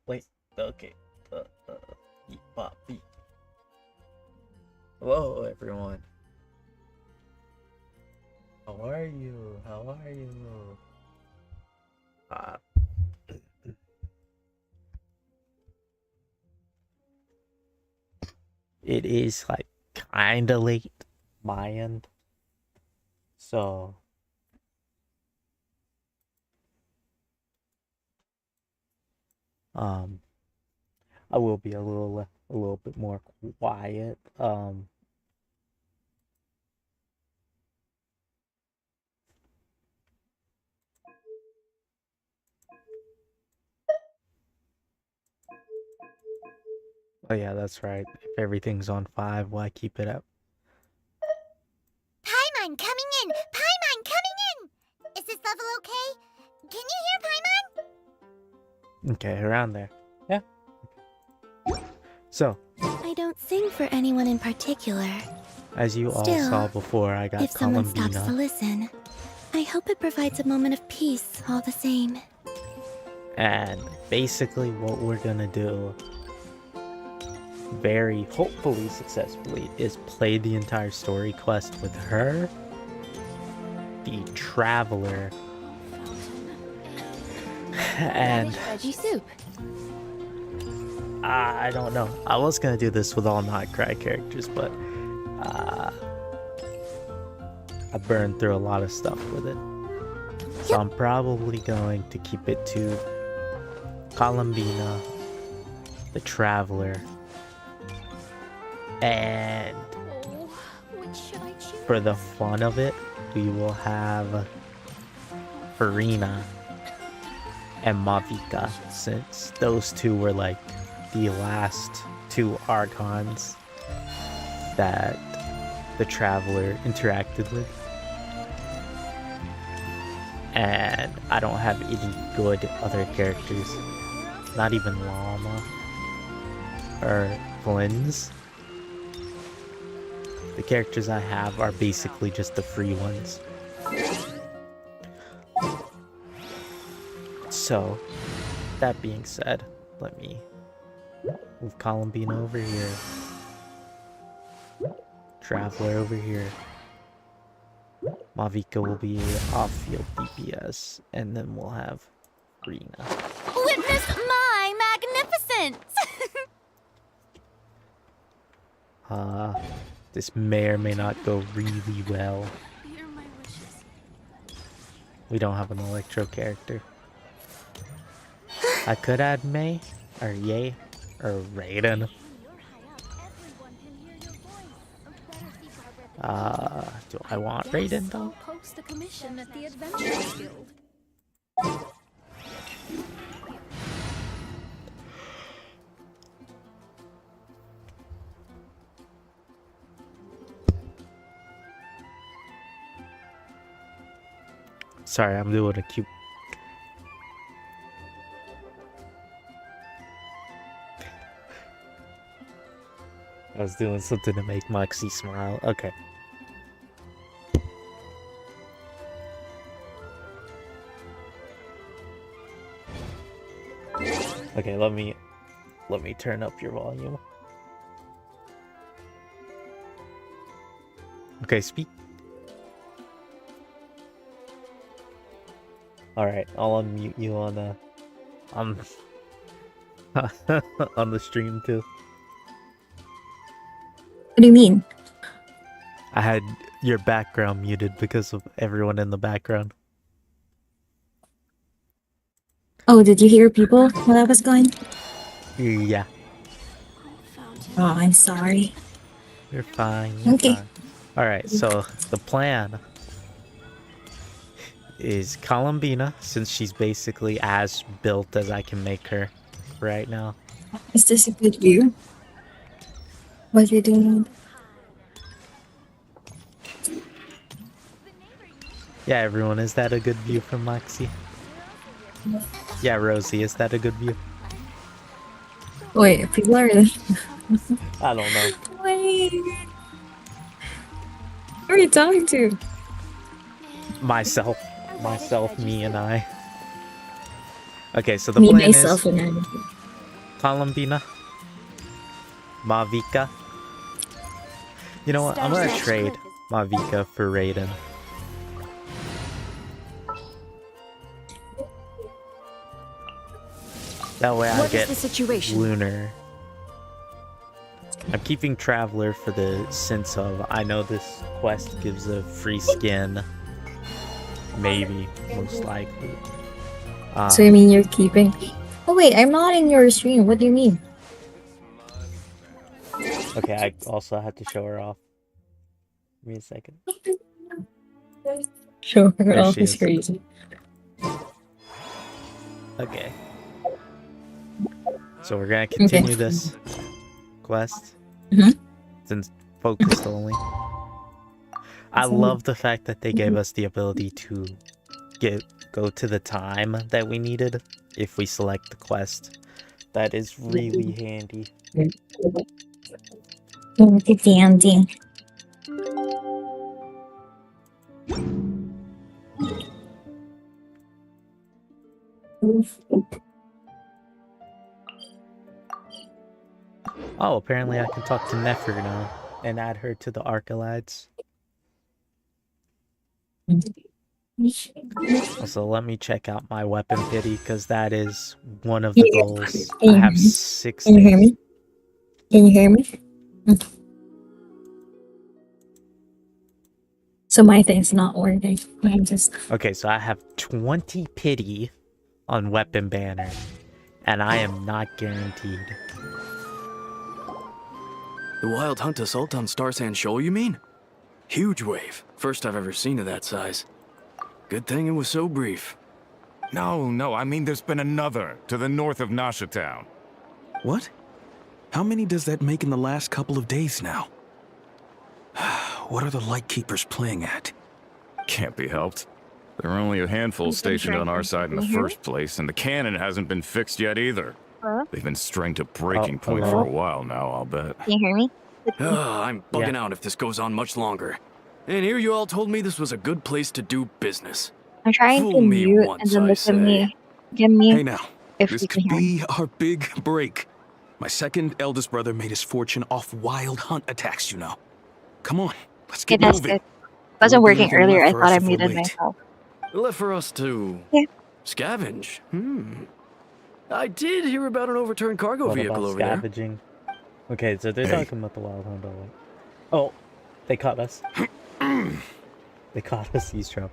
Wait. Okay. Beep, bop, beep. Hello, everyone. How are you? How are you? Uh, it is like kinda late, my end. So, um, I will be a little bit more quiet. Oh yeah, that's right. If everything's on 5, why keep it up? Paimon coming in! Paimon coming in! Is this level okay? Can you hear Paimon? Okay, around there. Yeah. So, I don't sing for anyone in particular. as you all Still, saw before, I got if someone stops to Columbina. listen, I hope it provides a moment of peace all the same. And basically what we're gonna do, very hopefully successfully, is play the entire story quest with her, the traveler, and Veggie soup. I don't know. I was gonna do this with all not cry characters, but I burned through a lot of stuff with it. So I'm probably going to keep it to Columbina, the traveler, and for the fun of it, we will have Farina and Mavika, since those two were like the last two Archons that the traveler interacted with. And I don't have any good other characters, not even Llama or Flins. The characters I have are basically just the free ones. So, that being said, let me move Columbine over here. Traveler over here. Mavika will be off-field DPS, and then we'll have Rina. Witness my magnificence! This may or may not go really well. We don't have an Electro character. I could add May, or Ye, or Raiden. Do I want Raiden though? Post a commission at the Adventurers Guild. Sorry, I'm doing a cute. I was doing something to make Moxie smile. Okay. Okay, let me turn up your volume. Okay, speak. Alright, I'll unmute you on on the stream too. What do you mean? I had your background muted because of everyone in the background. Oh, did you hear people while I was gone? Yeah. Oh, I'm sorry. You're fine. You're Okay. fine. Alright, so the plan is Columbina, since she's basically as built as I can make her right now. Is this a good view? What you're doing? Yeah, everyone, is that a good view from Moxie? Yeah, Rosie, is that a good view? Wait, people are. I don't know. Wait. Who are you talking to? Myself, me and I. Okay, so the Me, plan myself, is and I. Columbina, Mavica. You know what? I'm gonna trade Mavica for Raiden. That way I What is get the situation? Lunar. I'm keeping Traveler for the sense of I know this quest gives a free skin. Maybe, most likely. So you mean you're keeping? Oh wait, I'm not in your stream. What do you mean? Okay, I also had to show her off. Give me a second. Show her There off she is is. crazy. Okay. So we're gonna continue this quest. Mhm. Since focused only. I love the fact that they gave us the ability to go to the time that we needed if we select the quest. That is really handy. Dandy. Oh, apparently I can talk to Nefer now and add her to the Archelides. Also, let me check out my weapon pity because that is one of the goals. I have 6 Can you hear things. me? Can you hear me? So my thing's not working. I'm just. Okay, so I have 20 pity on weapon banner, and I am not guaranteed. The Wild Hunt assault on Star Sand Shoal, you mean? Huge wave. First I've ever seen of that size. Good thing it was so brief. No, I mean there's been another to the north of Nasha Town. What? How many does that make in the last couple of days now? What are the Lightkeepers playing at? Can't be helped. There are only a handful stationed on our side in the first place, and the cannon hasn't been fixed yet either. They've been strained to breaking point for a while now, I'll bet. Can you hear me? I'm bugging out if this goes on much longer. And here you all told me this was a good place to do business. I'm trying Fool to me mute once, and then I listen to say. me. Give me Hey now, if this you can could hear me. be our big break. My second eldest brother made his fortune off wild hunt attacks, you know. Come on, let's Okay, get that's moving. good. It wasn't Won't be working anything earlier. left I for us thought I if we're muted late. myself. Left for us to Yeah. scavenge. I did hear about an overturned cargo What vehicle about over there. scavenging? Okay, so they're Hey. talking about the Wild Hunt. Oh, they caught us. They caught us, eavesdrop.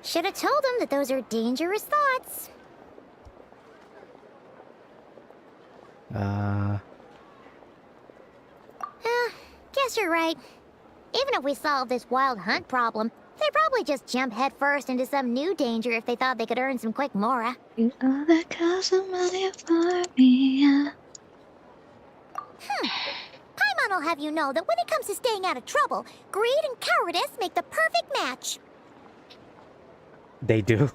Should have told him that those are dangerous thoughts. Guess you're right. Even if we solve this wild hunt problem, they'd probably just jump headfirst into some new danger if they thought they could earn some quick mora. Paimon will have you know that when it comes to staying out of trouble, greed and cowardice make the perfect match. They do.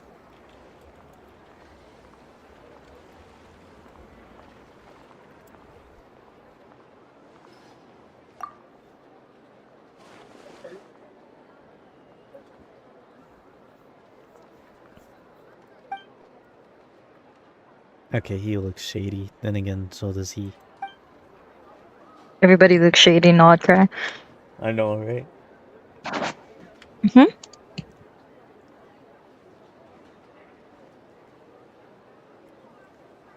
Okay, he looks shady. Then again, so does he. Everybody looks shady, not cry. I know, right? Mm-hmm.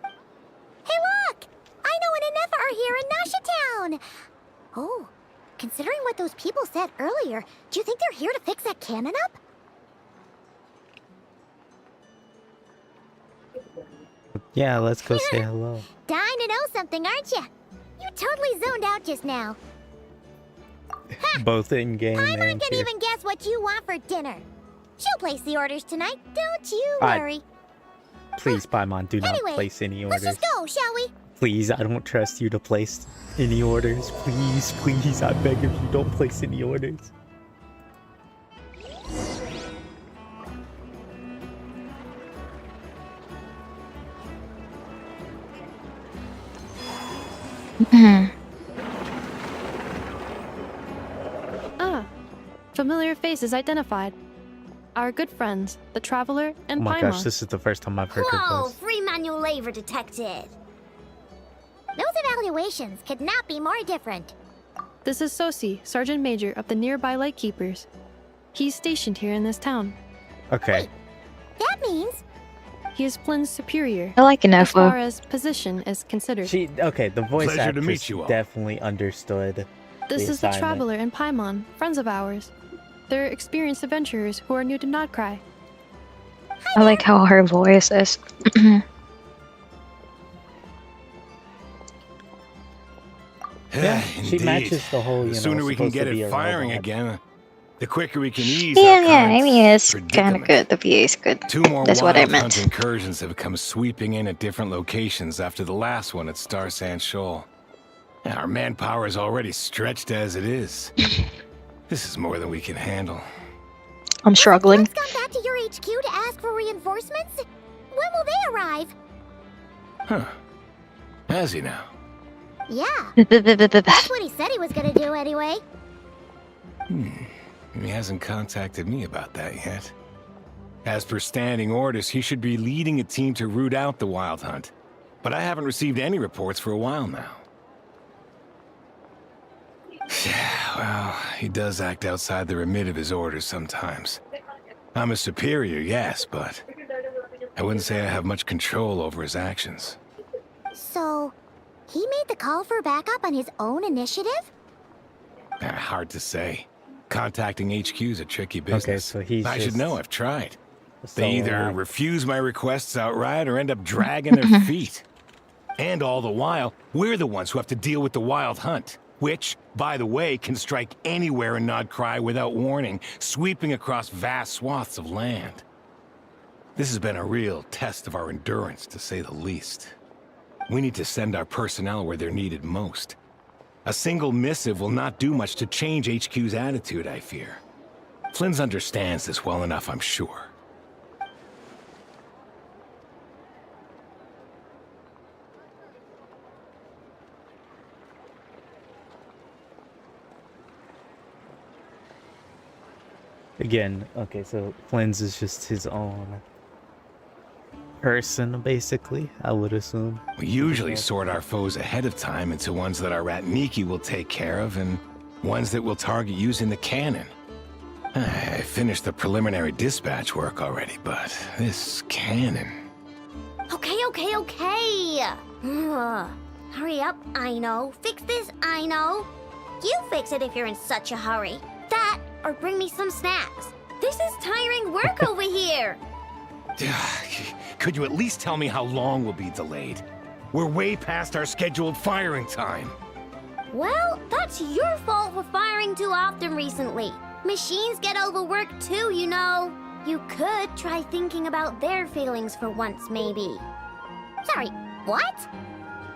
Hey, look! Aino and Anefa are here in Nasha Town! Oh, considering what those people said earlier, do you think they're here to fix that cannon up? Yeah, let's go say hello. Dying to know something, aren't you? You totally zoned out just now. Both in game Paimon and can here. even guess what you want for dinner. She'll place the orders tonight, don't you I- worry. Please, Paimon, do not Anyway, place any Let's orders. just go, shall we? Please, I don't trust you to place any orders. Please, please, I beg of you, don't place any orders. Ah, familiar faces identified. our good friends, the Traveler Oh and my Paimon. gosh, this is the first time I've heard her Whoa, voice. free manual labor detected. Those evaluations could not be more different. This is Sosi, Sergeant Major of the nearby Lightkeepers. He's stationed here in this town. Okay. That means He is Flynn's superior, I like an as far FO. as position is considered. Okay, the voice Pleasure to actress meet you all. definitely understood. This the is the assignment. Traveler and Paimon, friends of ours. They're experienced adventurers who are new to Nodcry. I like how her voice is. Yeah, she Indeed. matches the whole, you know, The sooner we can supposed get to be it a firing robot. again, the quicker we can ease Yeah, our yeah, I current mean, it's kind of predicament. good. The VA is good. 2 more That's wild what I hunt meant. incursions have come sweeping in at different locations after the last one at Star Sand Shoal. Our manpower is already stretched as it is. This is more than we can handle. I'm struggling. let's come back to your HQ to ask for reinforcements. When will they arrive? Huh. Has he now? Yeah, Well, that's what he said he was gonna do anyway. He hasn't contacted me about that yet. As per standing orders, he should be leading a team to root out the wild hunt. But I haven't received any reports for a while now. Well, he does act outside the remit of his orders sometimes. I'm a superior, yes, but I wouldn't say I have much control over his actions. So, he made the call for backup on his own initiative? Hard to say. Contacting HQ is a tricky business. Okay, so he's I should just know, I've tried. So, They either refuse my requests outright or end up dragging their feet. And all the while, we're the ones who have to deal with the wild hunt, which, by the way, can strike anywhere in Nodcry without warning, sweeping across vast swaths of land. This has been a real test of our endurance, to say the least. We need to send our personnel where they're needed most. A single missive will not do much to change HQ's attitude, I fear. Flynn's understands this well enough, I'm sure. Again, okay, so Flynn's is just his own person, basically, I would assume. We usually sort our foes ahead of time into ones that our Ratniki will take care of and ones that we'll target using the cannon. I finished the preliminary dispatch work already, but this cannon... Okay. Ugh. Hurry up, I know. Fix this, I know. You fix it if you're in such a hurry. That, or bring me some snacks. This is tiring work over here. Could you at least tell me how long we'll be delayed? We're way past our scheduled firing time. Well, that's your fault for firing too often recently. Machines get overworked too, you know. You could try thinking about their feelings for once, maybe. Sorry, what?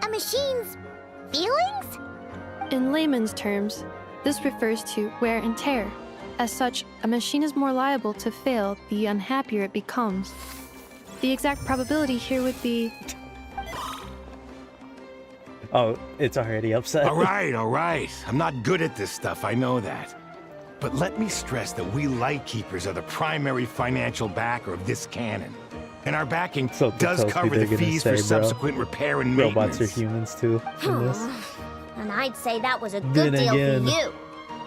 A machine's feelings? In layman's terms, this refers to wear and tear. As such, a machine is more liable to fail the unhappier it becomes. The exact probability here would be... Oh, it's already upset. All right. I'm not good at this stuff, I know that. But let me stress that we Lightkeepers are the primary financial backer of this cannon. And our backing So does Toasty, cover they're the gonna fees say, for bro, subsequent repair and maintenance. Robots are humans too in this. And I'd say that was a Then good deal again, for you.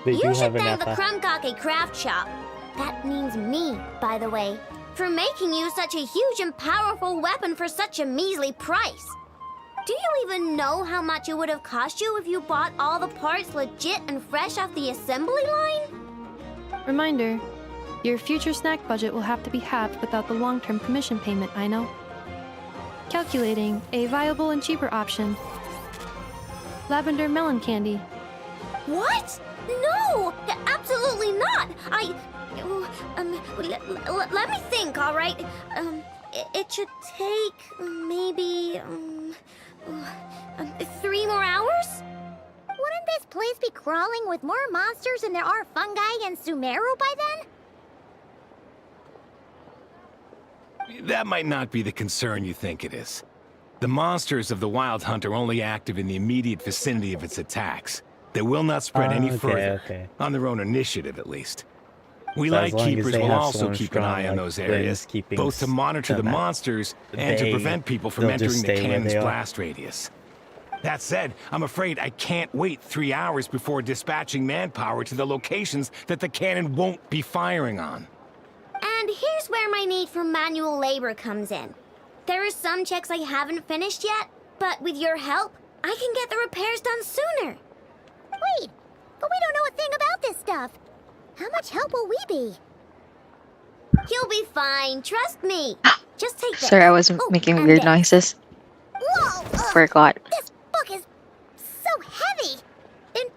They You do should have an thank the FI. Krumkake craft shop. That means me, by the way, for making you such a huge and powerful weapon for such a measly price. Do you even know how much it would have cost you if you bought all the parts legit and fresh off the assembly line? Reminder, your future snack budget will have to be halved without the long-term commission payment, I know. Calculating a viable and cheaper option. Lavender melon candy. What? No! Absolutely not! Let me think, all right? It should take maybe 3 more hours? Wouldn't this place be crawling with more monsters than there are fungi and Sumeru by then? That might not be the concern you think it is. The monsters of the Wild Hunt are only active in the immediate vicinity of its attacks. They will not spread any further, okay. on their own initiative at least. We So as long as Lightkeepers they will have also someone keep an strong eye on like those Lynn's areas, keeping both to monitor the them at monsters and to bay, prevent people from they'll just entering the stay where cannon's they are. blast radius. That said, I'm afraid I can't wait 3 hours before dispatching manpower to the locations that the cannon won't be firing on. And here's where my need for manual labor comes in. There are some checks I haven't finished yet, but with your help, I can get the repairs done sooner. Wait, but we don't know a thing about this stuff. How much help will we be? You'll be fine, trust me. Just take this. Sorry, I was Oh, making and weird this. noises. Whoa! Forgot. This book is so heavy. And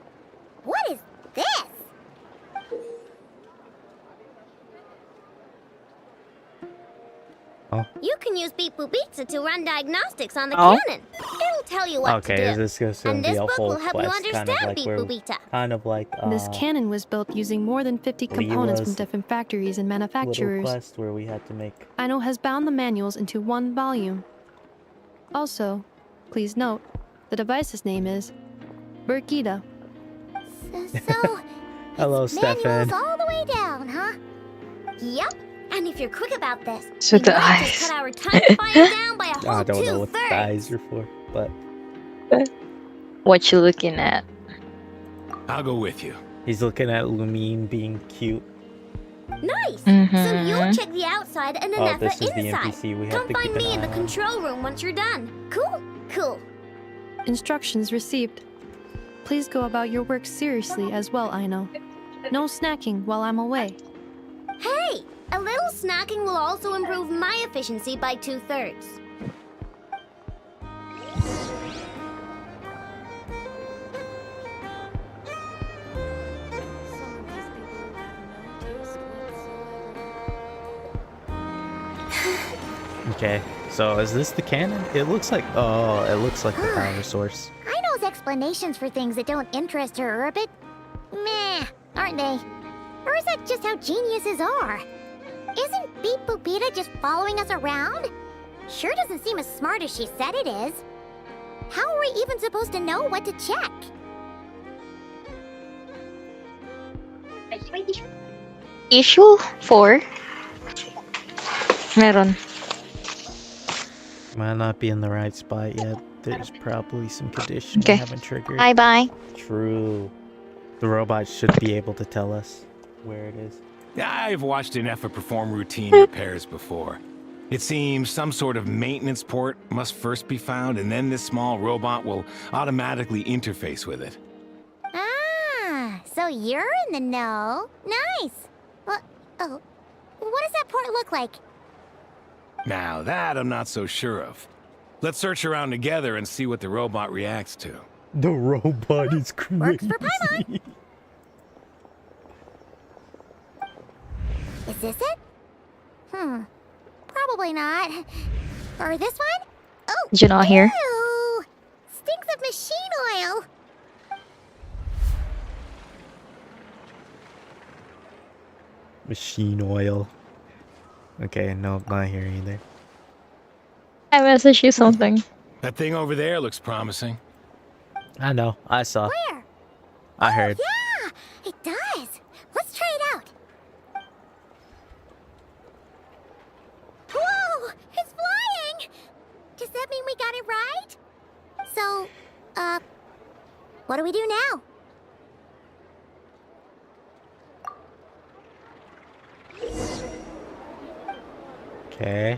what is this? You can use Beep Boop Pizza to run diagnostics on the Oh. cannon. It'll tell you what to Okay, do. is this going to And be this a book whole will help you quest, kind of understand like Beep where, Boop Pizza. kind of like This cannon was built using more than 50 components from Leela's different factories and little manufacturers. quest where we had to make. Aino has bound the manuals into one volume. Also, please note, the device's name is Burkita. So, Hello, manuals Stefan. all the way down, huh? Yep. And if you're quick about this, So we the might eyes. just cut our time fire down by a whole I don't know what the 2/3. eyes are for, but What you looking at? I'll go with you. he's looking at Lumine being cute. Nice. So Mhm. you'll check the outside and Oh, Anetha this is the inside. NPC we have Come to find keep an me in the eye on. control room once you're done. Cool? Cool. Instructions received. Please go about your work seriously as well, Aino. No snacking while I'm away. Hey, a little snacking will also improve my efficiency by 2/3. Okay, so is this the cannon? It looks like. Oh, it looks like the power source. Aino's explanations for things that don't interest her are a bit meh, aren't they? Or is that just how geniuses are? Isn't Beep Boopita just following us around? Sure doesn't seem as smart as she said it is. How are we even supposed to know what to check? Issue 4. Meron. Might not be in the right spot yet. There's probably some condition Okay. we haven't triggered. Bye-bye. True. The robot should be able to tell us where it is. I've watched Anefa perform routine repairs before. It seems some sort of maintenance port must first be found, and then this small robot will automatically interface with it. Ah, so you're in the know. Nice. What does that port look like? Now that I'm not so sure of. Let's search around together and see what the robot reacts to. The robot is crazy. Works for Paimon. Is this it? Probably not. Or this one? Oh, Did you not hear? ew! Stinks of machine oil. Machine oil. Okay, no, not here either. I messaged you something. That thing over there looks promising. I know. I saw. Where? I heard. Yeah, it does. Let's try it out. Whoa! It's flying! Does that mean we got it right? So, what do we do now? Okay.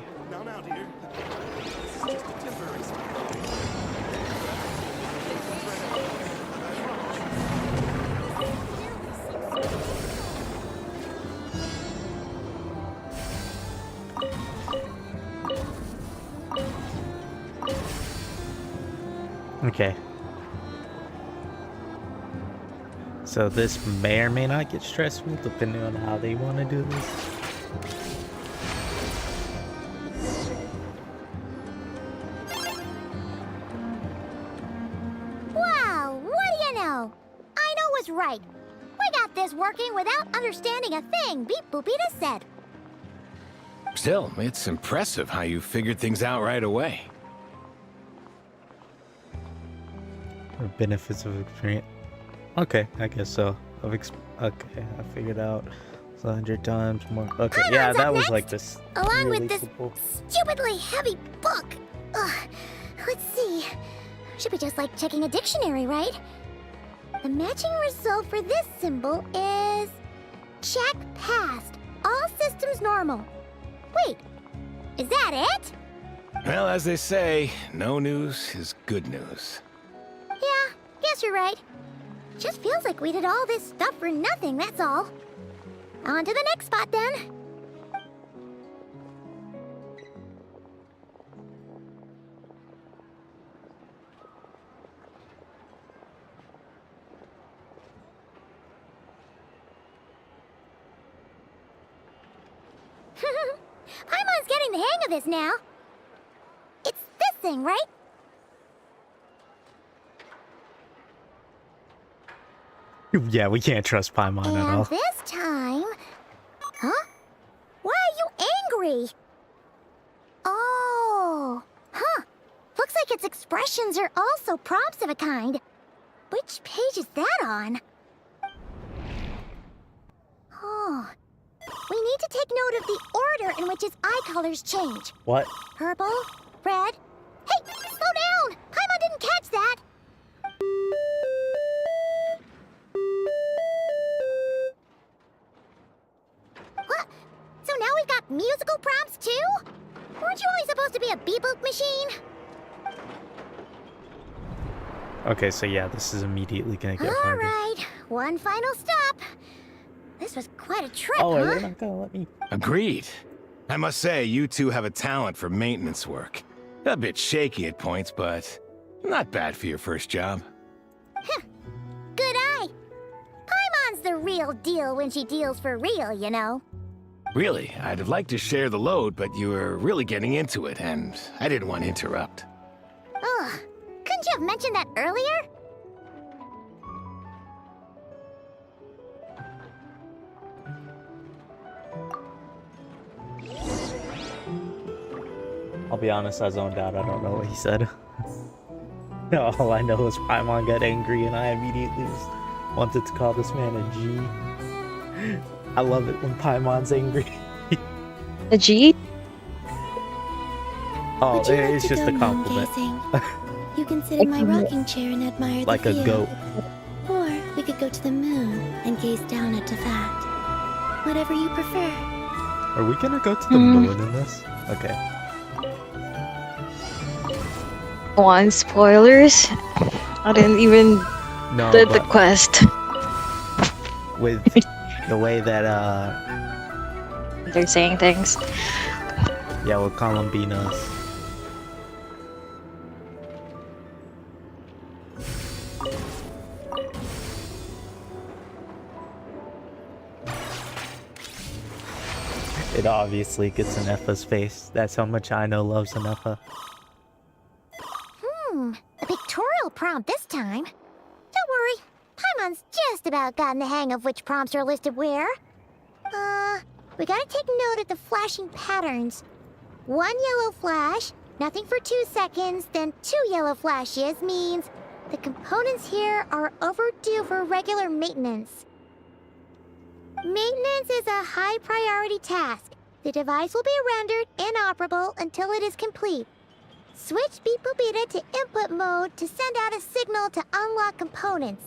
Okay. So this may or may not get stressful depending on how they want to do this. Wow, what do you know? Aino was right. We got this working without understanding a thing Beep Boopita said. Still, it's impressive how you figured things out right away. Or benefits of experience. Okay, I guess so. Okay, I figured out It's 100 times more. Okay, Paimon's yeah, up that was next, like this. along really with this simple. stupidly heavy book. Ugh. Let's see. Should be just like checking a dictionary, right? The matching result for this symbol is check passed. All systems normal. Wait, is that it? Well, as they say, no news is good news. Yeah, guess you're right. Just feels like we did all this stuff for nothing, that's all. On to the next spot then. Paimon's getting the hang of this now. It's this thing, right? Yeah, we can't trust Paimon at And all. this time... Huh? Why are you angry? Oh... Huh. Looks like its expressions are also prompts of a kind. Which page is that on? Oh... We need to take note of the order in which its eye colors change. What? Purple, red... Hey! Slow down! Paimon didn't catch that! What? So now we've got musical prompts too? Weren't you only supposed to be a beep-boop machine? Okay, so yeah, this is immediately gonna get harder. Alright, one final stop. This was quite a trip, Oh, huh? they're not gonna let me. Agreed. I must say, you two have a talent for maintenance work. A bit shaky at points, but not bad for your first job. Good eye. Paimon's the real deal when she deals for real, you know. Really, I'd have liked to share the load, but you were really getting into it, and I didn't want to interrupt. Ugh, couldn't you have mentioned that earlier? I'll be honest, I zoned out. I don't know what he said. All I know is Paimon got angry and I immediately just wanted to call this man a G. I love it when Paimon's angry. A G? Oh, Would you like it's to just go a compliment. moon-gazing? You can sit in my rocking chair and admire Like the a view. goat. Or we could go to the moon and gaze down at Tefat. Whatever you prefer. Are we gonna go to the moon in this? Okay. One spoilers? I didn't even No, did the but quest. with the way that, They're saying things. yeah, with columbinas. It obviously gets an Effa's face. That's how much I know loves an Effa. A pictorial prompt this time. Don't worry, Paimon's just about gotten the hang of which prompts are listed where. We gotta take note of the flashing patterns. One yellow flash, nothing for 2 seconds, then 2 yellow flashes means the components here are overdue for regular maintenance. Maintenance is a high priority task. The device will be rendered inoperable until it is complete. Switch Beep Boopita to input mode to send out a signal to unlock components.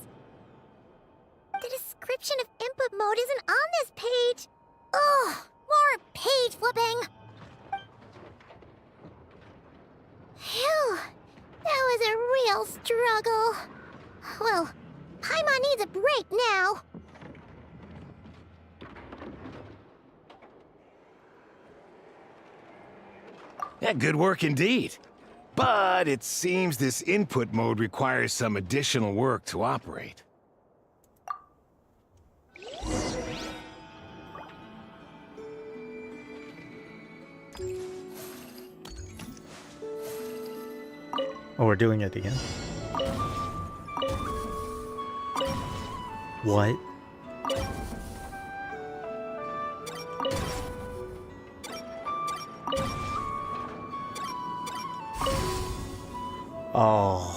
The description of input mode isn't on this page. Ugh, more page flipping. Phew, that was a real struggle. Well, Paimon needs a break now. Yeah, good work indeed. But it seems this input mode requires some additional work to operate. Oh, we're doing it again. What? Oh.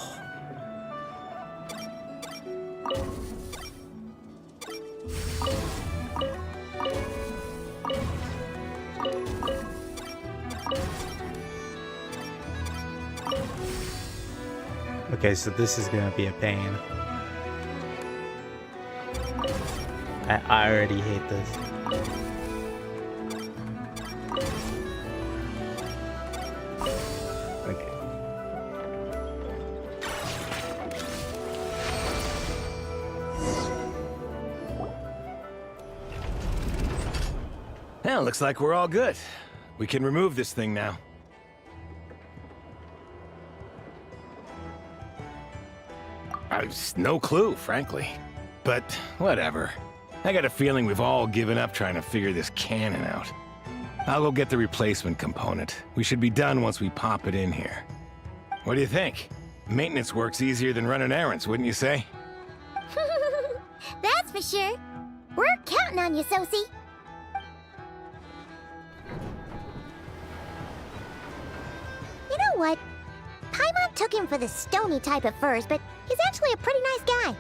Okay, so this is gonna be a pain. I already hate this. Okay. Well, looks like we're all good. We can remove this thing now. I've no clue, frankly. But whatever. I got a feeling we've all given up trying to figure this cannon out. I'll go get the replacement component. We should be done once we pop it in here. What do you think? Maintenance work's easier than running errands, wouldn't you say? That's for sure. We're counting on you, Sosie. You know what? Paimon took him for the stony type at first, but he's actually a pretty nice guy.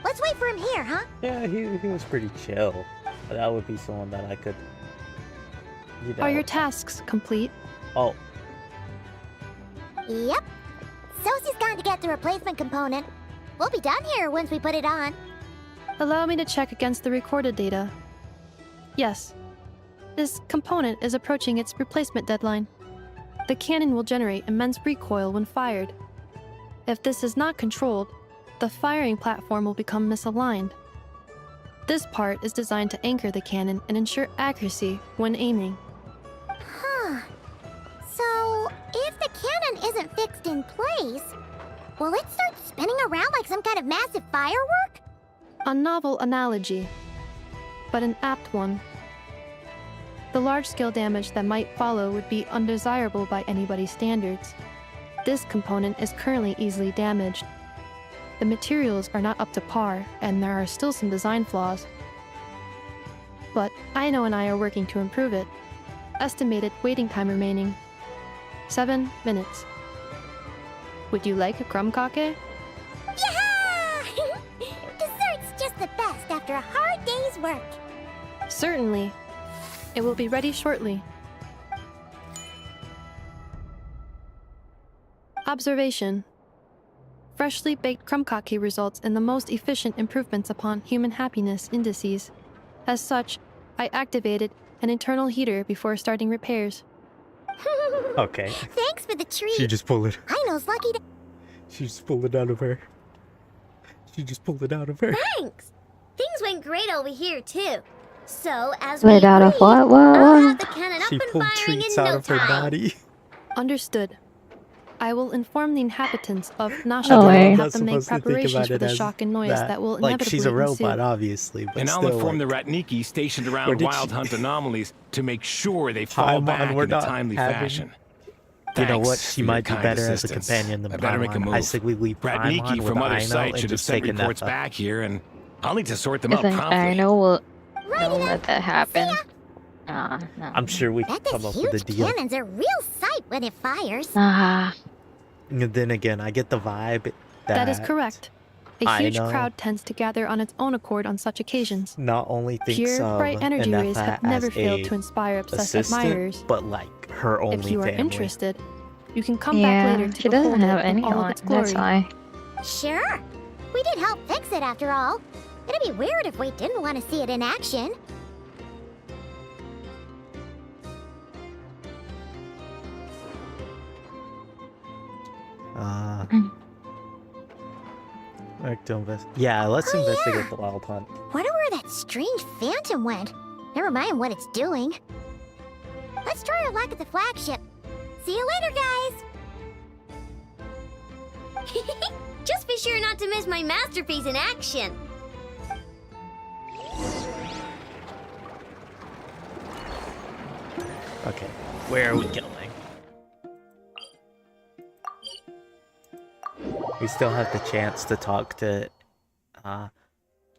Let's wait for him here, huh? Yeah, he was pretty chill. That would be someone that I could, you know. Are your tasks complete? Oh, Yep. Sosie's gone to get the replacement component. We'll be done here once we put it on. Allow me to check against the recorded data. Yes. This component is approaching its replacement deadline. The cannon will generate immense recoil when fired. If this is not controlled, the firing platform will become misaligned. This part is designed to anchor the cannon and ensure accuracy when aiming. Huh. So, if the cannon isn't fixed in place, will it start spinning around like some kind of massive firework? A novel analogy, but an apt one. The large-scale damage that might follow would be undesirable by anybody's standards. This component is currently easily damaged. The materials are not up to par, and there are still some design flaws. But Aino and I are working to improve it. Estimated waiting time remaining: 7 minutes. Would you like a crumb kake? Yeah! Dessert's just the best after a hard day's work. Certainly. It will be ready shortly. Observation. Freshly baked crumb kake results in the most efficient improvements upon human happiness indices. As such, I activated an internal heater before starting repairs. okay. Thanks for the treat. She just pulled it. Aino's lucky to... She just pulled it out of her. She just pulled it out of her. Thanks. Things went great over here too. So as Wait, we out of agreed, what? I'll have the cannon up She and pulled firing treats in out no of her time. body. Understood. I will inform the inhabitants of No Nashville way. and I'm have them make supposed to think preparations about for it the as shock and noise that will like inevitably she's a robot, ensue. obviously, but And I'll still, inform like, the Ratniki stationed Where around did Wild she- Hunt anomalies to make sure they fall Paimon, back we're in a not timely having- fashion. You know what? Thanks She for might your be kind better as a assistance. companion than I better make a Paimon. move. I say we leave Paimon Ratniki with from other Aino sites and should have just sent take reports Nefa. back here, and I'll need to sort them I out think promptly. Aino will Righty then. let that happen. See No. I'm sure we can That come this up with a huge deal. cannon's a real sight when it fires. Ah, And then again, I get the vibe That is correct. A huge Aino crowd tends to gather on its own accord on such occasions. not only thinks Pure, of bright energy rays Nefa have never as failed a to inspire obsessed assistant, admirers. but like her only If you are family. interested, you can come yeah. back later to She doesn't behold have it in any all of on. its glory. That's why. Sure. We did help fix it after all. It'd be weird if we didn't want to see it in action. Back to yeah, let's Oh, investigate yeah. the wild hunt. Wonder where that strange phantom went. Never mind what it's doing. Let's try our luck at the flagship. See you later, guys. Just be sure not to miss my masterpiece in action. Okay, where are we going? We still have the chance to talk to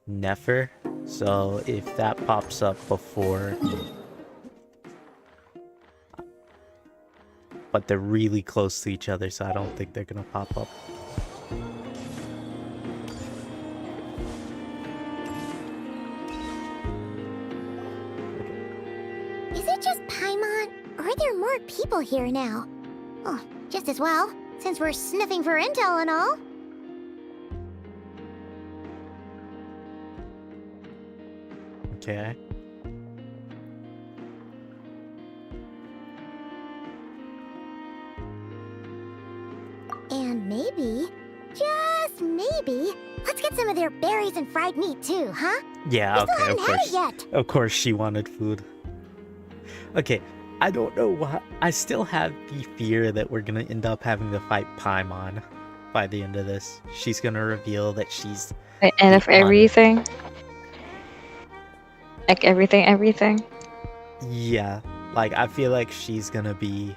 Nefer, so if that pops up before, but they're really close to each other, so I don't think they're gonna pop up. Is it just Paimon, or are there more people here now? Oh, just as well. since we're sniffing for intel and all. Okay. And maybe, just maybe, let's get some of their berries and fried meat too, huh? Yeah, We still okay, of haven't had course. it yet. Of course she wanted food. Okay, I don't know why. I still have the fear that we're gonna end up having to fight Paimon by the end of this. She's gonna reveal that she's And of the un- everything. Like everything. Yeah, like I feel like she's gonna be.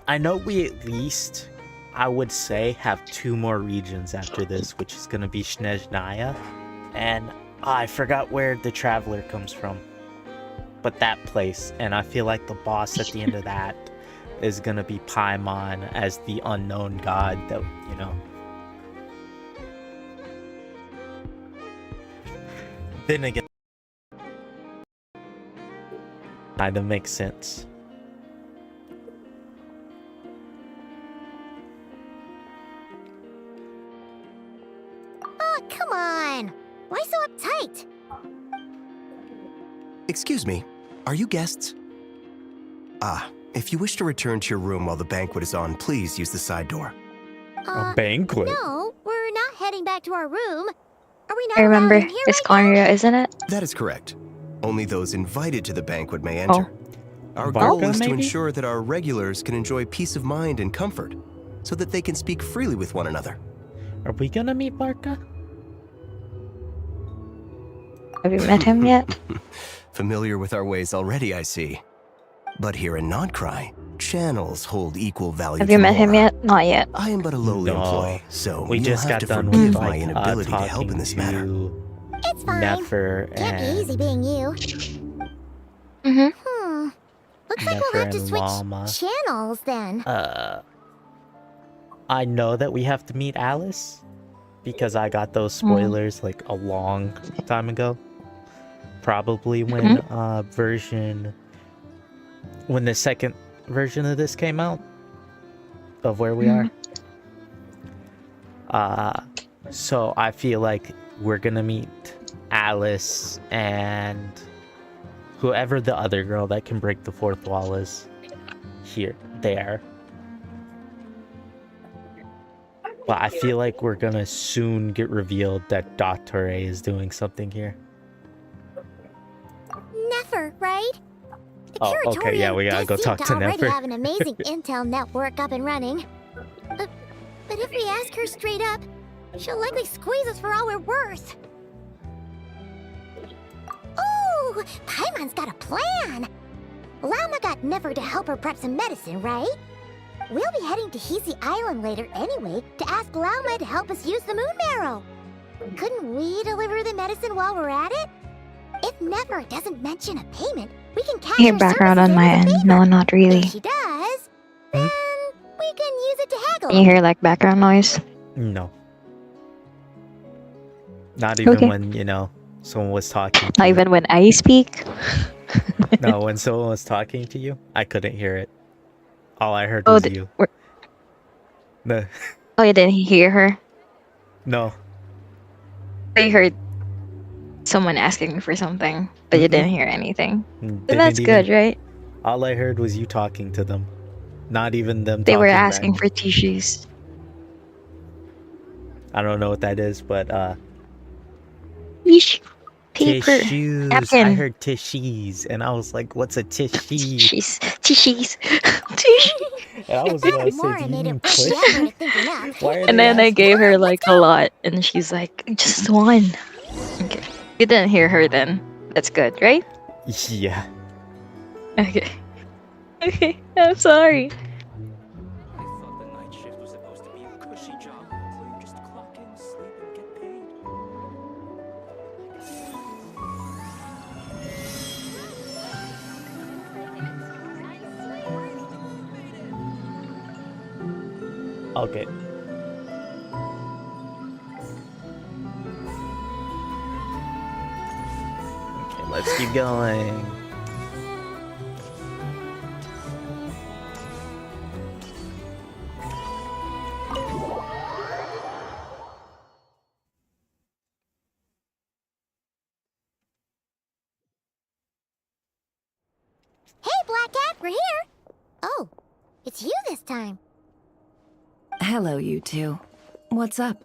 I know we at least, I would say, have 2 more regions after this, which is gonna be Snezhnaya, and I forgot where the Traveler comes from, but that place, and I feel like the boss at the end of that is gonna be Paimon as the unknown god that, you know. Then again, kinda makes sense. Oh, come on. Why so uptight? Excuse me, are you guests? If you wish to return to your room while the banquet is on, please use the side door. A banquet? No, we're not heading back to our room. Are we not I remember. allowed in here It's right now? Conria, isn't it? That is correct. Only those invited to the banquet may enter. Our Barca, goal is to maybe? ensure that our regulars can enjoy peace of mind and comfort, so that they can speak freely with one another. Are we gonna meet Barca? Have you met him yet? Familiar with our ways already, I see. But here in Nodcry, channels hold equal value Have to you met him more. yet? Not yet. I am but a lowly No. employee, so We you'll just have got to done forgive with my like inability to help talking in this matter. to It's fine. Nefer Can't be easy and being you. Mm-hmm. Looks like Nefer we'll have to and switch Llama. channels then. I know that we have to meet Alice because I got those spoilers like a long time ago. Probably when when the second version of this came out of where we are. So I feel like we're gonna meet Alice and whoever the other girl that can break the fourth wall is there. But I feel like we're gonna soon get revealed that dottore is doing something here. Nefer, right? The Oh, okay, yeah, Curatorium we gotta does go seem talk to already Nefer. have an amazing intel network up and running. But if we ask her straight up, she'll likely squeeze us for all we're worth. Ooh, Paimon's got a plan. Lauma got Nefer to help her prep some medicine, right? We'll be heading to Hisi Island later anyway to ask Lauma to help us use the moon marrow. Couldn't we deliver the medicine while we're at it? If Nefer doesn't mention a payment, we can cash Hear her background services on my in as a end. favor. No, not really. If she does, then we can use it to haggle. Can you hear like background noise? No. Not even Okay. when, you know, someone was talking to Not you. even when I speak. No, when someone was talking to you, I couldn't hear it. All I heard Oh, was you. No. Oh, you didn't hear her? No. I heard someone asking me for something, but you didn't hear anything. They That's didn't good, even- right? All I heard was you talking to them. Not even them They were talking asking back. for tissues. I don't know what that is, but Tissue. Paper. tissues. I Napkin. heard tissues, and I was like, "What's a tissue?" Tissues. Tissues. Tissues. And I was about to say, More "Do and you made mean it push?" Nefer to thinking up. Why are And they then I asking? gave her like a lot, and she's like, just one. Okay. You didn't hear her then. That's good, right? Yeah. Okay. Okay, I'm sorry. I thought the night shift was supposed to be a cushy job, so you just clock in, sleep, and get paid. Okay. Okay, let's keep going. It's you this time. Hello, you two. What's up?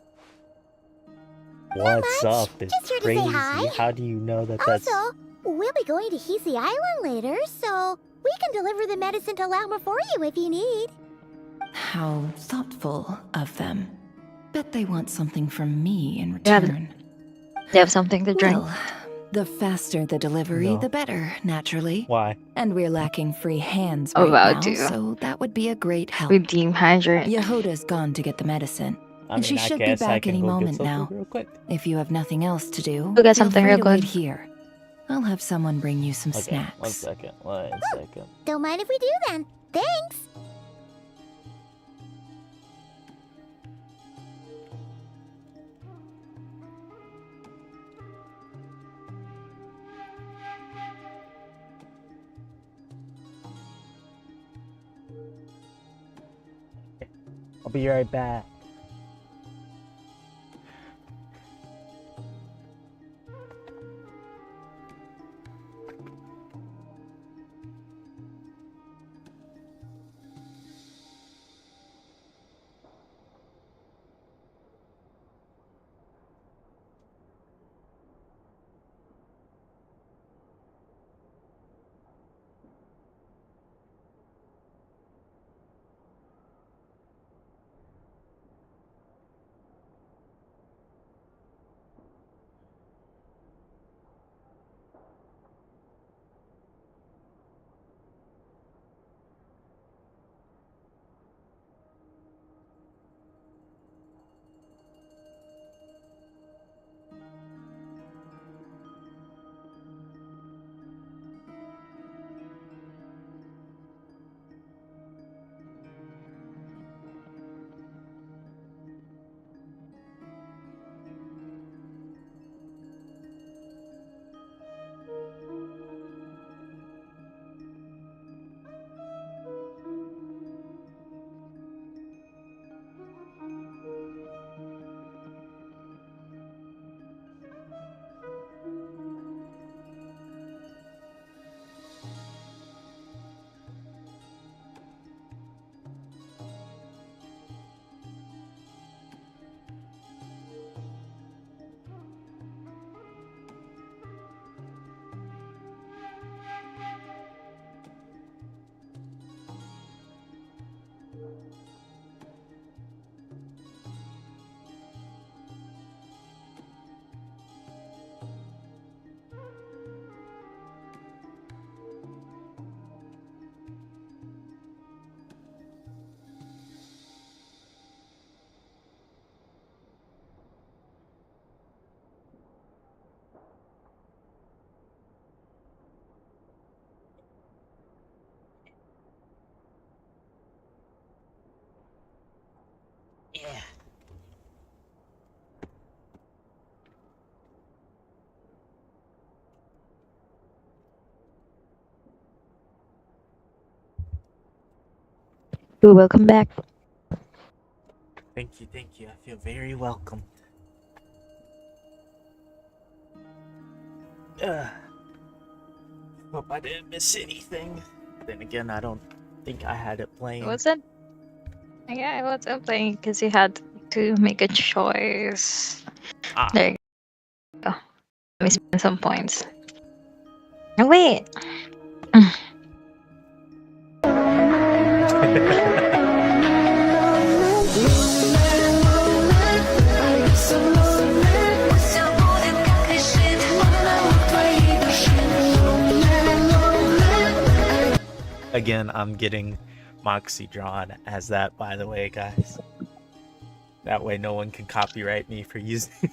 What's much. up? It's Just here to say crazy. hi. How do you know that that's... Also, we'll be going to Hisi Island later, so we can deliver the medicine to Lauma for you if you need. How thoughtful of them. Bet they want something from me in They have- return. They have something to drink. Well, the faster the delivery, No. the better, naturally. Why? And we're lacking free hands Oh, right wow, now, dude. so that would be a great help. Redeem hydrant. Yehoda's gone to get the medicine, I and mean, she I should be guess I back can any go get moment something now. real quick. If you have nothing else to do, Go get feel something free real to good. wait here. I'll have someone bring you some Okay, snacks. one second. Don't mind if we do then. Thanks. I'll be right back. Yeah. Ooh, welcome back. Thank you. I feel very welcome. Hope I didn't miss anything. Then again, I don't think I had it playing. What's it? Yeah, I was playing because you had to make a choice. Ah. There you go. Let me spend some points. Oh, wait. Again, I'm getting Moxie drawn as that, by the way, guys. That way no one can copyright me for using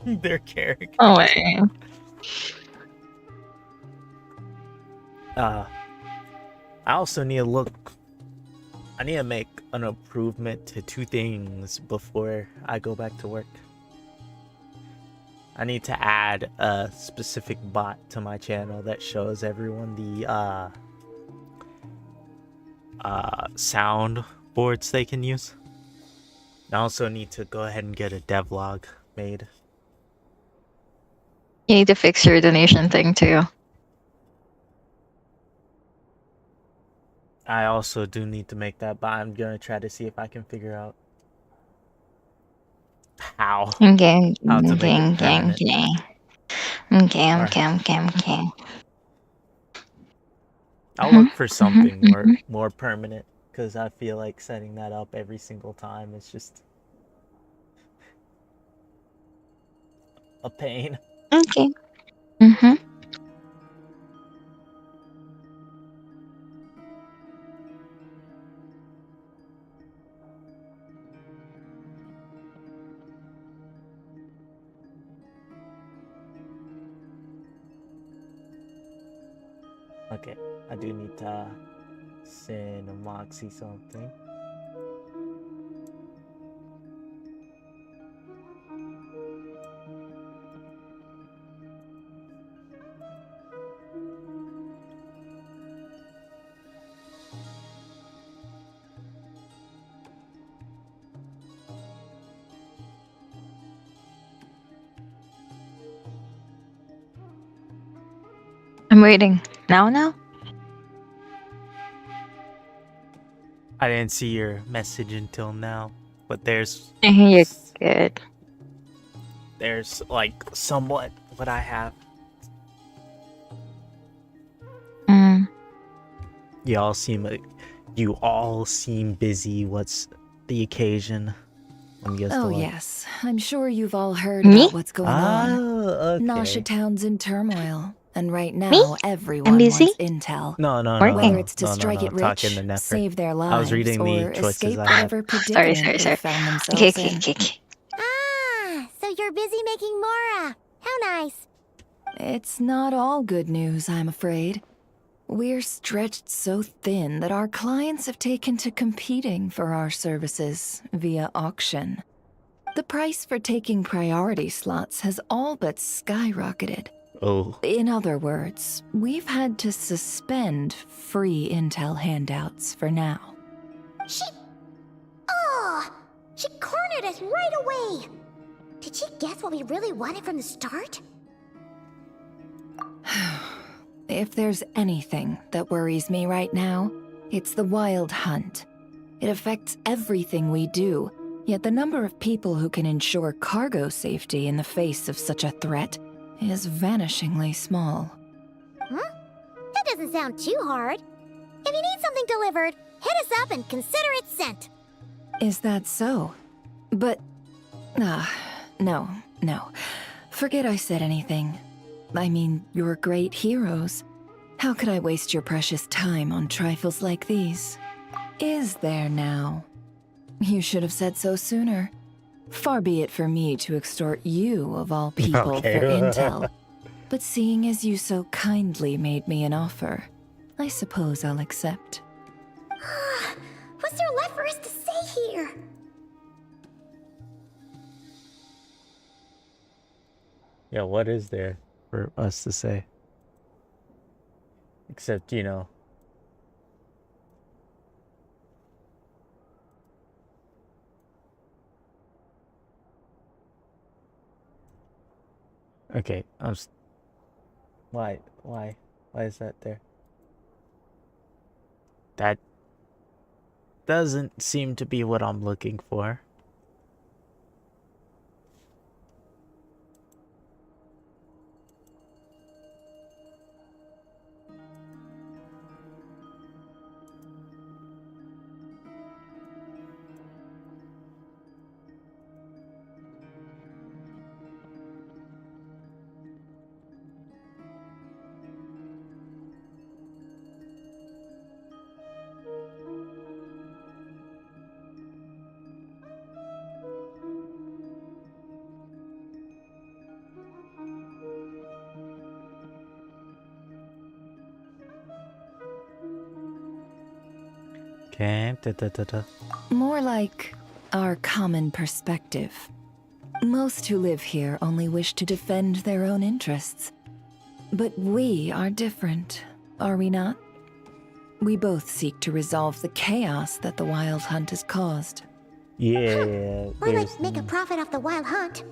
their character. Oh, wait. I also need to I need to make an improvement to 2 things before I go back to work. I need to add a specific bot to my channel that shows everyone the sound boards they can use. I also need to go ahead and get a devlog made. You need to fix your donation thing too. I also do need to make that, but I'm gonna try to see if I can figure out how Okay, how to make okay, it okay, permanent. okay. Okay, Or okay, okay, okay. I'll look for something more permanent, because I feel like setting that up every single time is just a pain. Okay. Mm-hmm. Okay, I do need to send a Moxie something. I'm waiting. Now? I didn't see your message until now, but You're good. there's like somewhat what I have. You all seem busy. What's the occasion? Oh, yes. I'm sure you've all heard Me? about what's going on. Okay. Nasha Town's in turmoil, and right now Me? everyone busy? wants intel. No. Whether it's to strike it Talking rich, to Nefer. save their I lives, was reading the or choices escape I had. whatever predicament Sorry. they found Okay, themselves in. okay. Ah, so you're busy making Mora. How nice. It's not all good news, I'm afraid. We're stretched so thin that our clients have taken to competing for our services via auction. The price for taking priority slots has all but skyrocketed. Oh. In other words, we've had to suspend free intel handouts for now. She cornered us right away. Did she guess what we really wanted from the start? If there's anything that worries me right now, it's the wild hunt. It affects everything we do, yet the number of people who can ensure cargo safety in the face of such a threat is vanishingly small. Huh? That doesn't sound too hard. If you need something delivered, hit us up and consider it sent. Is that so? But... no. Forget I said anything. I mean, you're great heroes. How could I waste your precious time on trifles like these? Is there now? You should have said so sooner. Far be it for me to extort you, of all people, Okay. for intel. But seeing as you so kindly made me an offer, I suppose I'll accept. What's there left for us to say here? Yeah, what is there for us to say? Except, Okay, Why is that there? That doesn't seem to be what I'm looking for. Okay, More like our common perspective. Most who live here only wish to defend their own interests. But we are different, are we not? We both seek to resolve the chaos that the wild hunt has caused. Yeah. Or like make a profit off the wild hunt.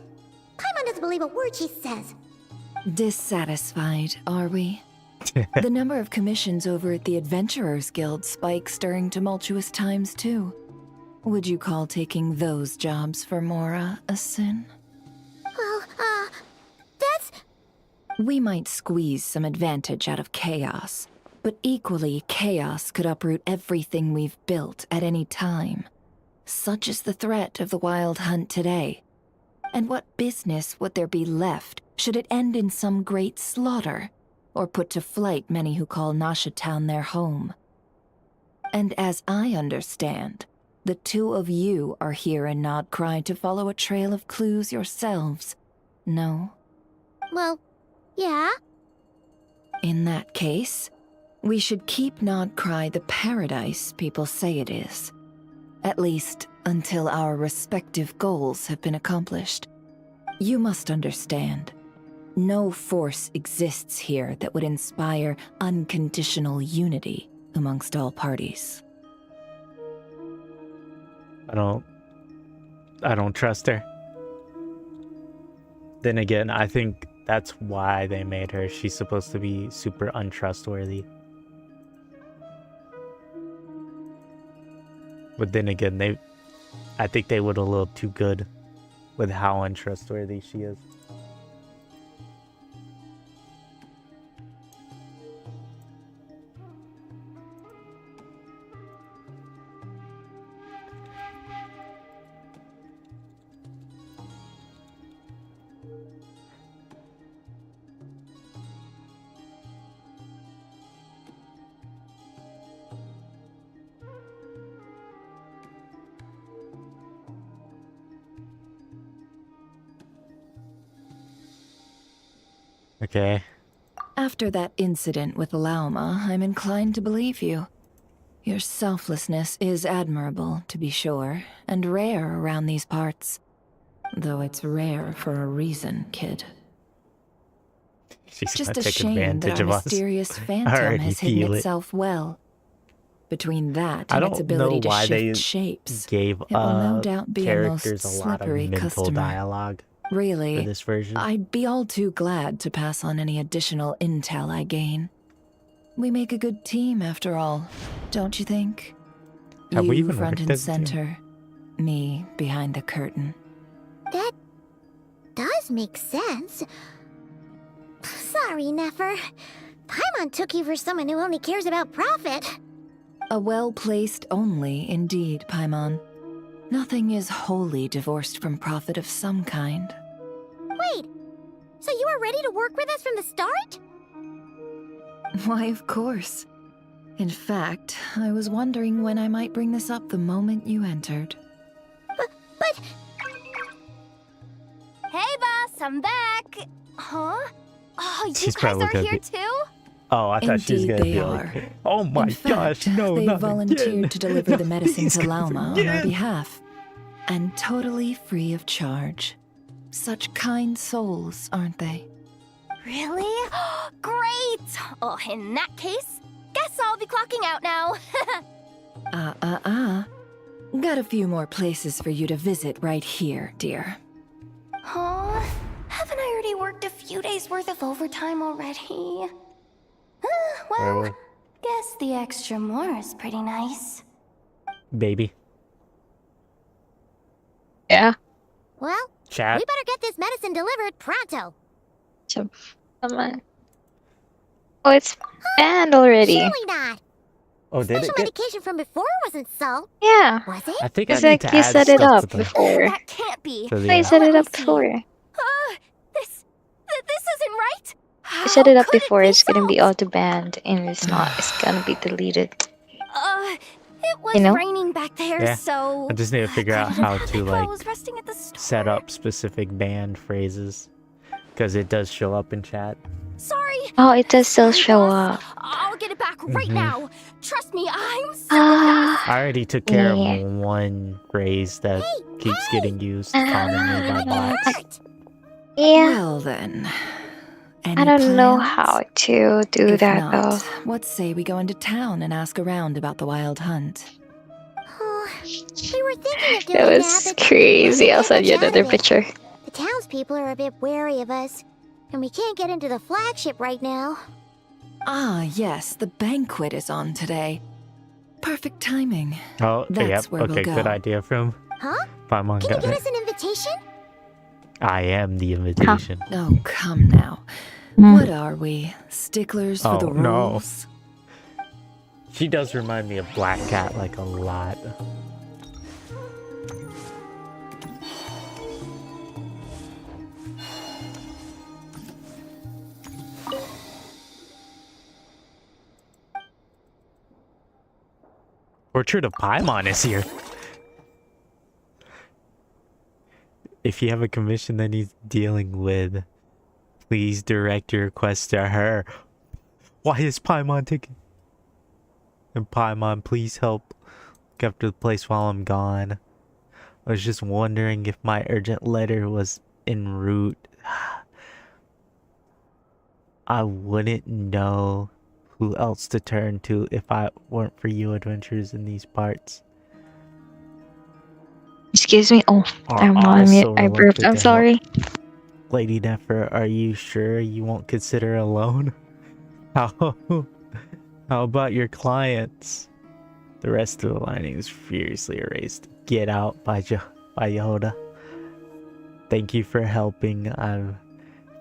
Paimon doesn't believe a word she says. Dissatisfied, are we? The number of commissions over at the Adventurers Guild spikes during tumultuous times, too. Would you call taking those jobs for Mora a sin? Well, that's... We might squeeze some advantage out of chaos, but equally, chaos could uproot everything we've built at any time. Such is the threat of the Wild Hunt today. And what business would there be left should it end in some great slaughter, or put to flight many who call Nasha Town their home? And as I understand, the two of you are here in Nod Krai to follow a trail of clues yourselves, no? Well, yeah. In that case, we should keep Nod Krai the paradise people say it is. At least, until our respective goals have been accomplished. You must understand, no force exists here that would inspire unconditional unity amongst all parties. I don't trust her. Then again, I think that's why they made her. She's supposed to be super untrustworthy. But then again, I think they were a little too good with how untrustworthy she is. Okay. After that incident with Lauma, I'm inclined to believe you. Your selflessness is admirable, to be sure, and rare around these parts. Though it's rare for a reason, kid. She's Just gonna a take shame that advantage our of us. mysterious I phantom already has feel hidden it. itself well. Between that I and its don't know ability to why they shift shapes, gave it will no doubt be a most characters a lot of slippery mental customer. dialogue for Really, this version. I'd be all too glad to pass on any additional intel I gain. We make a good team, after all, don't you think? Have you we even front worked and as a team? center, me behind the curtain. That does make sense. Sorry, Nefer. Paimon took you for someone who only cares about profit. A well-placed only, indeed, Paimon. Nothing is wholly divorced from profit of some kind. Wait, so you were ready to work with us from the start? Why, of course. In fact, I was wondering when I might bring this up the moment you entered. But... Hey, boss, I'm back. Huh? Oh, you She's guys probably are gonna here be- too? Oh, I thought she was Indeed gonna they be are. like, "Oh my In fact, gosh, no, they not volunteered again. to deliver the Not medicine these to guys Lauma on our again." behalf. And totally free of charge. Such kind souls, aren't they? Really? Great! Oh, in that case, guess I'll be clocking out now. Got a few more places for you to visit right here, dear. Huh? Haven't I already worked a few days worth of overtime already? Well, Where guess the extra more is pretty nice. Baby. Yeah. Well, Chat. we better get this medicine delivered pronto. So, come on. Oh, it's banned already. Surely not. Oh, did Special it get? medication from before wasn't salt, Yeah. was it? I think I It's need like to you add set it stuff up to the- before. That can't be. to the, I uh, set it let up me see. before. This isn't right. I set it How up could before. be It's gonna be salt? auto banned, and it's not. It's gonna be deleted. It was You know? raining back there, Yeah. so I just need to figure out couldn't how have to my like clothes resting at the store. set up specific banned phrases because it does show up in chat. Sorry. Oh, it does still Sorry, show boss. up. I'll get it back right Mhm. now. Trust me, I'm super Ah. I already took care Yeah. of one phrase that keeps getting used commonly by bots. fast. Yeah. Well then. I Any don't know plans? how to do If that not, though. what say we go into town and ask around about the Wild Hunt? Oh, we were thinking of doing That that, was but crazy. I'll can't send you much out another of it. picture. The townspeople are a bit wary of us, and we can't get into the flagship right now. Ah, yes, the banquet is on today. Perfect timing. Oh, That's yep. where we'll Okay, go. good idea from Huh? Paimon. Can you Got get it. us an invitation? I am the invitation. Oh, come now. What are we? Sticklers for the Oh, no. rules? She does remind me of Black Cat like a lot. Portrait of Paimon is here. If you have a commission that he's dealing with, please direct your request to her. Why is Paimon taking? And Paimon, please help look after the place while I'm gone. I was just wondering if my urgent letter was en route. I wouldn't know who else to turn to if I weren't for you adventurers in these parts. Excuse me. Oh, I'm Are on mute. so I burped. reluctant I'm to help. sorry. Lady Nefer, are you sure you won't consider a loan? How about your clients? The rest of the lining is furiously erased. Get out by Yehoda. Thank you for helping. I've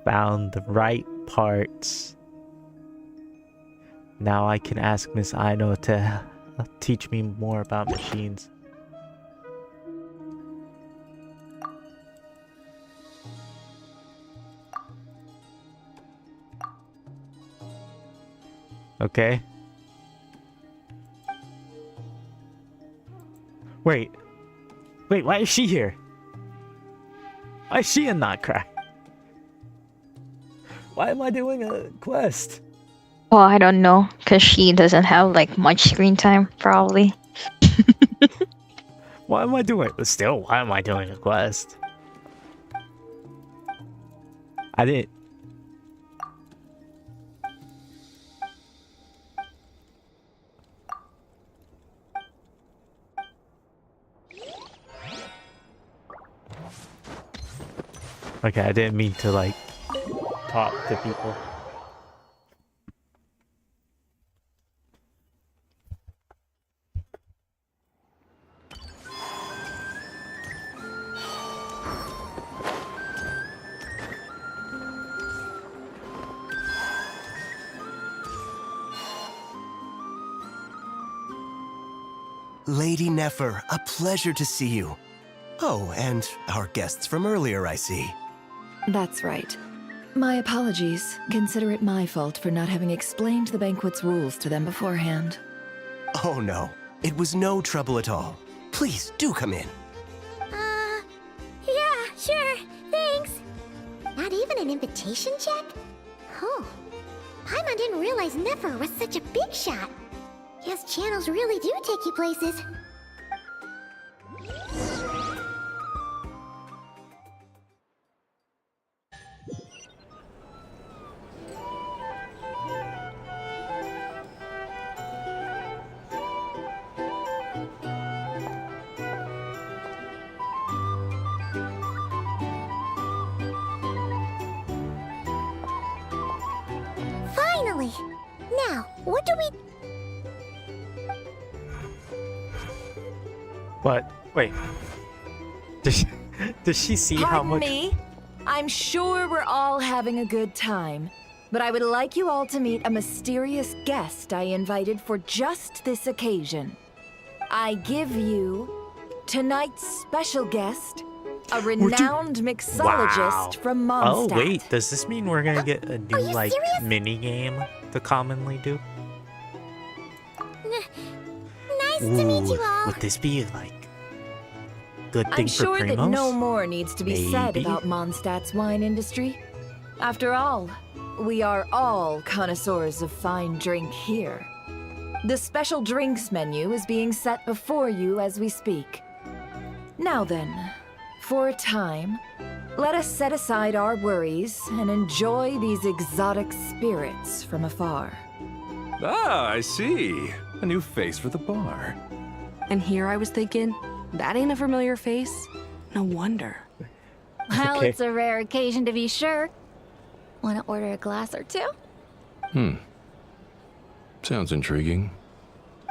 found the right parts. Now I can ask Miss Aino to teach me more about machines. Okay. Wait, why is she here? Why is she in that cry? Why am I doing a quest? Well, I don't know, because she doesn't have like much screen time, probably. Why am I doing a quest? I didn't. Okay, I didn't mean to like talk to people. Lady Nefer, a pleasure to see you. Oh, and our guests from earlier, I see. That's right. My apologies. Consider it my fault for not having explained the banquet's rules to them beforehand. Oh no, it was no trouble at all. Please, do come in. Yeah, sure, thanks. Not even an invitation check? Oh, Paimon didn't realize Nefer was such a big shot. His channels really do take you places. Finally! Now, what do we... What? Wait. Does she see how much? me? I'm sure we're all having a good time, but I would like you all to meet a mysterious guest I invited for just this occasion. I give you tonight's special guest, a renowned mixologist from Mondstadt. Oh wait, does this mean we're gonna get a new like mini game to commonly do? Nice to meet you all. Would this be like good thing I'm sure for that Primos? no more needs to be said Maybe? about Mondstadt's wine industry. After all, we are all connoisseurs of fine drink here. The special drinks menu is being set before you as we speak. Now then, for a time, let us set aside our worries and enjoy these exotic spirits from afar. Ah, I see. A new face for the bar. And here I was thinking, that ain't a familiar face. No wonder. Well, Okay. it's a rare occasion to be sure. Want to order a glass or two? Sounds intriguing.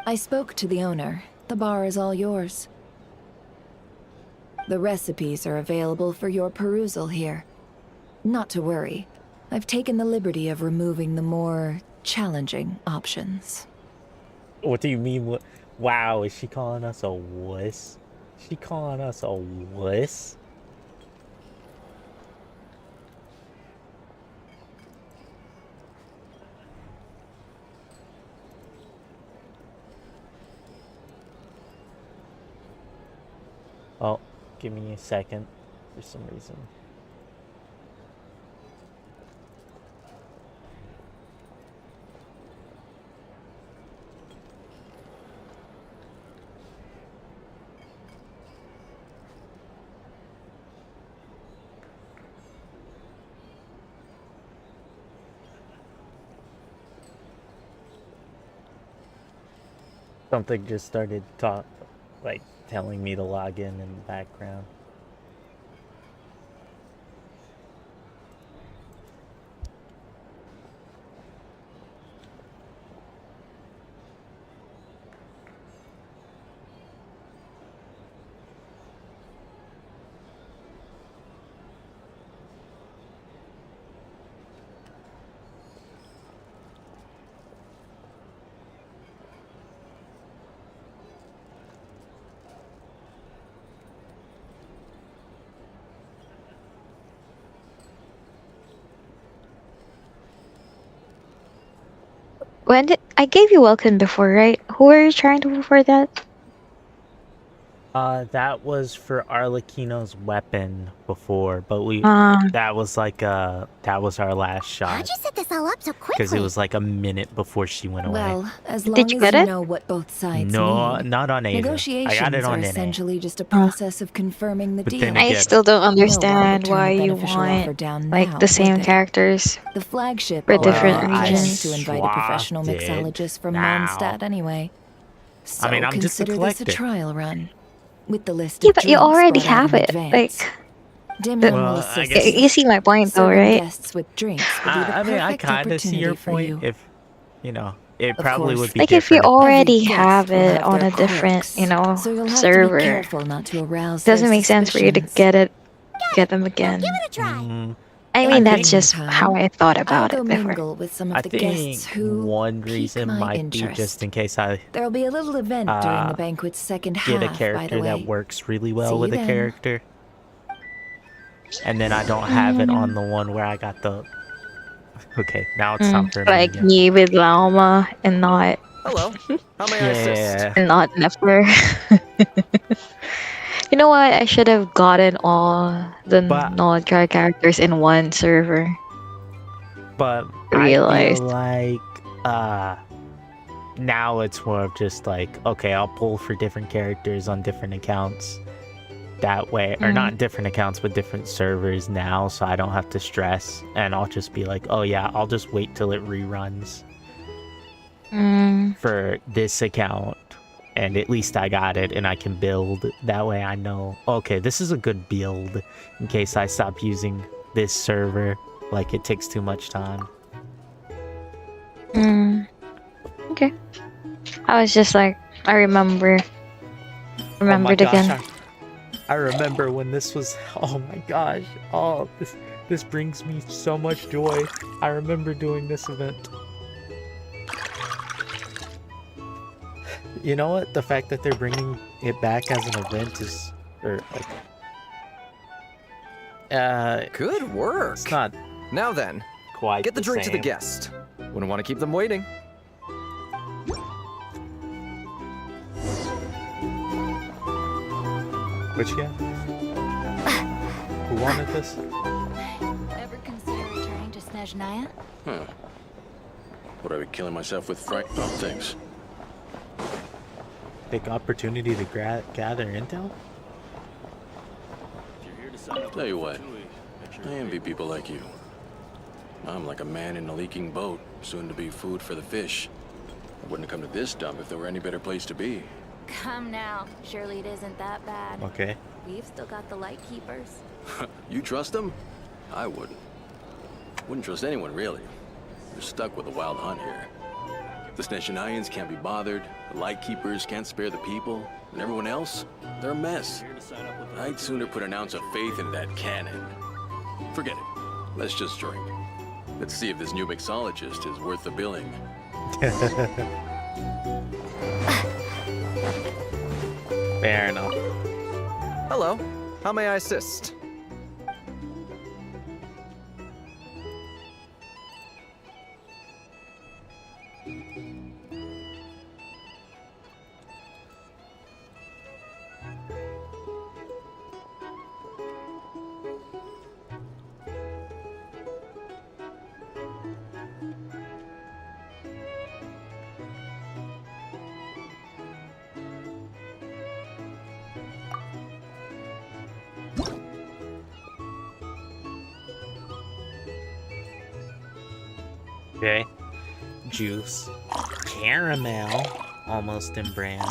I spoke to the owner. The bar is all yours. The recipes are available for your perusal here. Not to worry. I've taken the liberty of removing the more challenging options. What do you mean? Wow, is she calling us a wuss? She calling us a wuss? Oh, give me a second for some reason. Something just started telling me to log in the background. When did I gave you welcome before, right? Who were you trying to before that? That was for Arlecchino's weapon before, but that was that was our last shot. How'd you set this all up so quickly? Because it was like a minute before she went away. Well, as Did long you as get you it? know what both sides No, need. not on Ada. I Negotiations got it are on NA. essentially just a process of confirming the But deal. then I again- still don't No one would understand turn a why you beneficial offer want down like now, the would same they? characters. The flagship For already different I plans regions. to invite a professional swapped it mixologist from now. Mondstadt anyway. So I mean, I'm just a consider this a collector. trial run. With the list Yeah, of but you drinks already brought out have in it. advance. Like, Demian Well, will I assist guess- you. you see my point though, Serving right? guests with drinks will be the I mean, I perfect kind of see your opportunity for point. you. If it Of probably course. would be Like if you different. already guest have will it have on their a different, quirks, so you'll have to be server, careful not to arouse it doesn't their make sense for you to suspicions. get them again. Give it a try. I I mean, that's think- just how I thought I'll about go it before. mingle with some of I the think guests who one pique reason my might be interest. just in case I There'll be a little event during uh, the banquet's second half, get a by the character way. that works really well See with you a then. character, and then I don't have it on the one where I got the. Okay, now it's time for a Like minion. me with Lauma and not Hello. How may I assist? Yeah. and not Nefer. You know what? I should have gotten all the But- non-try characters in one server. But Realized. I feel like now it's more of just like, okay, I'll pull for different characters on different accounts that way, or not different accounts but different servers now, so I don't have to stress, and I'll just be like, oh yeah, I'll just wait till it reruns for this account, and at least I got it and I can build. That way I know, okay, this is a good build in case I stop using this server, like it takes too much time. Okay. I was just like, I remembered Oh my gosh, again. I remember when this was, oh my gosh, oh, this brings me so much joy. I remember doing this event. You know what? The fact that they're bringing it back as an event is, or like, Good work. it's not Now then, quite get the drink to the same. guest. Wouldn't want to keep them waiting. Which guy? Who wanted this? Ever consider returning to Snezhnaya? Huh. Would I be killing myself with fright? Oh, thanks. Big opportunity to gather intel? Tell you what, I envy people like you. I'm like a man in a leaking boat, soon to be food for the fish. I wouldn't have come to this dump if there were any better place to be. Come now. Surely it isn't that bad. Okay. We've still got the light keepers. You trust them? I wouldn't. Wouldn't trust anyone, really. You're stuck with a wild hunt here. The Snezhnayans can't be bothered, the Lightkeepers can't spare the people, and everyone else, they're a mess. I'd sooner put an ounce of faith in that cannon. Forget it. Let's just drink. Let's see if this new mixologist is worth the billing. Fair enough. Hello. How may I assist? Okay. Juice. Caramel. Almost in brand.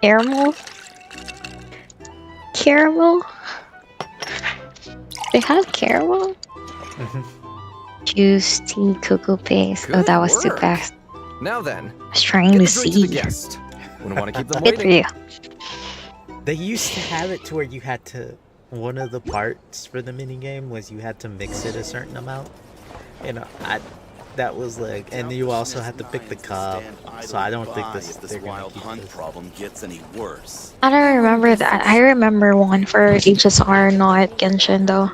Caramel? Caramel? They have caramel? Juice, tea, cocoa paste. Oh, that was too work. fast. Now then, I was trying get to the drink to the see. guest. Wouldn't want to keep them Good for waiting. you. They used to have it to where you had to... One of the parts for the minigame was you had to mix it a certain amount. You know, that was like... And you also had to pick the cup. So I don't think they're gonna keep this. Problem gets any worse. I don't remember that. I remember one for HSR, not Genshin though.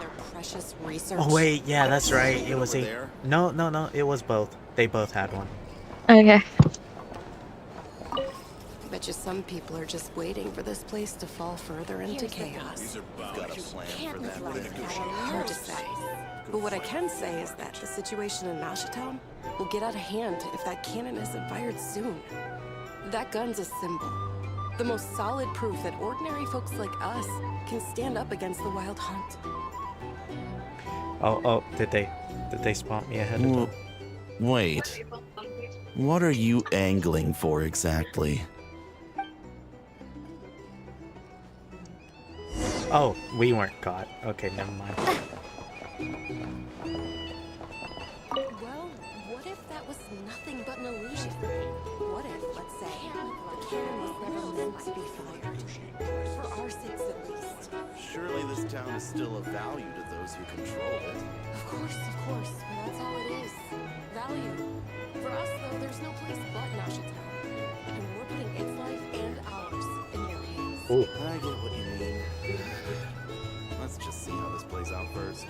Oh wait, yeah, that's right. It was a... No, it was both. They both had one. Okay. Bet you some people are just waiting for this place to fall further into chaos. Hard to say. But what I can say is that the situation in Nashitown will get out of hand if that cannon isn't fired soon. That gun's a symbol. The most solid proof that ordinary folks like us can stand up against the wild hunt. Oh, did they spot me ahead of time? Wait. What are you angling for exactly? Oh, we weren't caught. Okay, never mind. Well, what if that was nothing but an illusion? What if, let's say, the cannon was never meant to be fired? For our sakes at least. Surely this town is still of value to those who control it. Of course, but that's all it is. Value. For us, though, there's no place but Nashitown. And we're putting its life and ours in their hands. I get what you mean. Let's just see how this plays out first.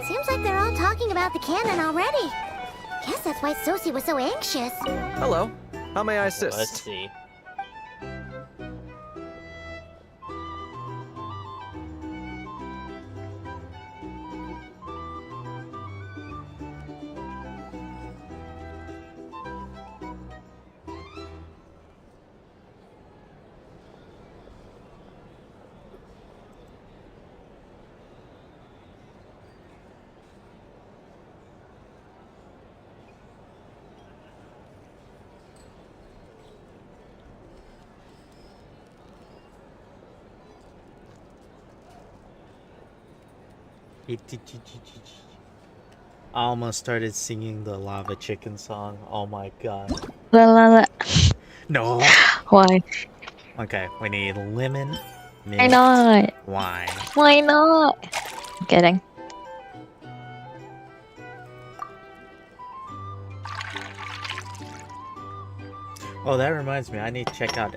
Seems like they're all talking about the cannon already. Guess that's why Sosie was so anxious. Hello. How may I assist? Let's see. I almost started singing the Lava Chicken song. Oh my god. La la la. No. Why? Okay, we need lemon, mint, Why not? wine. Why not? I'm kidding. Oh, that reminds me. I need to check out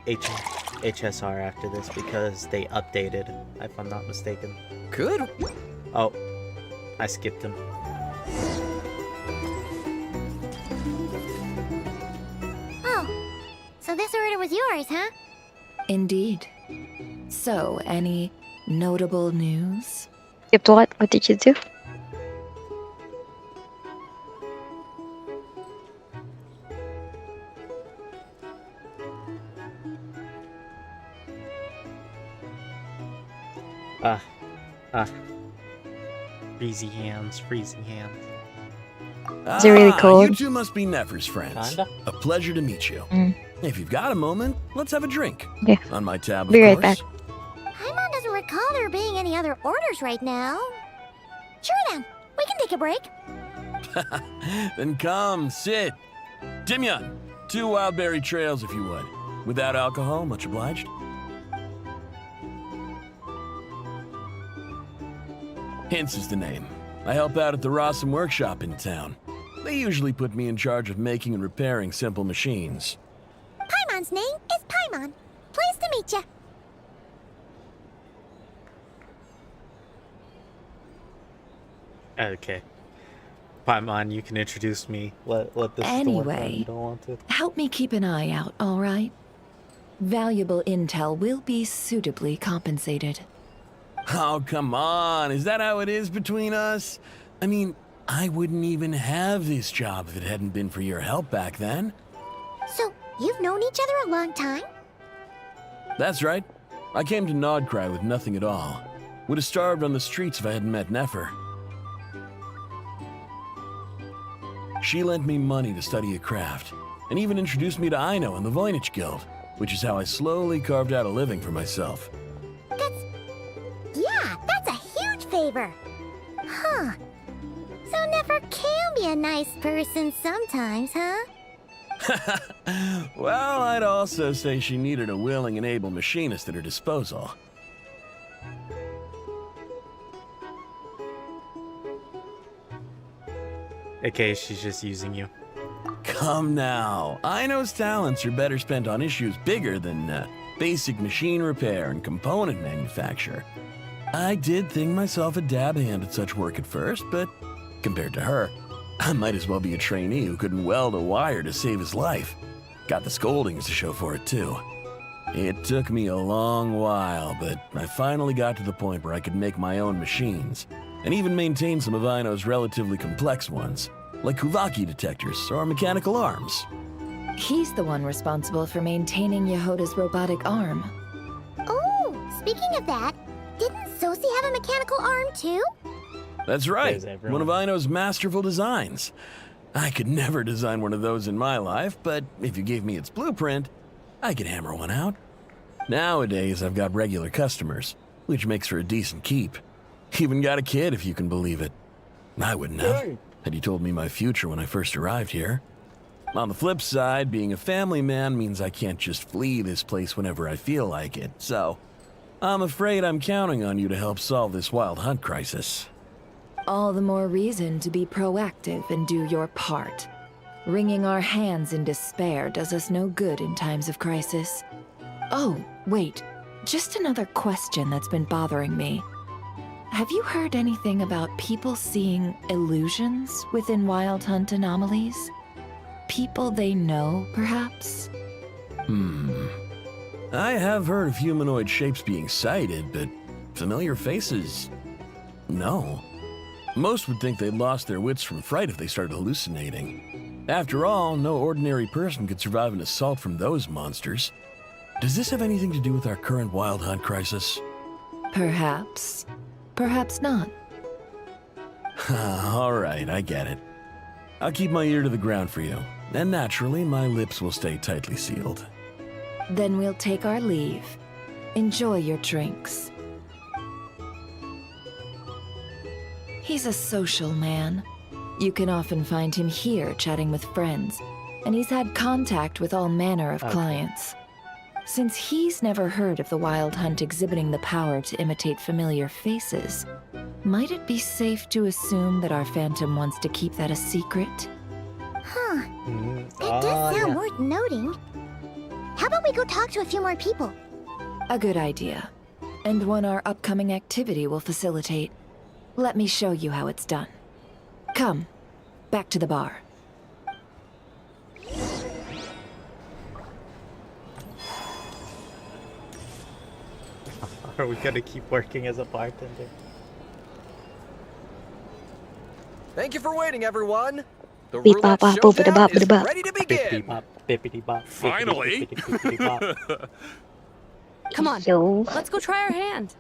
HSR after this because they updated, if I'm not mistaken. Good. Oh, I skipped him. Oh, so this order was yours, huh? Indeed. So, any notable news? Skipped what? What did you do? Freezy hands, freezing hands. Is it really cold? You two must be Nefer's friends. Kinda. A pleasure to meet you. Mm. If you've got a moment, let's have a drink. Yeah. On my tab, of Be right course. back. Paimon doesn't recall there being any other orders right now. Sure then, we can take a break. Then come, sit. Timyon, 2 wild berry trails if you would. Without alcohol, much obliged. Hints is the name. I help out at the Rossum workshop in town. They usually put me in charge of making and repairing simple machines. Paimon's name is Paimon. Pleased to meet you. Okay. Paimon, you can introduce me. Let this Anyway, you don't want to. help me keep an eye out, all right? Valuable intel will be suitably compensated. Oh, come on. Is that how it is between us? I mean, I wouldn't even have this job if it hadn't been for your help back then. So, you've known each other a long time? That's right. I came to Nodcry with nothing at all. Would have starved on the streets if I hadn't met Nefer. She lent me money to study a craft, and even introduced me to Aino and the Voynich Guild, which is how I slowly carved out a living for myself. That's a huge favor. Huh. So Nefer can be a nice person sometimes, huh? Well, I'd also say she needed a willing and able machinist at her disposal. Okay, she's just using you. Come now. Aino's talents are better spent on issues bigger than basic machine repair and component manufacture. I did think myself a dab hand at such work at first, but compared to her, I might as well be a trainee who couldn't weld a wire to save his life. Got the scoldings to show for it, too. It took me a long while, but I finally got to the point where I could make my own machines, and even maintain some of Aino's relatively complex ones, like Kuvaki detectors or mechanical arms. He's the one responsible for maintaining Yehoda's robotic arm. Oh, speaking of that, didn't Sosi have a mechanical arm too? That's right, one of Aino's masterful designs. I could never design one of those in my life, but if you gave me its blueprint, I could hammer one out. Nowadays, I've got regular customers, which makes for a decent keep. Even got a kid, if you can believe it. I wouldn't have, had you told me my future when I first arrived here. On the flip side, being a family man means I can't just flee this place whenever I feel like it, so I'm afraid I'm counting on you to help solve this wild hunt crisis. All the more reason to be proactive and do your part. Wringing our hands in despair does us no good in times of crisis. Oh, wait. Just another question that's been bothering me. Have you heard anything about people seeing illusions within Wild Hunt anomalies? People they know, perhaps? I have heard of humanoid shapes being sighted, but familiar faces? No. Most would think they'd lost their wits from fright if they started hallucinating. After all, no ordinary person could survive an assault from those monsters. Does this have anything to do with our current Wild Hunt crisis? Perhaps. Perhaps not. All right, I get it. I'll keep my ear to the ground for you, and naturally, my lips will stay tightly sealed. Then we'll take our leave. Enjoy your drinks. He's a social man. You can often find him here chatting with friends, and he's had contact with all manner of clients. Since he's never heard of the Wild Hunt exhibiting the power to imitate familiar faces, might it be safe to assume that our Phantom wants to keep that a secret? Huh. That does sound worth noting. How about we go talk to a few more people? A good idea. And one our upcoming activity will facilitate. Let me show you how it's done. Come, back to the bar. Are we gonna keep working as a bartender? Thank you for waiting, everyone. The Beep, roulette bop, bop, showdown boop-a-da-bop, is boop-a-da-bop. ready to begin. Finally! Come on, let's go try our hand.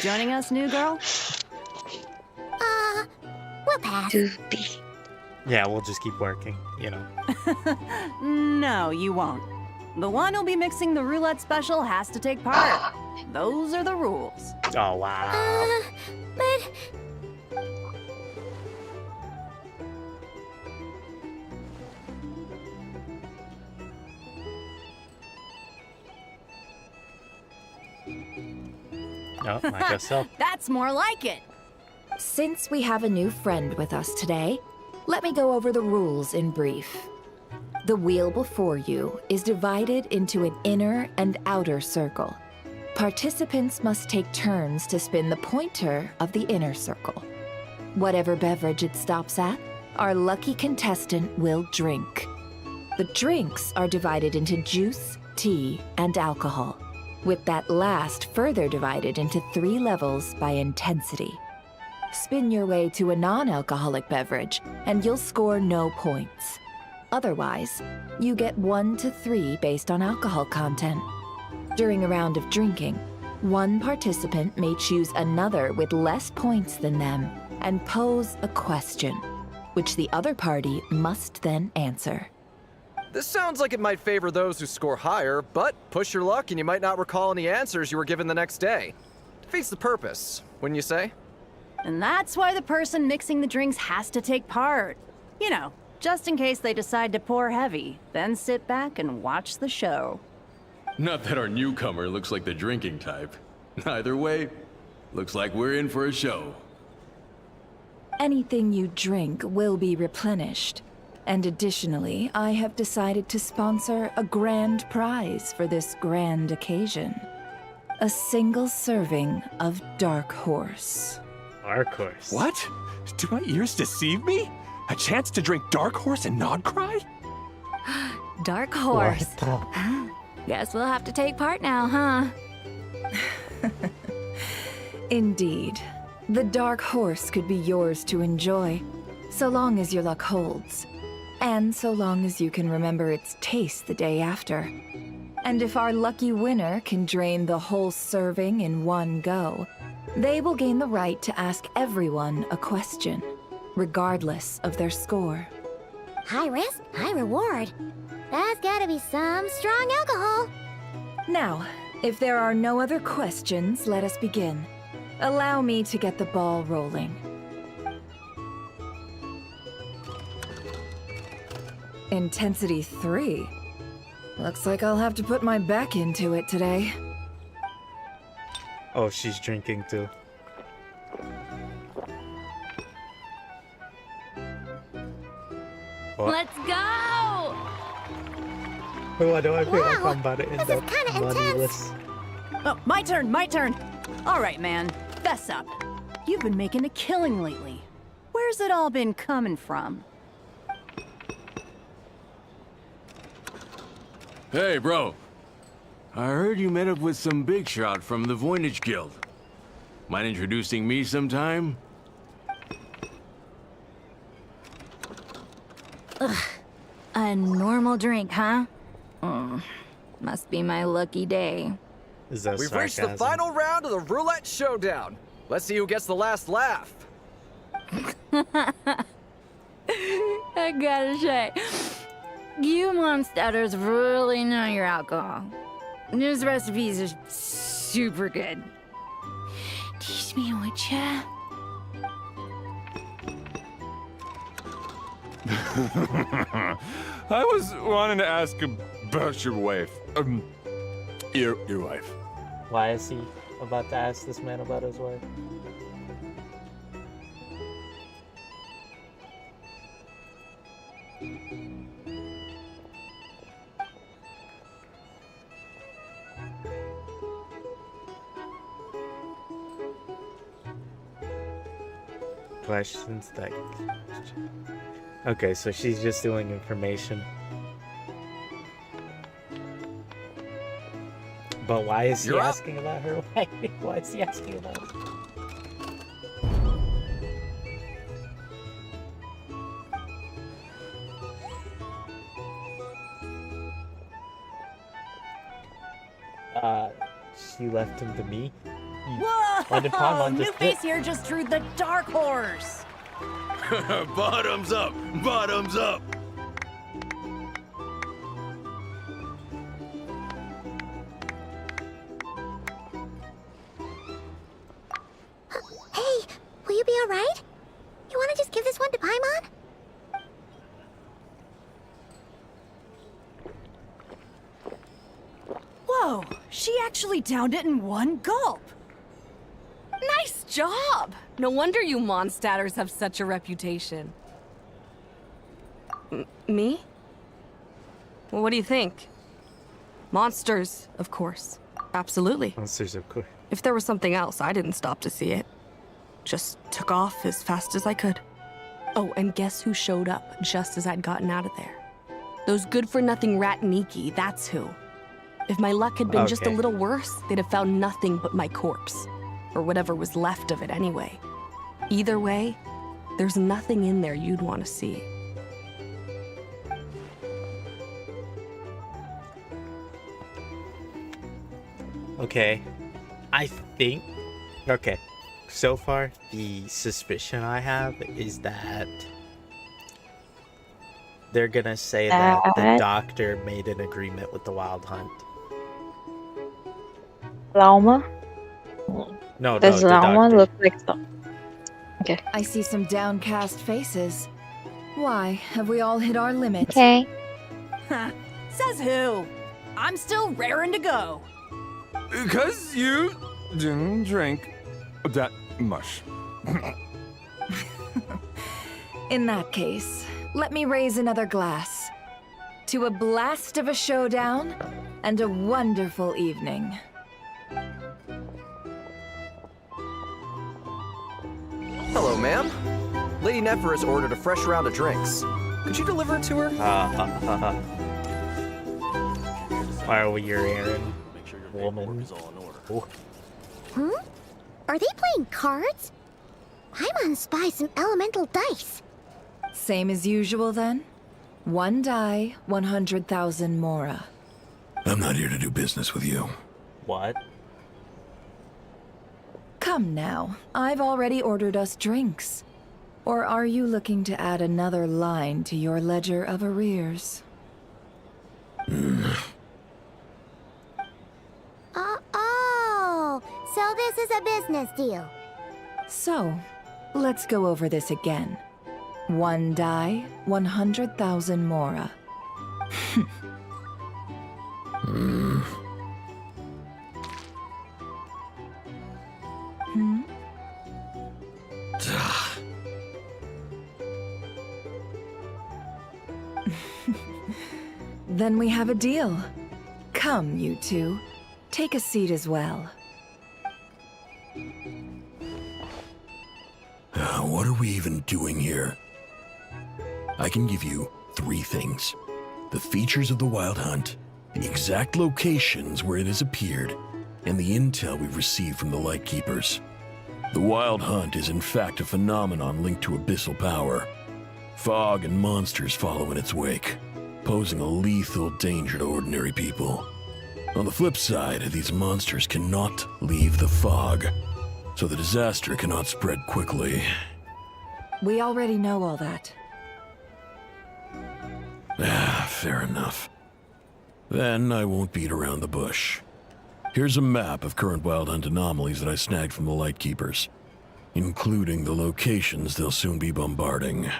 Joining us, new girl? We'll pass. Yeah, we'll just keep working, you know. No, you won't. The one who'll be mixing the roulette special has to take part. Those are the rules. Oh, wow. But Oh, I guess so. That's more like it. Since we have a new friend with us today, let me go over the rules in brief. The wheel before you is divided into an inner and outer circle. Participants must take turns to spin the pointer of the inner circle. Whatever beverage it stops at, our lucky contestant will drink. The drinks are divided into juice, tea, and alcohol, with that last further divided into 3 levels by intensity. Spin your way to a non-alcoholic beverage, and you'll score no points. Otherwise, you get 1 to 3 based on alcohol content. During a round of drinking, one participant may choose another with less points than them and pose a question, which the other party must then answer. This sounds like it might favor those who score higher, but push your luck and you might not recall any answers you were given the next day. Defeats the purpose, wouldn't you say? And that's why the person mixing the drinks has to take part. You know, just in case they decide to pour heavy, then sit back and watch the show. Not that our newcomer looks like the drinking type. Either way, looks like we're in for a show. Anything you drink will be replenished. And additionally, I have decided to sponsor a grand prize for this grand occasion. A single serving of Dark Horse. Dark Horse. What? Do my ears deceive me? A chance to drink Dark Horse and not cry? Dark Horse. Guess we'll have to take part now, huh? Indeed. The Dark Horse could be yours to enjoy, so long as your luck holds. And so long as you can remember its taste the day after. And if our lucky winner can drain the whole serving in one go, they will gain the right to ask everyone a question, regardless of their score. High risk, high reward. That's gotta be some strong alcohol. Now, if there are no other questions, let us begin. Allow me to get the ball rolling. Intensity 3. Looks like I'll have to put my back into it today. Oh, she's drinking too. What? let's go! Why do I feel like Wow, I'm about to end this is up kinda intense. moneyless? Oh, my turn, my turn. All right, man, fess up. You've been making a killing lately. Where's it all been coming from? Hey, bro. I heard you met up with some big shot from the Voynich Guild. Mind introducing me sometime? Ugh. A normal drink, huh? Must be my lucky day. Is that We've reached the sarcasm? final round of the roulette showdown. Let's see who gets the last laugh. I gotta say, you Mondstadters really know your alcohol. This recipe is super good. Teach me, would ya? I was wanting to ask about your wife. Your wife. Why is he about to ask this man about his wife? Questions that... Okay, so she's just doing information. But why is he You're up. asking about her wife? Why is he asking about her? She left him to me? Why did Whoa! Paimon New just face here just drew the Dark Horse. Bottoms up! Bottoms up! She actually downed it in one gulp. Nice job! No wonder you Mondstadters have such a reputation. Me? Well, what do you think? Monsters, of course. Absolutely. Monsters, of course. If there was something else, I didn't stop to see it. Just took off as fast as I could. Oh, and guess who showed up just as I'd gotten out of there? Those good-for-nothing rat Niki, that's who. If my luck had been just a little worse, they'd have found nothing but my corpse. Or whatever was left of it anyway. Either way, there's nothing in there you'd want to see. Okay. I think... Okay. So far, the suspicion I have is that they're gonna say that the doctor made an agreement with the Wild Hunt. Lauma? No, Does the Lauma doctor. look like the... Okay. I see some downcast faces. Why, have we all hit our limit? Okay. Says who? I'm still raring to go. Because you didn't drink that much. In that case, let me raise another glass. To a blast of a showdown and a wonderful evening. Hello, ma'am. Lady Nefer has ordered a fresh round of drinks. Could you deliver it to her? Why are we your errand, woman? Hmm? Are they playing cards? I'm gonna spy some elemental dice. Same as usual then? 1 die, 100,000 mora. I'm not here to do business with you. What? Come now, I've already ordered us drinks. Or are you looking to add another line to your ledger of arrears? Oh, so this is a business deal. So, let's go over this again. 1 die, 100,000 mora. Then we have a deal. Come, you two. Take a seat as well. What are we even doing here? I can give you 3 things. The features of the Wild Hunt, the exact locations where it has appeared, and the intel we've received from the Lightkeepers. The Wild Hunt is in fact a phenomenon linked to abyssal power. Fog and monsters follow in its wake, posing a lethal danger to ordinary people. On the flip side, these monsters cannot leave the fog, so the disaster cannot spread quickly. We already know all that. Fair enough. Then I won't beat around the bush. Here's a map of current Wild Hunt anomalies that I snagged from the Lightkeepers, including the locations they'll soon be bombarding.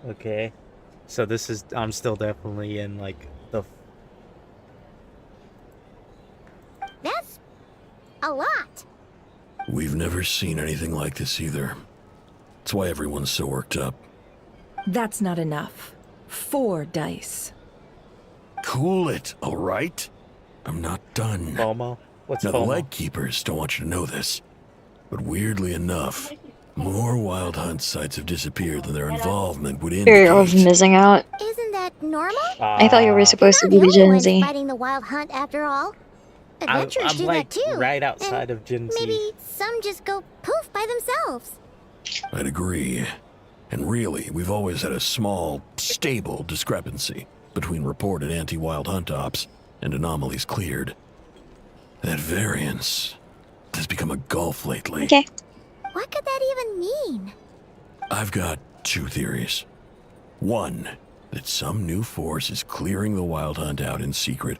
Okay. So this is... I'm still definitely in, like, the... That's a lot. We've never seen anything like this either. That's why everyone's so worked up. That's not enough. 4 dice. Cool it, all right? I'm not done. FOMO? What's now, FOMO? the Lightkeepers don't want you to know this, but weirdly enough, more Wild Hunt sites have disappeared than their involvement would Fear of indicate. missing out. Isn't that normal? I thought you were supposed to be the Not Gen everyone's Z. fighting the wild hunt after all. Adventurers I'm do like that too. right outside and of Gen Z. Maybe some just go poof by themselves. I'd agree. And really, we've always had a small, stable discrepancy between reported anti-Wild Hunt ops and anomalies cleared. That variance has become a gulf lately. Okay. What could that even mean? I've got 2 theories. 1, that some new force is clearing the Wild Hunt out in secret.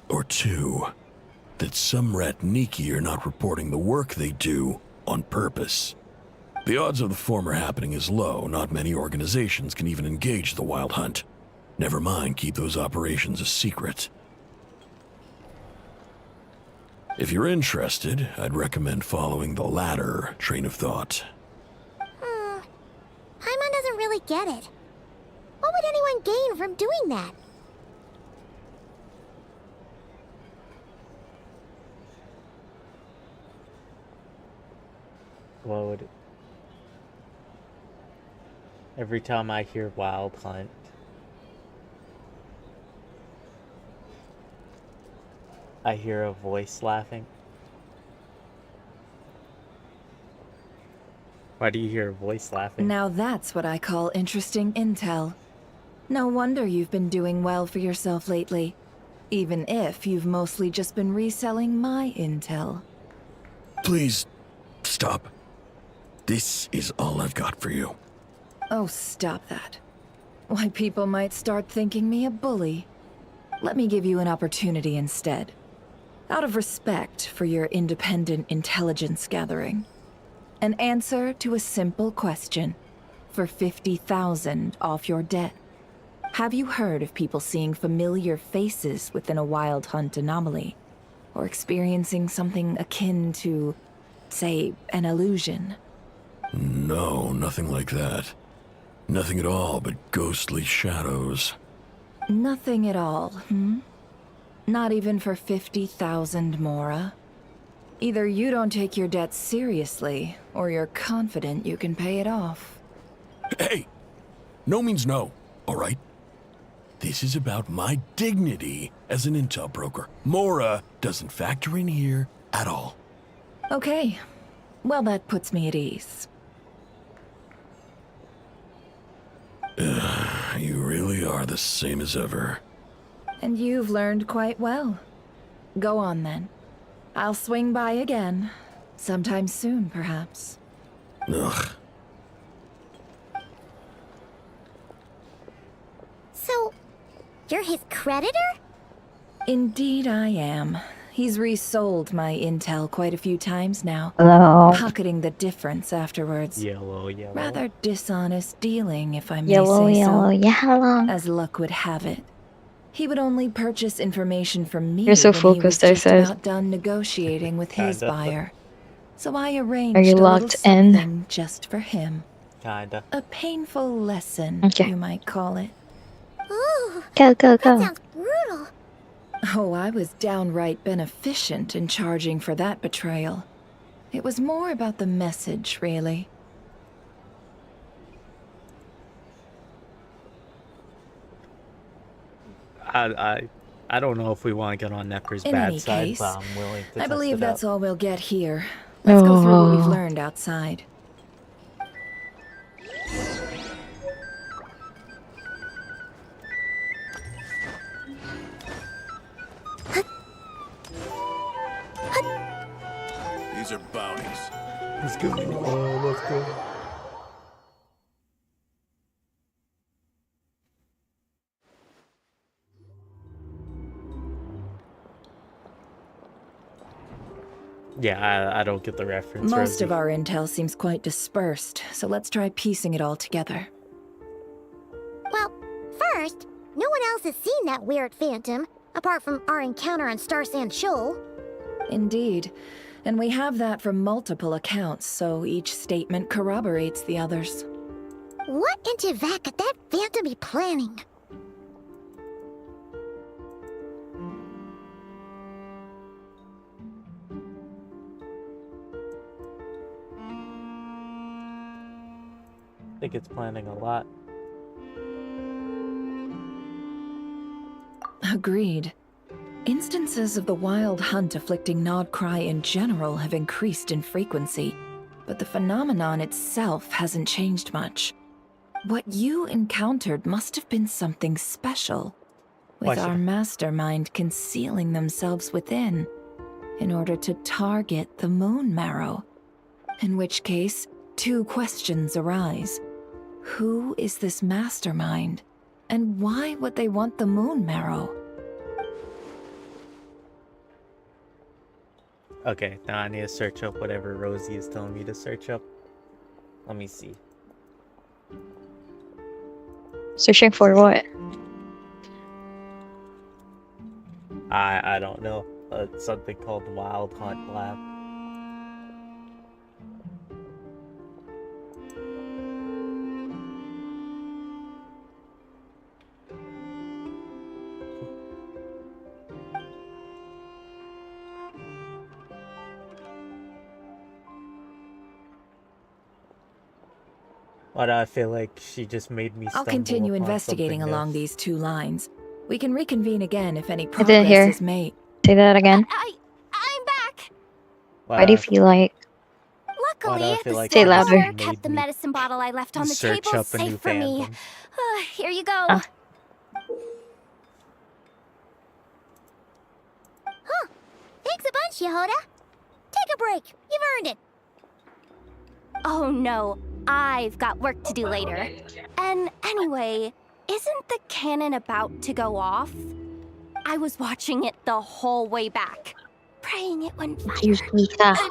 Or 2, that some rat Niki are not reporting the work they do on purpose. The odds of the former happening is low. Not many organizations can even engage the Wild Hunt. Never mind, keep those operations a secret. If you're interested, I'd recommend following the latter train of thought. Paimon doesn't really get it. What would anyone gain from doing that? What would it... Every time I hear Wild Hunt, I hear a voice laughing. Why do you hear a voice laughing? Now that's what I call interesting intel. No wonder you've been doing well for yourself lately. Even if you've mostly just been reselling my intel. Please, stop. This is all I've got for you. Oh, stop that. Why, people might start thinking me a bully. Let me give you an opportunity instead. Out of respect for your independent intelligence gathering. An answer to a simple question for 50,000 off your debt. Have you heard of people seeing familiar faces within a Wild Hunt anomaly? Or experiencing something akin to, say, an illusion? No, nothing like that. Nothing at all but ghostly shadows. Nothing at all, hmm? Not even for 50,000 Mora? Either you don't take your debt seriously, or you're confident you can pay it off. Hey! No means no, all right? This is about my dignity as an intel broker. Mora doesn't factor in here at all. Okay. Well, that puts me at ease. You really are the same as ever. And you've learned quite well. Go on, then. I'll swing by again. Sometime soon, perhaps. Ugh. So, you're his creditor? Indeed I am. He's resold my intel quite a few times now. Hello. Pocketing the difference afterwards. Yellow. Rather dishonest dealing, if I may Yellow, say so. yellow. As luck would have it. He would only purchase information from me You're so when focused, he I was just said. about done negotiating with his Kinda. buyer. So I arranged Are you a little locked in? something just for him. Kinda. A painful lesson, Okay. you might call it. Ooh, Go, go, that go. sounds brutal. Oh, I was downright beneficent in charging for that betrayal. It was more about the message, really. I don't know if we want to get on Necker's In bad any side, case, but I'm willing to I test believe it that's out. all we'll get here. Let's go through what we've Oh. learned outside. These are bounties. Let's go. Oh, let's go. Yeah, I don't get the reference. Most Rosie. of our intel seems quite dispersed, so let's try piecing it all together. Well, first, no one else has seen that weird phantom, apart from our encounter on Star Sand Shoal. Indeed. And we have that from multiple accounts, so each statement corroborates the others. What in Tivat could that phantom be planning? I think it's planning a lot. Agreed. Instances of the Wild Hunt afflicting Nod Krai in general have increased in frequency, but the phenomenon itself hasn't changed much. What you encountered must have been something special, with our mastermind concealing themselves within, in order to target the Moon Marrow. In which case, two questions arise. Who is this mastermind, and why would they want the Moon Marrow? Okay, now I need to search up whatever Rosie is telling me to search up. Let me see. Searching for what? I don't know. Something called Wild Hunt Lab. But I feel like she just made me I'll stumble continue upon investigating something along else. these 2 lines. We can reconvene again if any I didn't hear. progress is made. Say that again. I'm back. Why do you feel like? Luckily, feel the like Say store louder. owner kept the medicine bottle I left on the search table up a new safe for me. fandom. Here you go. Oh. Huh. Thanks a bunch, Yehoda. Take a break. You've earned it. Oh no, I've got work to do later. And anyway, isn't the cannon about to go off? I was watching it the whole way back, praying it wouldn't fire.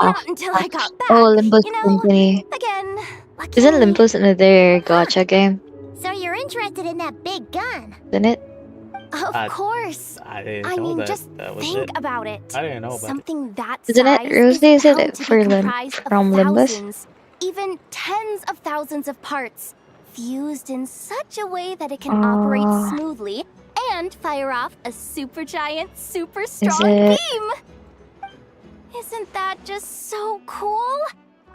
Not until I got back. Oh, Limbo's you know, company. again. Isn't Limbo's another gacha game? So you're interested in that big gun? Isn't it? Of course. I didn't I know mean, that. just That was think it. about it. I didn't know about Something that Isn't it size Rosie? Is bound it to be for comprised of from Limbus? thousands, even tens of thousands of parts, fused in such a way that it can operate smoothly and fire off a supergiant, super strong it- beam. Isn't that just so cool?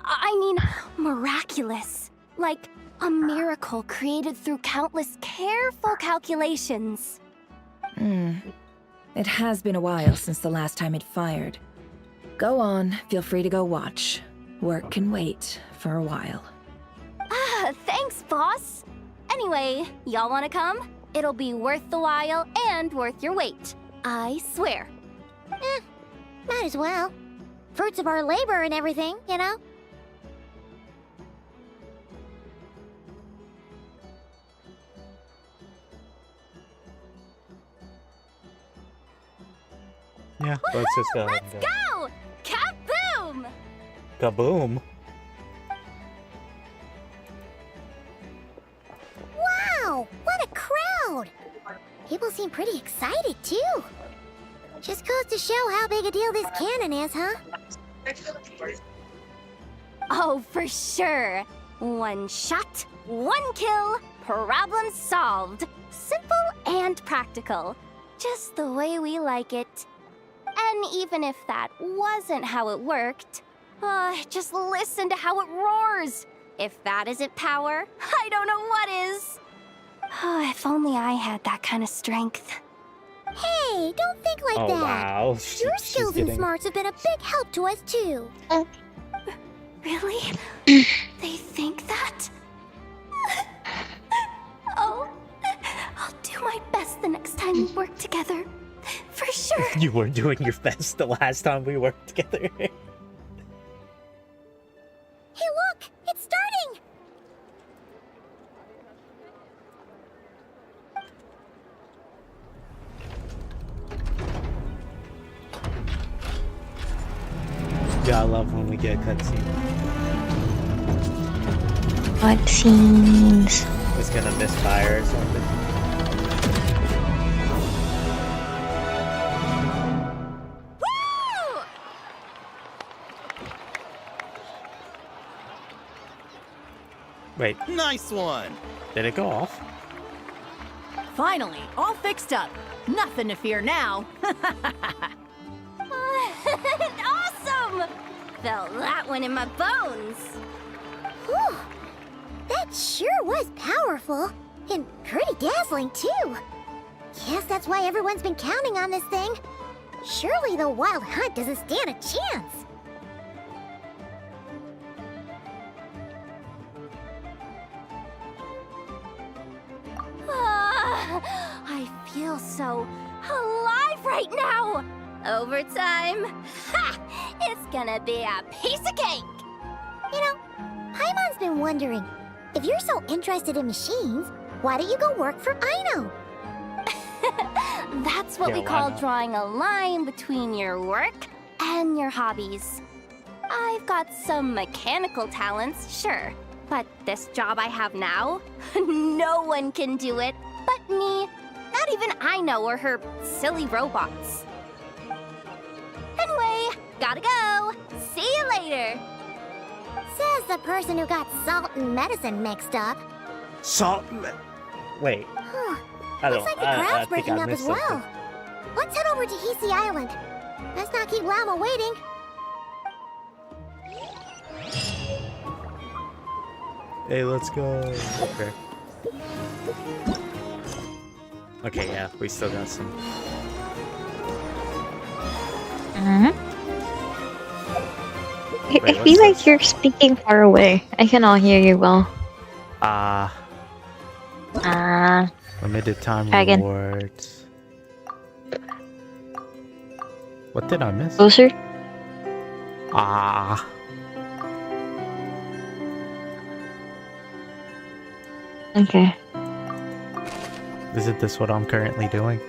I mean, miraculous. Like a miracle created through countless careful calculations. It has been a while since the last time it fired. Go on, feel free to go watch. Work can wait for a while. Thanks, boss. Anyway, y'all wanna come? It'll be worth the while and worth your wait. I swear. Might as well. Fruits of our labor and everything, you know? Yeah, let's just go. Let's go! Kaboom! Kaboom! Wow! What a crowd! People seem pretty excited, too. Just goes to show how big a deal this cannon is, huh? Oh, for sure. One shot, one kill, problem solved. Simple and practical. Just the way we like it. And even if that wasn't how it worked, just listen to how it roars. If that isn't power, I don't know what is. If only I had that kind of strength. Hey, don't think like Oh, that. wow. Your She's skills and getting- smarts have been a big help to us, too. Really? They think that? Oh, I'll do my best the next time we work together. For sure. You were doing your best the last time we worked together. Hey, look! It's starting! Yeah, I love when we get cutscenes. Cutscenes. It's gonna misfire or something. Woo! Wait, Nice one. did it go off? Finally, all fixed up. Nothing to fear now. Awesome! Felt that one in my bones. Whew! That sure was powerful. And pretty dazzling, too. Guess that's why everyone's been counting on this thing. Surely the Wild Hunt doesn't stand a chance. I feel so alive right now. Overtime, it's gonna be a piece of cake. You know, Paimon's been wondering, if you're so interested in machines, why don't you go work for Aino? That's what Yeah, we why call not? drawing a line between your work and your hobbies. I've got some mechanical talents, sure, but this job I have now, no one can do it but me. Not even Aino or her silly robots. Gotta go. See you later. Says the person who got salt and medicine mixed up. Salt. Wait. Huh. I Looks don't. like the I crowd's think breaking I up as missed well. something. Let's head over to Hisi Island. Let's not keep Llama waiting. Hey, let's go. Okay. Okay, yeah, we still got some. I Wait, feel what's like you're speaking far away. I cannot hear you well. Limited time Try again. rewards. What did I miss? Closer? Okay. Isn't this what I'm currently doing?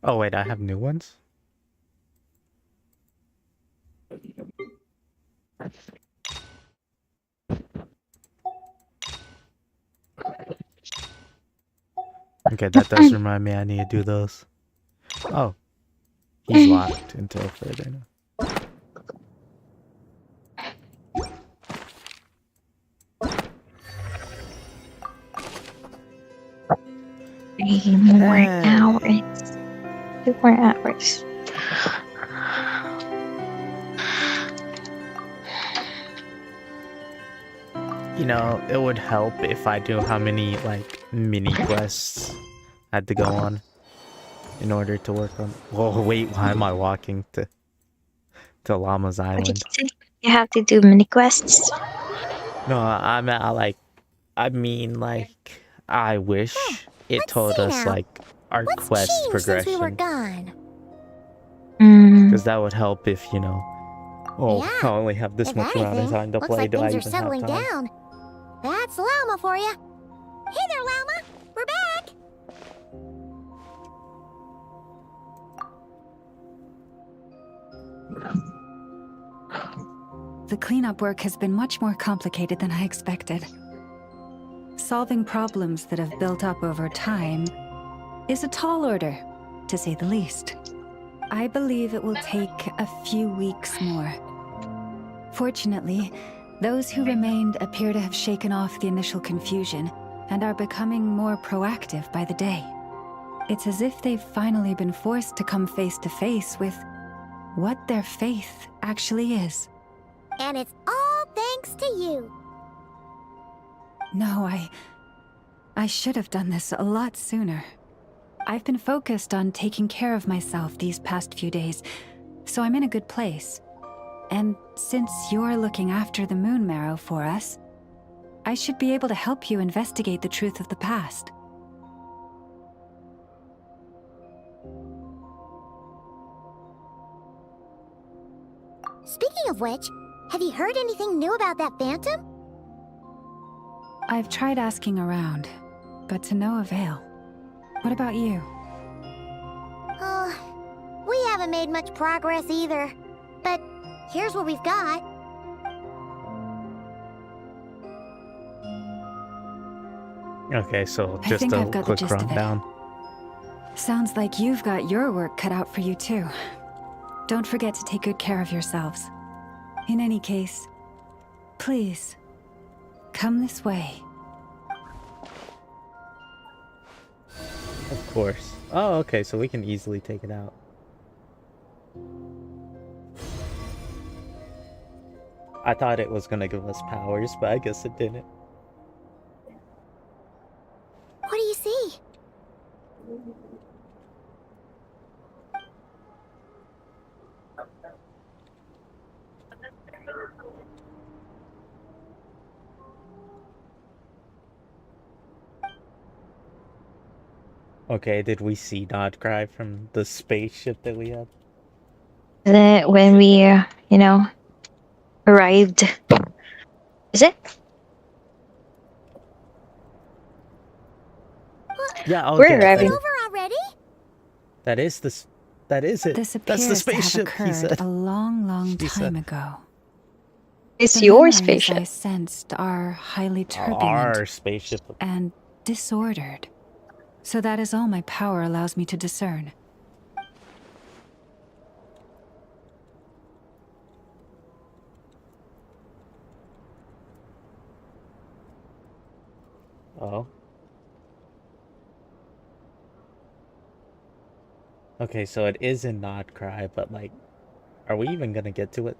Oh wait, I have new ones? Okay, that does remind me I need to do those. Oh. He's locked until further now. Three more hours. 2 more hours. You know, it would help if I knew how many, like, mini quests I had to go on in order to work on. Whoa, wait, why am I walking to Llama's What did Island? you say? You have to do mini quests? No, I mean, like, I wish it told us, now. like, our What's quest changed since we were progression. gone? Because that would help if, you know, oh, Yeah, I only have this if much amount of anything, time to looks play. like Do I things are even have settling time? down. That's Llama for you. Hey there, Llama. We're back. The cleanup work has been much more complicated than I expected. Solving problems that have built up over time is a tall order, to say the least. I believe it will take a few weeks more. Fortunately, those who remained appear to have shaken off the initial confusion and are becoming more proactive by the day. It's as if they've finally been forced to come face to face with what their faith actually is. And it's all thanks to you. No, I should have done this a lot sooner. I've been focused on taking care of myself these past few days, so I'm in a good place. And since you're looking after the Moon Marrow for us, I should be able to help you investigate the truth of the past. Speaking of which, have you heard anything new about that phantom? I've tried asking around, but to no avail. What about you? We haven't made much progress either. But here's what we've got. Okay, so I just think a I've got the quick gist of it. rundown. Sounds like you've got your work cut out for you too. Don't forget to take good care of yourselves. In any case, please, come this way. Of course. Oh, okay, so we can easily take it out. I thought it was gonna give us powers, but I guess it didn't. What do you see? Okay, did we see Nod Cry from the spaceship that we had? Then when we, you know, arrived. Is it? Yeah, okay. We're arriving. Over already? That is this. That is it. This That's appears the spaceship. to He have occurred said. a long He time said. ago. It's The your memories spaceship. I sensed are highly turbulent Our spaceship. and disordered. So that is all my power allows me to discern. Oh. Okay, so it is in Nod Cry, but like, are we even gonna get to it?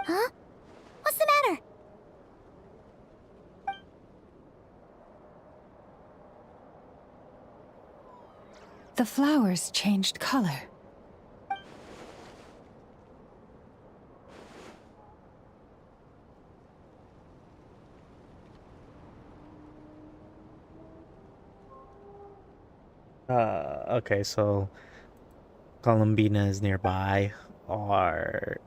Huh? What's the matter? The flowers changed color. Okay, so columbinas nearby are,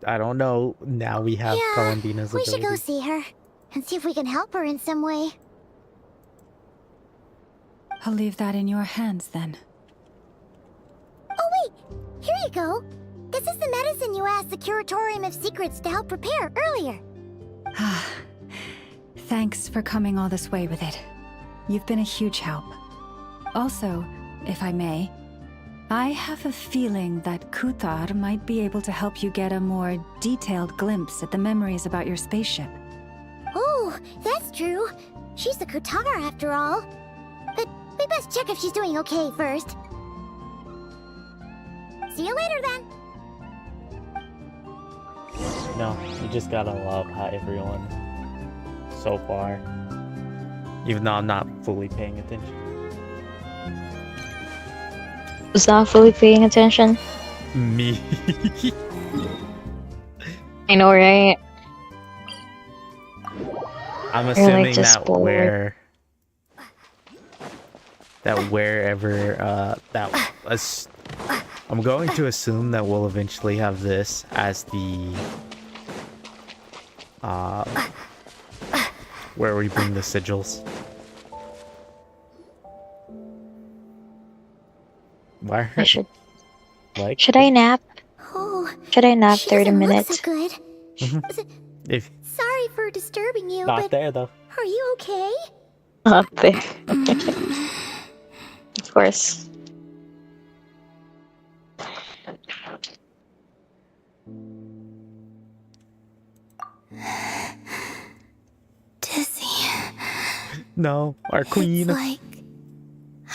I don't know. Now we have Yeah, Columbina's we should go ability. see her and see if we can help her in some way. I'll leave that in your hands then. Oh wait, here you go. This is the medicine you asked the Curatorium of Secrets to help prepare earlier. Thanks for coming all this way with it. You've been a huge help. Also, if I may, I have a feeling that Kuthar might be able to help you get a more detailed glimpse at the memories about your spaceship. Oh, that's true. She's the Kutara after all. But we best check if she's doing okay first. See you later then. No, you just gotta love how everyone so far, even though I'm not fully paying attention. Who's not fully paying attention? Me. I know, right? I'm You're, assuming like, just that bored. wherever I'm going to assume that we'll eventually have this as the where we bring the sigils. Why? I should. Like? Should I nap? Oh, Should I nap she 30 doesn't minutes? look so good. If Sorry for disturbing you, not but there though. are you okay? Not there. Of course. Dizzy. No, our queen. It's like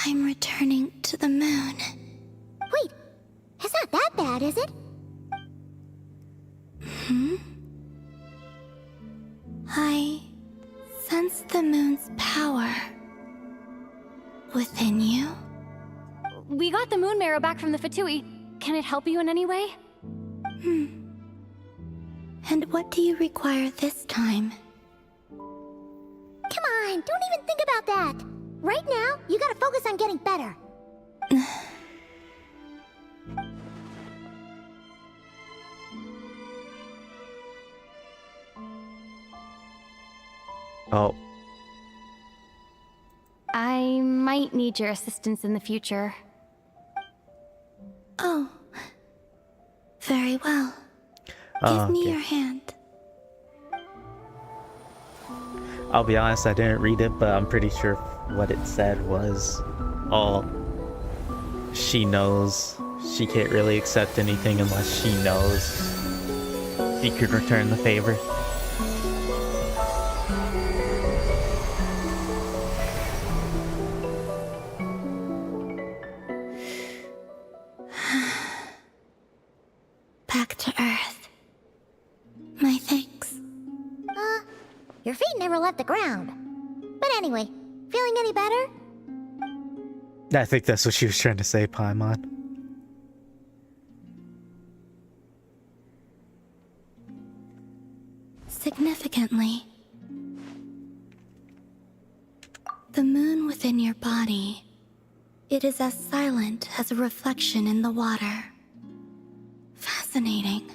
I'm returning to the moon. Wait, it's not that bad, is it? I sense the moon's power within you. We got the moon marrow back from the Fatui. Can it help you in any way? And what do you require this time? Come on, don't even think about that. Right now, you gotta focus on getting better. Oh, I might need your assistance in the future. Oh. Very well. oh, Give me okay. your hand. I'll be honest, I didn't read it, but I'm pretty sure what it said was, oh, she knows she can't really accept anything unless she knows she could return the favor. Back to Earth. My thanks. Your feet never left the ground. But anyway, feeling any better? I think that's what she was trying to say, Paimon. Significantly, the moon within your body, it is as silent as a reflection in the water. Fascinating.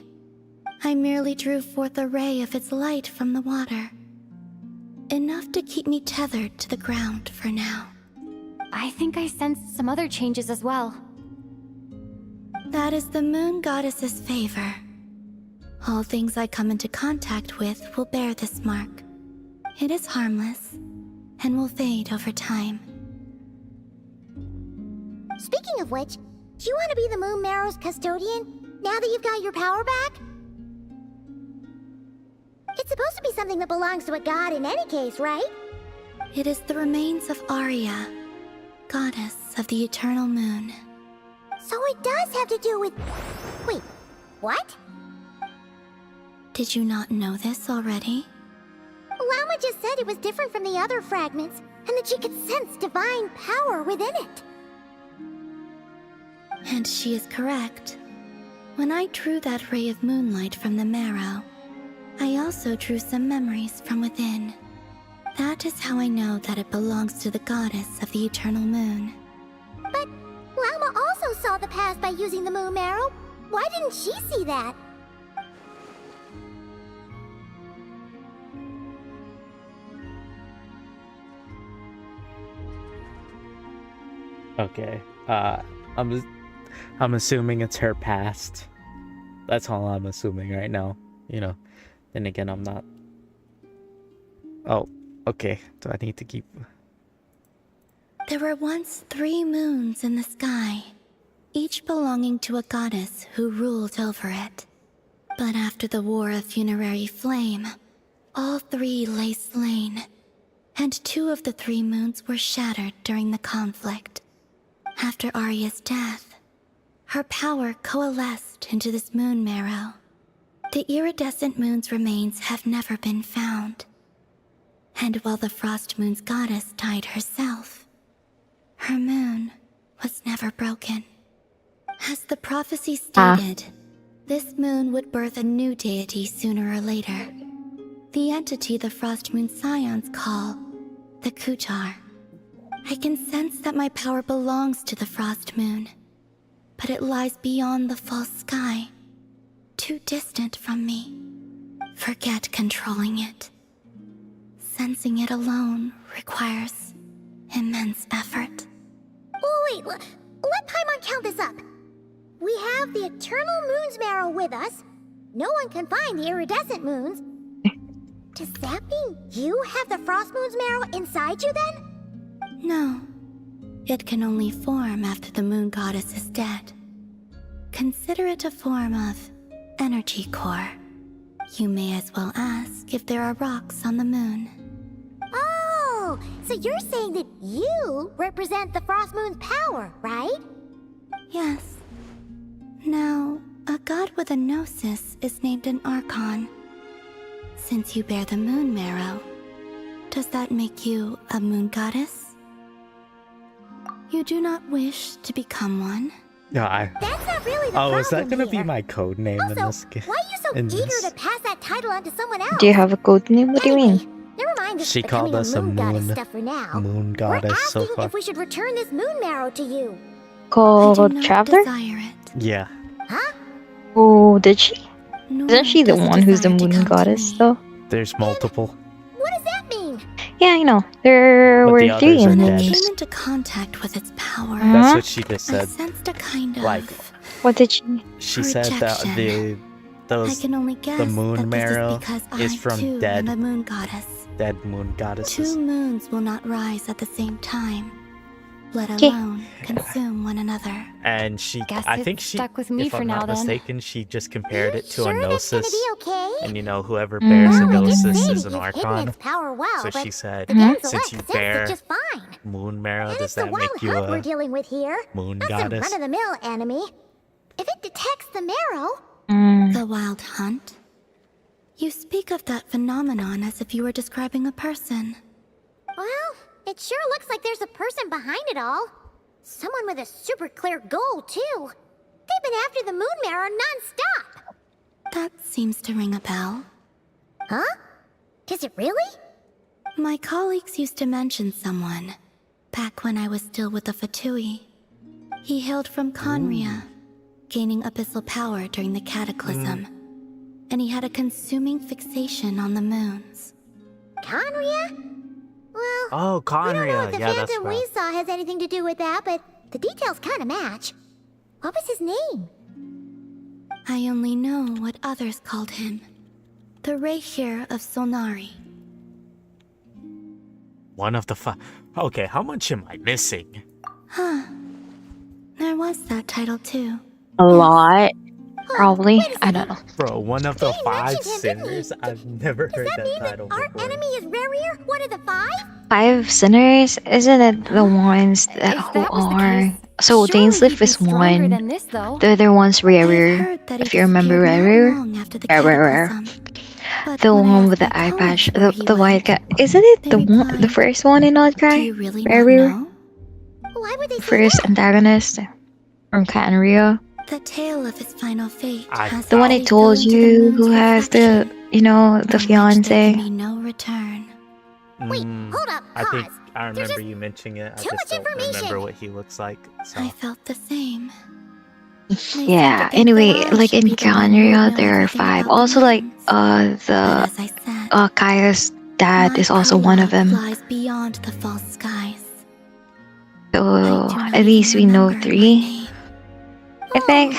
I merely drew forth a ray of its light from the water. Enough to keep me tethered to the ground for now. I think I sensed some other changes as well. That is the moon goddess's favor. All things I come into contact with will bear this mark. It is harmless and will fade over time. Speaking of which, do you want to be the Moon Marrow's custodian now that you've got your power back? It's supposed to be something that belongs to a god in any case, right? It is the remains of Arya, goddess of the eternal moon. So it does have to do with... Wait, what? Did you not know this already? Llama just said it was different from the other fragments, and that she could sense divine power within it. And she is correct. When I drew that ray of moonlight from the marrow, I also drew some memories from within. That is how I know that it belongs to the goddess of the eternal moon. But Llama also saw the past by using the moon marrow. Why didn't she see that? Okay. I'm assuming it's her past. That's all I'm assuming right now. You know. Then again, I'm not. Oh, okay. Do I need to keep? There were once 3 moons in the sky, each belonging to a goddess who ruled over it. But after the War of Funerary Flame, all 3 lay slain, and 2 of the 3 moons were shattered during the conflict. After Arya's death, her power coalesced into this moon marrow. The iridescent moon's remains have never been found. And while the Frost Moon's goddess died herself, her moon was never broken. As the prophecy stated, this moon would birth a new deity sooner or later. The entity the Frost Moon Scions call the Kutar. I can sense that my power belongs to the Frost Moon, but it lies beyond the false sky, too distant from me. Forget controlling it. Sensing it alone requires immense effort. Oh, wait, let Paimon count this up. We have the Eternal Moon's marrow with us. No one can find the iridescent moons. Does that mean you have the Frost Moon's marrow inside you then? No. It can only form after the moon goddess is dead. Consider it a form of energy core. You may as well ask if there are rocks on the moon. Oh, so you're saying that you represent the Frost Moon's power, right? Yes. Now, a god with a gnosis is named an Archon. Since you bear the moon marrow, does that make you a moon goddess? You do not wish to become one? Yeah, That's not really the Oh, problem is that gonna be here. my code name in this Also, game? why are you so in eager this? to pass that title on to someone else? Do you have a code name? What do you mean? Never mind this She becoming called us a goddess moon- stuff for now. moon We're goddess so asking far. if we should return this moon marrow to you. Called Traveler? Yeah. Oh, did she? Isn't she the one who's the moon goddess, though? There's multiple. What does that mean? Yeah, I know. There But were the 3 others are in dead. Came this. into contact with its power. That's what she just I said. sensed a kind of Like, What did she? she said that I those can only guess the moon that marrow this is because is I from too dead am a moon goddess. dead moon goddesses. 2 moons will not rise at the same time, let Okay. alone consume one another. And she, Guess I it's think she, stuck with me if for I'm now, not then. mistaken, she just compared it to a Sure that's gonna gnosis. be okay? And you know, whoever bears a Well, we did gnosis say is to an use hidden archon. its power well, So but she said, the damn since select you sensed it bear just fine. moon marrow, And does it's the that wild make you hunt we're a dealing with here. moon Not goddess? some run-of-the-mill enemy. If it detects the marrow, The wild hunt? You speak of that phenomenon as if you were describing a person. well, it sure looks like there's a person behind it all. Someone with a super clear goal, too. They've been after the moon marrow non-stop. That seems to ring a bell. Huh? Does it really? My colleagues used to mention someone, back when I was still with the Fatui. He hailed from Conria, gaining abyssal power during the Cataclysm, and he had a consuming fixation on the moons. Conria? Well, Oh, we don't know Conria. if the Yeah, that's phantom we right. saw has anything to do with that, but the details kind of match. What was his name? I only know what others called him. The Reikir of Solnari. One of the five. Okay, how much am I missing? Huh. There was that title too. A lot, probably. I don't know. Bro, one of the five sinners? I've never heard that title Our before. enemy is Rerir, one of the 5? 5 sinners? Isn't it the ones that who are? So Dainsleif is one. than this, though. The other one's Rerir. If you remember Rerir. The one with the eye patch, the white guy. Isn't it the first one in Outcry? Rerir. Why would they say First antagonist from Canria. The tale of his final fate has The one I told you who has the, you know, the fiance. no return. Wait, hold up, I think pause. I remember you mentioning it. I too just much don't remember information. what he looks like. So. I felt the same. Yeah, anyway, like in Canria there are 5. Also like the Kaya's dad is also one of them. Flies beyond the false skies. So at least we know 3. I think.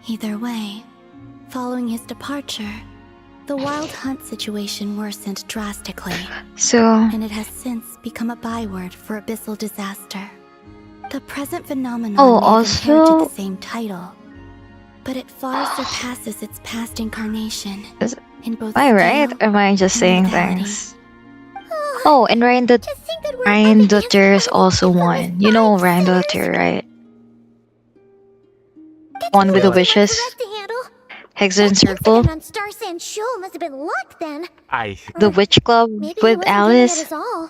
Either way, following his departure, the wild hunt situation worsened drastically. So and it has since become a byword for abyssal disaster. The present phenomenon Oh, may have inherited also- the same title, but it far surpasses its past incarnation in both Am I right? scale Or am I just and saying lethality. things? Oh, and Ryan Dottore is also one. You know Ryan Dottore, right? One with the wishes. Hexagon Circle. On Star Sand Shoal must have been luck then. The Witch Club Maybe he with wasn't giving Alice. it his all.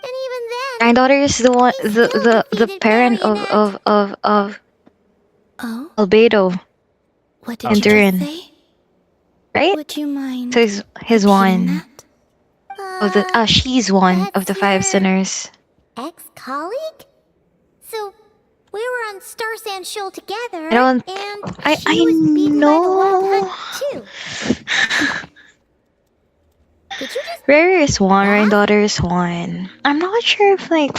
And even then, Ryan Dottore is the one, the parent of Albedo. What and did you Durin. just say? Right? Would you mind? So he's one of the. She's one of the 5 sinners. ex-colleague? So, we were on Star Sand Shoal together, I don't. and I she was beaten by the wild know. hunt too. Did you just... Rare is one. Ryan Daughter is one. I'm not sure if like.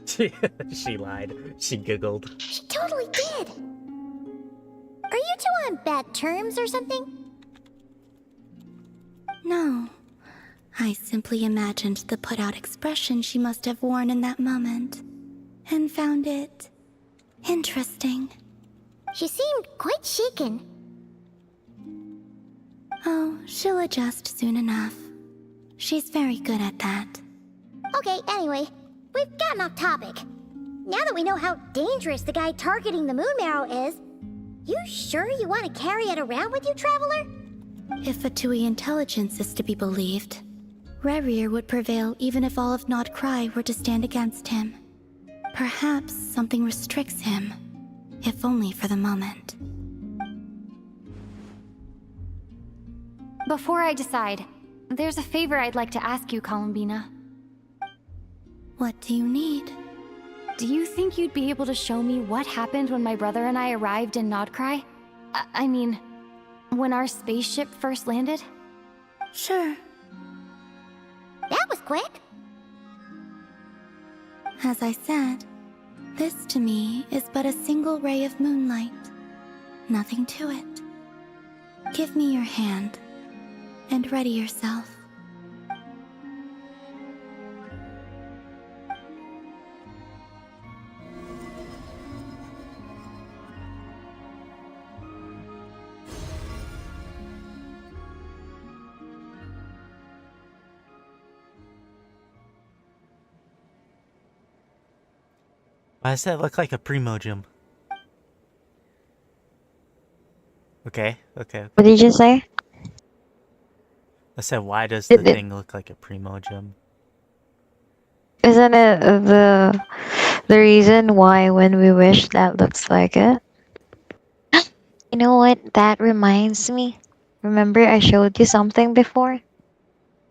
She lied. She giggled. She totally did. Are you two on bad terms or something? No. I simply imagined the put-out expression she must have worn in that moment, and found it interesting. She seemed quite shaken. Oh, she'll adjust soon enough. She's very good at that. Okay, anyway, we've gotten off topic. Now that we know how dangerous the guy targeting the moon marrow is, you sure you want to carry it around with you, Traveler? If Fatui intelligence is to be believed, Rerir would prevail even if all of Nod Krai were to stand against him. Perhaps something restricts him, if only for the moment. Before I decide, there's a favor I'd like to ask you, Columbina. What do you need? Do you think you'd be able to show me what happened when my brother and I arrived in Nodcry? I mean, when our spaceship first landed? Sure. That was quick. As I said, this to me is but a single ray of moonlight. Nothing to it. Give me your hand, and ready yourself. Why does that look like a Primogem? Okay. What did you say? I said, why does the thing look like a Primogem? Isn't it the reason why when we wish that looks like it? You know what? That reminds me. Remember I showed you something before?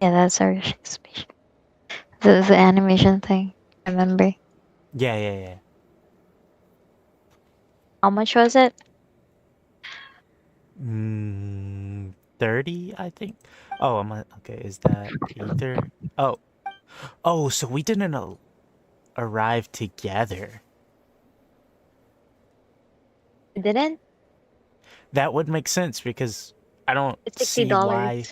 Yeah, that's our spaceship. The animation thing. Remember? Yeah. How much was it? 30, I think. Oh, okay. Is that Ether? Oh, oh. So we didn't arrive together. Didn't? That would make sense because I don't It's see $60. why.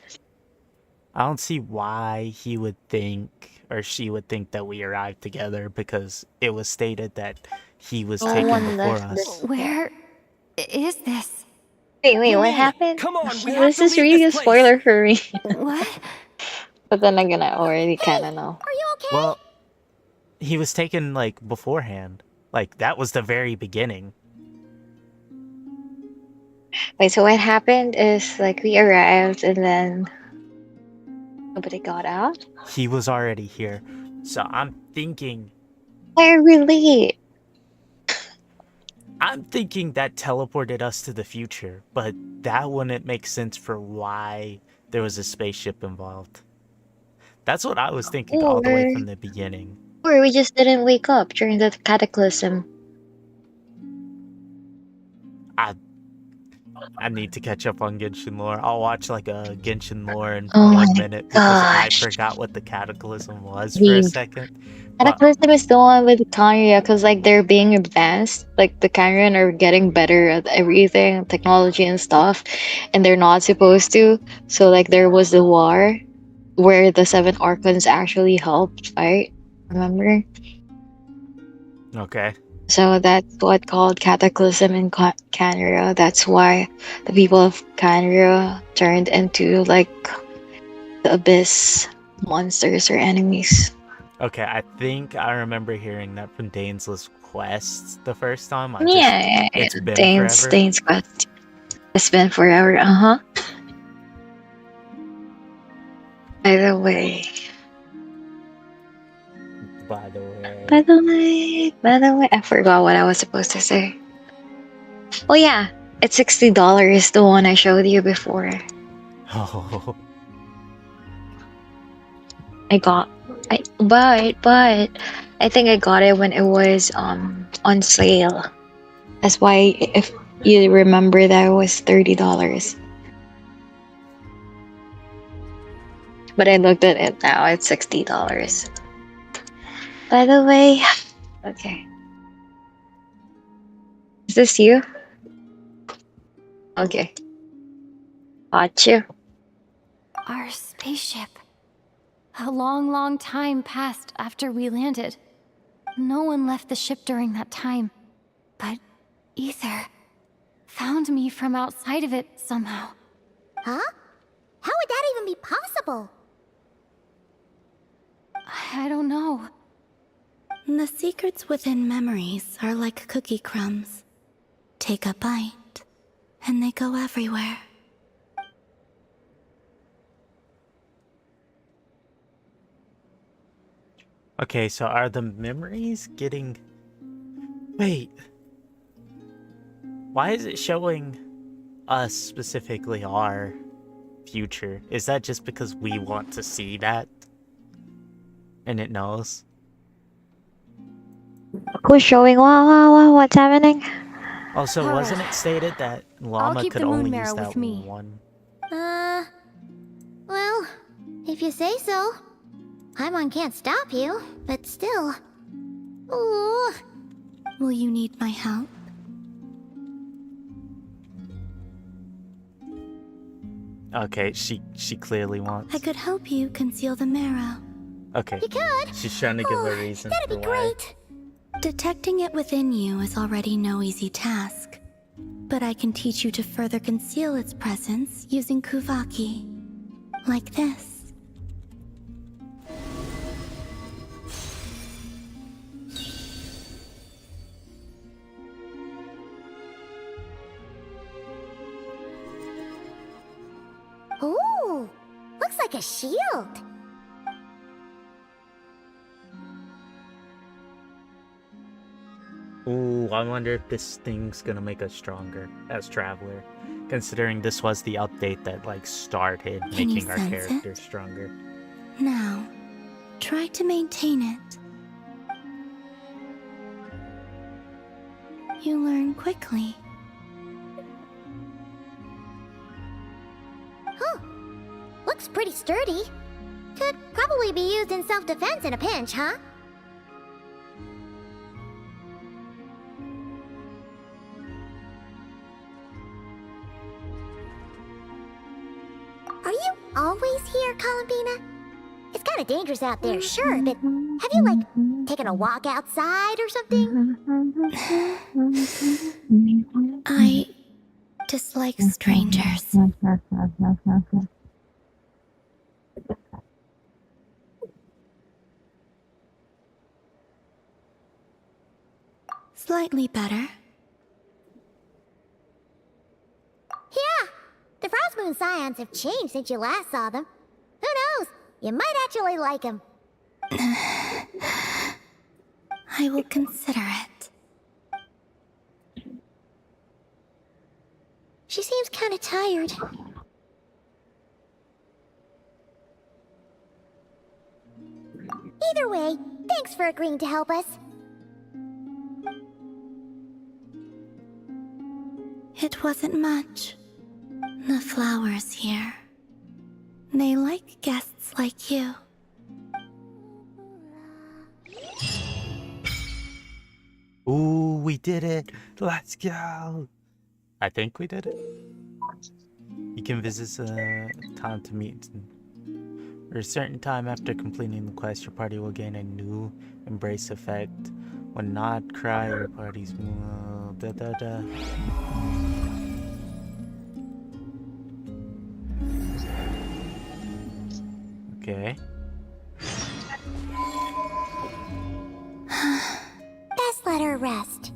I don't see why he would think or she would think that we arrived together because it was stated that he was No taken one before left the us. Where is this? Wait, what happened? This is really a spoiler for me. What? But then again, I already kind of know. Are you okay? Well, he was taken like beforehand. Like that was the very beginning. Wait, so what happened is like we arrived and then nobody got out? He was already here. So I'm thinking Why are we late? that teleported us to the future, but that wouldn't make sense for why there was a spaceship involved. That's what I was thinking all the way from the beginning. Or we just didn't wake up during the cataclysm. I need to catch up on Genshin lore. I'll watch like a Genshin lore in Oh 1 my minute because I gosh. forgot what the cataclysm was for a second. Cataclysm is the one with Kanya, because like they're being advanced. Like the Kanrian are getting better at everything, technology and stuff, and they're not supposed to. So like there was the war where the 7 Archons actually helped fight. Remember? Okay. So that's what called cataclysm in Canria. That's why the people of Canria turned into like the abyss monsters or enemies. Okay, I think I remember hearing that from Dane's Quest the first time. It's been forever. Dane's Quest. It's been forever, uh-huh. By the way, I forgot what I was supposed to say. Oh yeah, it's $60, the one I showed you before. Oh. But I think I got it when it was on sale. That's why if you remember that it was $30. But I looked at it now, it's $60. By the way, okay. Is this you? Okay. Got you. Our spaceship. A long, long time passed after we landed. No one left the ship during that time. But Ether found me from outside of it somehow. Huh? How would that even be possible? I don't know. The secrets within memories are like cookie crumbs. Take a bite, and they go everywhere. Okay, so are the memories getting... Wait. Why is it showing us specifically our future? Is that just because we want to see that? And it knows? Who's showing what's happening? Also, wasn't it stated that Llama keep could the moon only marrow use that with me. one? Well, if you say so. Paimon can't stop you, but still. Ooh. Will you need my help? Okay, she clearly wants. I could help you conceal the marrow. Okay. You could? She's trying to give a reason That'd for be why. great. Detecting it within you is already no easy task. But I can teach you to further conceal its presence using Kuvaki. Like this. Ooh, looks like a shield. Ooh, I wonder if this thing's gonna make us stronger as Traveler. Considering this was the update that, like, started Can you making our sense characters stronger. Now, try to maintain it. You learn quickly. Huh. Looks pretty sturdy. Could probably be used in self-defense in a pinch, huh? Are you always here, Columbina? It's kind of dangerous out there, sure, but have you, like, taken a walk outside or something? I dislike strangers. Slightly better. Yeah, the Frost Moon Scions have changed since you last saw them. Who knows? You might actually like them. I will consider it. She seems kind of tired. Either way, thanks for agreeing to help us. It wasn't much. The flowers here. They like guests like you. Ooh, we did it. Let's go. I think we did it. You can visit time to meet. For a certain time after completing the quest, your party will gain a new embrace effect. When not krai, your party's Okay. Best let her rest.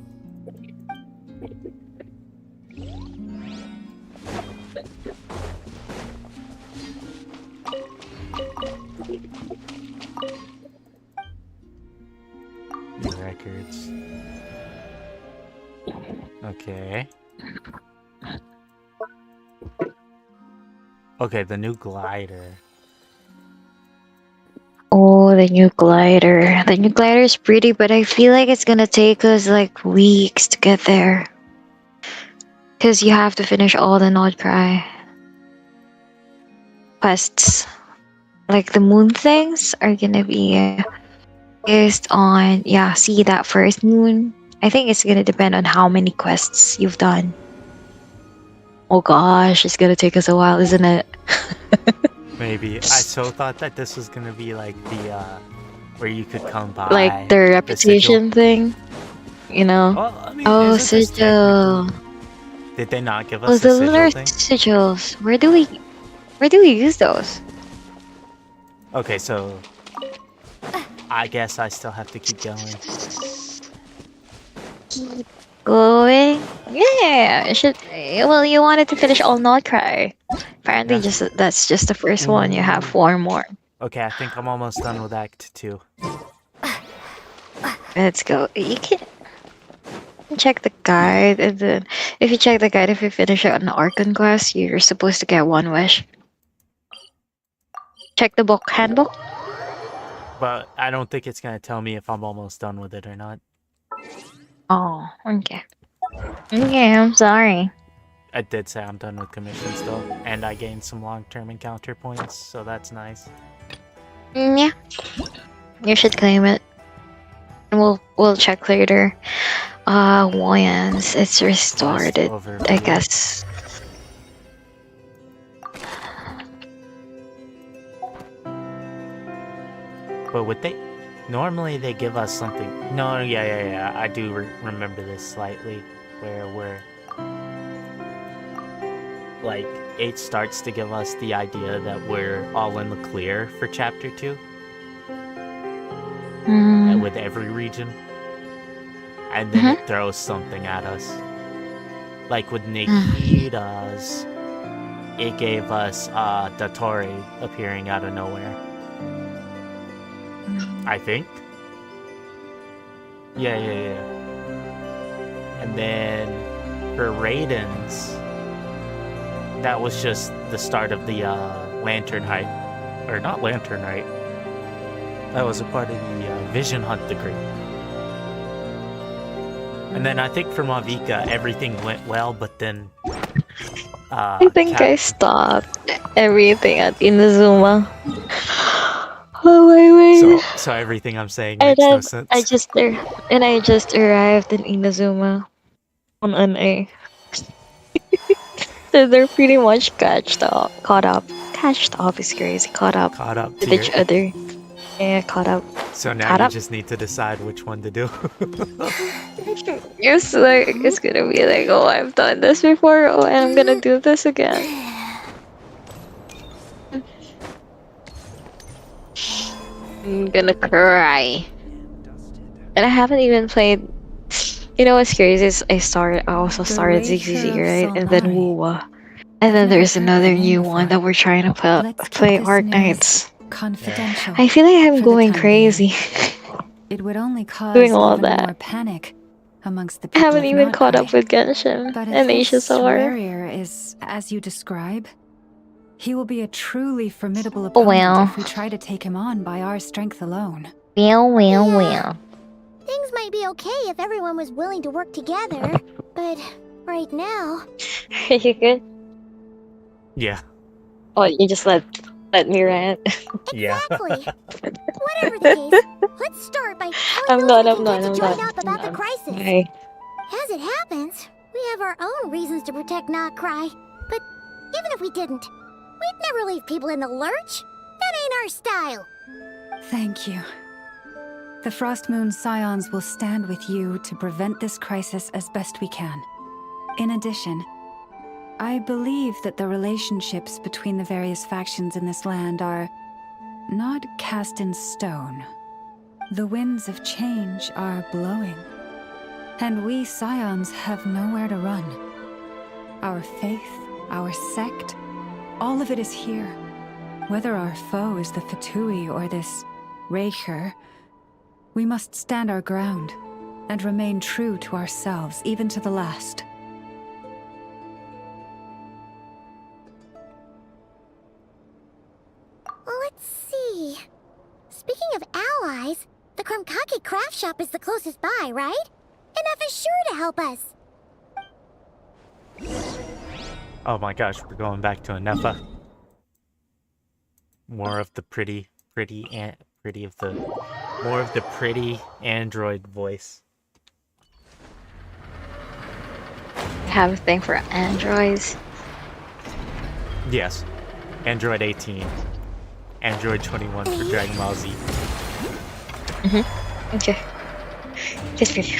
New records. Okay. Okay, the new glider. Oh, the new glider. The new glider is pretty, but I feel like it's gonna take us like weeks to get there. Because you have to finish all the Not Cry quests. Like the moon things are gonna be based on, yeah, see that first moon. I think it's gonna depend on how many quests you've done. Oh gosh, it's gonna take us a while, isn't it? Maybe. I so thought that this was gonna be like the where you could come by Like the repetition thing, you know? Well, I mean, oh, isn't this sigil. Did they not give Oh, us the the lunar sigil thing? sigils. Where do we use those? Okay, so I guess I still have to keep going. Keep going? Yeah, it should. Well, you wanted to finish all Not Cry. Apparently, Yeah. that's just the first one. You have 4 more. Okay, I think I'm almost done with Act 2. Let's go. You can check the guide, and then if you check the guide, if you finish it on the Archon class, you're supposed to get 1 wish. Check the book handbook. But I don't think it's gonna tell me if I'm almost done with it or not. Oh, okay. Okay, I'm sorry. I did say I'm done with commission still, and I gained some long-term encounter points, so that's nice. Yeah, you should claim it. And we'll check later. Once it's restored, I guess. But would they? Normally they give us something. No, yeah. I do remember this slightly, where we're like it starts to give us the idea that we're all in the clear for chapter 2 with every region, and then it throws something at us. Like with Nikitas, it gave us Dottore appearing out of nowhere. I think. Yeah. And then for Raiden's, that was just the start of the Lantern Height. Or not Lantern Height. That was a part of the Vision Hunt degree. And then I think for Mavica, everything went well, but then I think I stopped everything at Inazuma. Oh my wait. So everything I'm saying And makes no then sense. I just arrived in Inazuma on an A. So they're pretty much catched up. Catched up is crazy. Caught up to with each your- other. Yeah, caught up. So now Caught you up. just need to decide which one to do. It's like it's gonna be like, oh, I've done this before. Oh, and I'm gonna do this again. I'm gonna cry. And I haven't even played. You know what's crazy is I also started ZZZ, right? And then Wuwa. And then there's another new one that we're trying to play Arc Knights. Confidential. I feel like I'm for the going time crazy. It would only cause Doing all even that. more panic amongst the I people haven't of even caught Notcry. up with Genshin But and if this HSR. warrior is as you describe, he will be a truly formidable Oh, opponent wow. if we try to take him on by our strength alone. Well. Things might be okay if everyone was willing to work together, but right now... Are you good? Yeah. Oh, you just let me rant. Yeah. Exactly. Whatever the case, let's start by telling I'm those not. who can get to join up about the crisis. Hey. As it happens, we have our own reasons to protect Krai. But even if we didn't, we'd never leave people in the lurch. That ain't our style. Thank you. The Frost Moon Scions will stand with you to prevent this crisis as best we can. In addition, I believe that the relationships between the various factions in this land are not cast in stone. The winds of change are blowing, and we Scions have nowhere to run. Our faith, our sect, all of it is here. Whether our foe is the Fatui or this Raker, we must stand our ground and remain true to ourselves, even to the last. Let's see. Speaking of allies, the Krumkake craft shop is the closest by, right? And F is sure to help us. Oh my gosh, we're going back to Anefa. More of the pretty android voice. Have a thing for androids. Yes. Android 18. Android 21 for Dragon Ball Z. Okay. Just for you.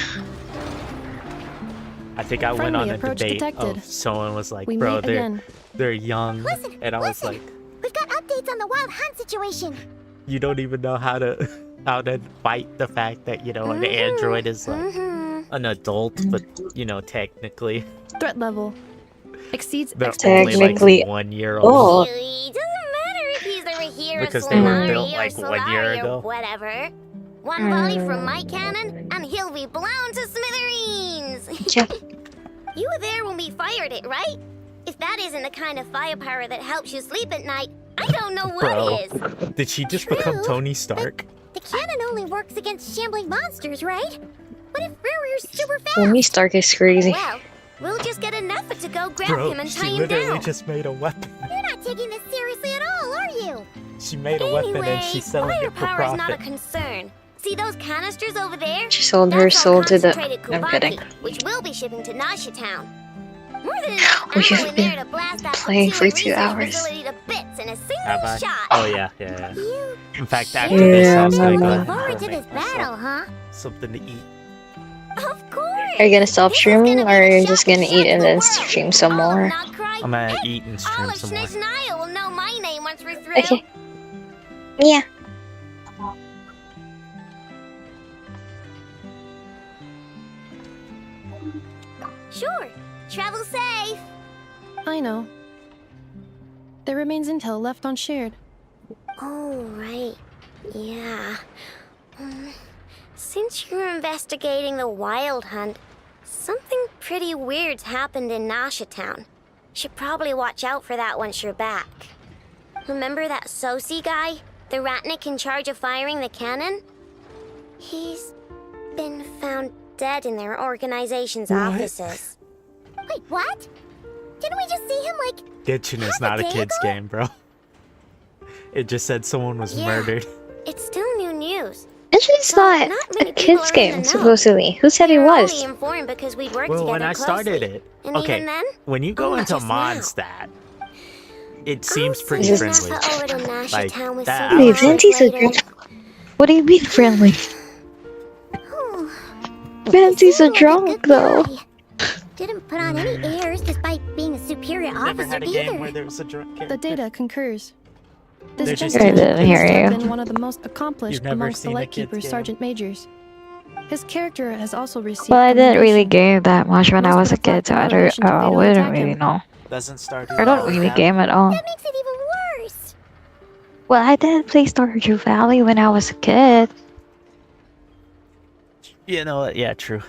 I think I went on Friendly a approach debate detected. of someone was like, We bro, meet again. they're young, and I was like, We've got updates on the wild hunt situation. you don't even know how to fight the fact that, you know, an android is like an adult, but, you know, technically Threat level exceeds they're only like Technically- 1 year old. It doesn't matter if he's the Rahira Because they were Solari built or like 1 Solari year or ago. whatever. One volley from my cannon, and he'll be blown to smithereens. You were there when we fired it, right? If that isn't the kind of firepower that helps you sleep at night, I don't know what Bro, is. did she just become Tony Stark? The cannon only works against shambling monsters, right? What if Rarear's super fast? Tony Stark is crazy. Well, we'll just get enough to go grab Bro, him and she tie him literally down. just made a weapon. You're not taking this seriously at all, are you? She made a weapon and she's selling it for firepower is not a profit. concern. See those canisters over there? She sold her That's all soul to the. concentrated I'm kubaki, kidding. which we'll be shipping to Nasha Town. More than enough We've ammo in there been to blast that playing for Fatui 2 research hours. facility to bits in a single Have I? shot. Oh yeah, yeah. In fact, after Yeah, this, I was gonna Mama. go Looking forward to make this battle, huh? something to eat. Of course. Are you gonna stop streaming or are you just gonna eat and then stream some more? I'm gonna eat and All stream of some more. Snezhnaya will know my name once we're through. Okay. Yeah. Sure. Travel safe. I know. There remains intel left on shared. Oh, right. Yeah. Since you're investigating the wild hunt, something pretty weird's happened in Nasha Town. Should probably watch out for that once you're back. Remember that Sosi guy? The Ratnik in charge of firing the cannon? He's been found dead in their organization's What? offices. Wait, what? Didn't we just see him, like... Genshin is not a kid's game, bro. It just said someone was murdered. It's still new news. It's not a kid's game, supposedly. Who said it was? Only informed because we worked Well, together when I started it, And okay, even then, when you go into Mondstadt, it seems pretty Is friendly. Like that. Wait, Fancy's a drunk. What do you mean friendly? Fancy's a drunk, though. Didn't put on any airs despite being a superior Never officer had a either. game where there was a drunk character. The data concurs. They're This just gentleman didn't hear appears to have you. been one of the most accomplished You've never amongst the seen a kid's Lightkeepers game. sergeant majors. His character has also received. Well, I didn't really commendation. game that much when I was a Must have kid, so I, brought motivation to I Vito wouldn't attack really him. know. Doesn't Stardew I don't really have- game at all. That makes it even worse. Well, I didn't play Stardew Valley when I was a kid. You know what? Yeah, true.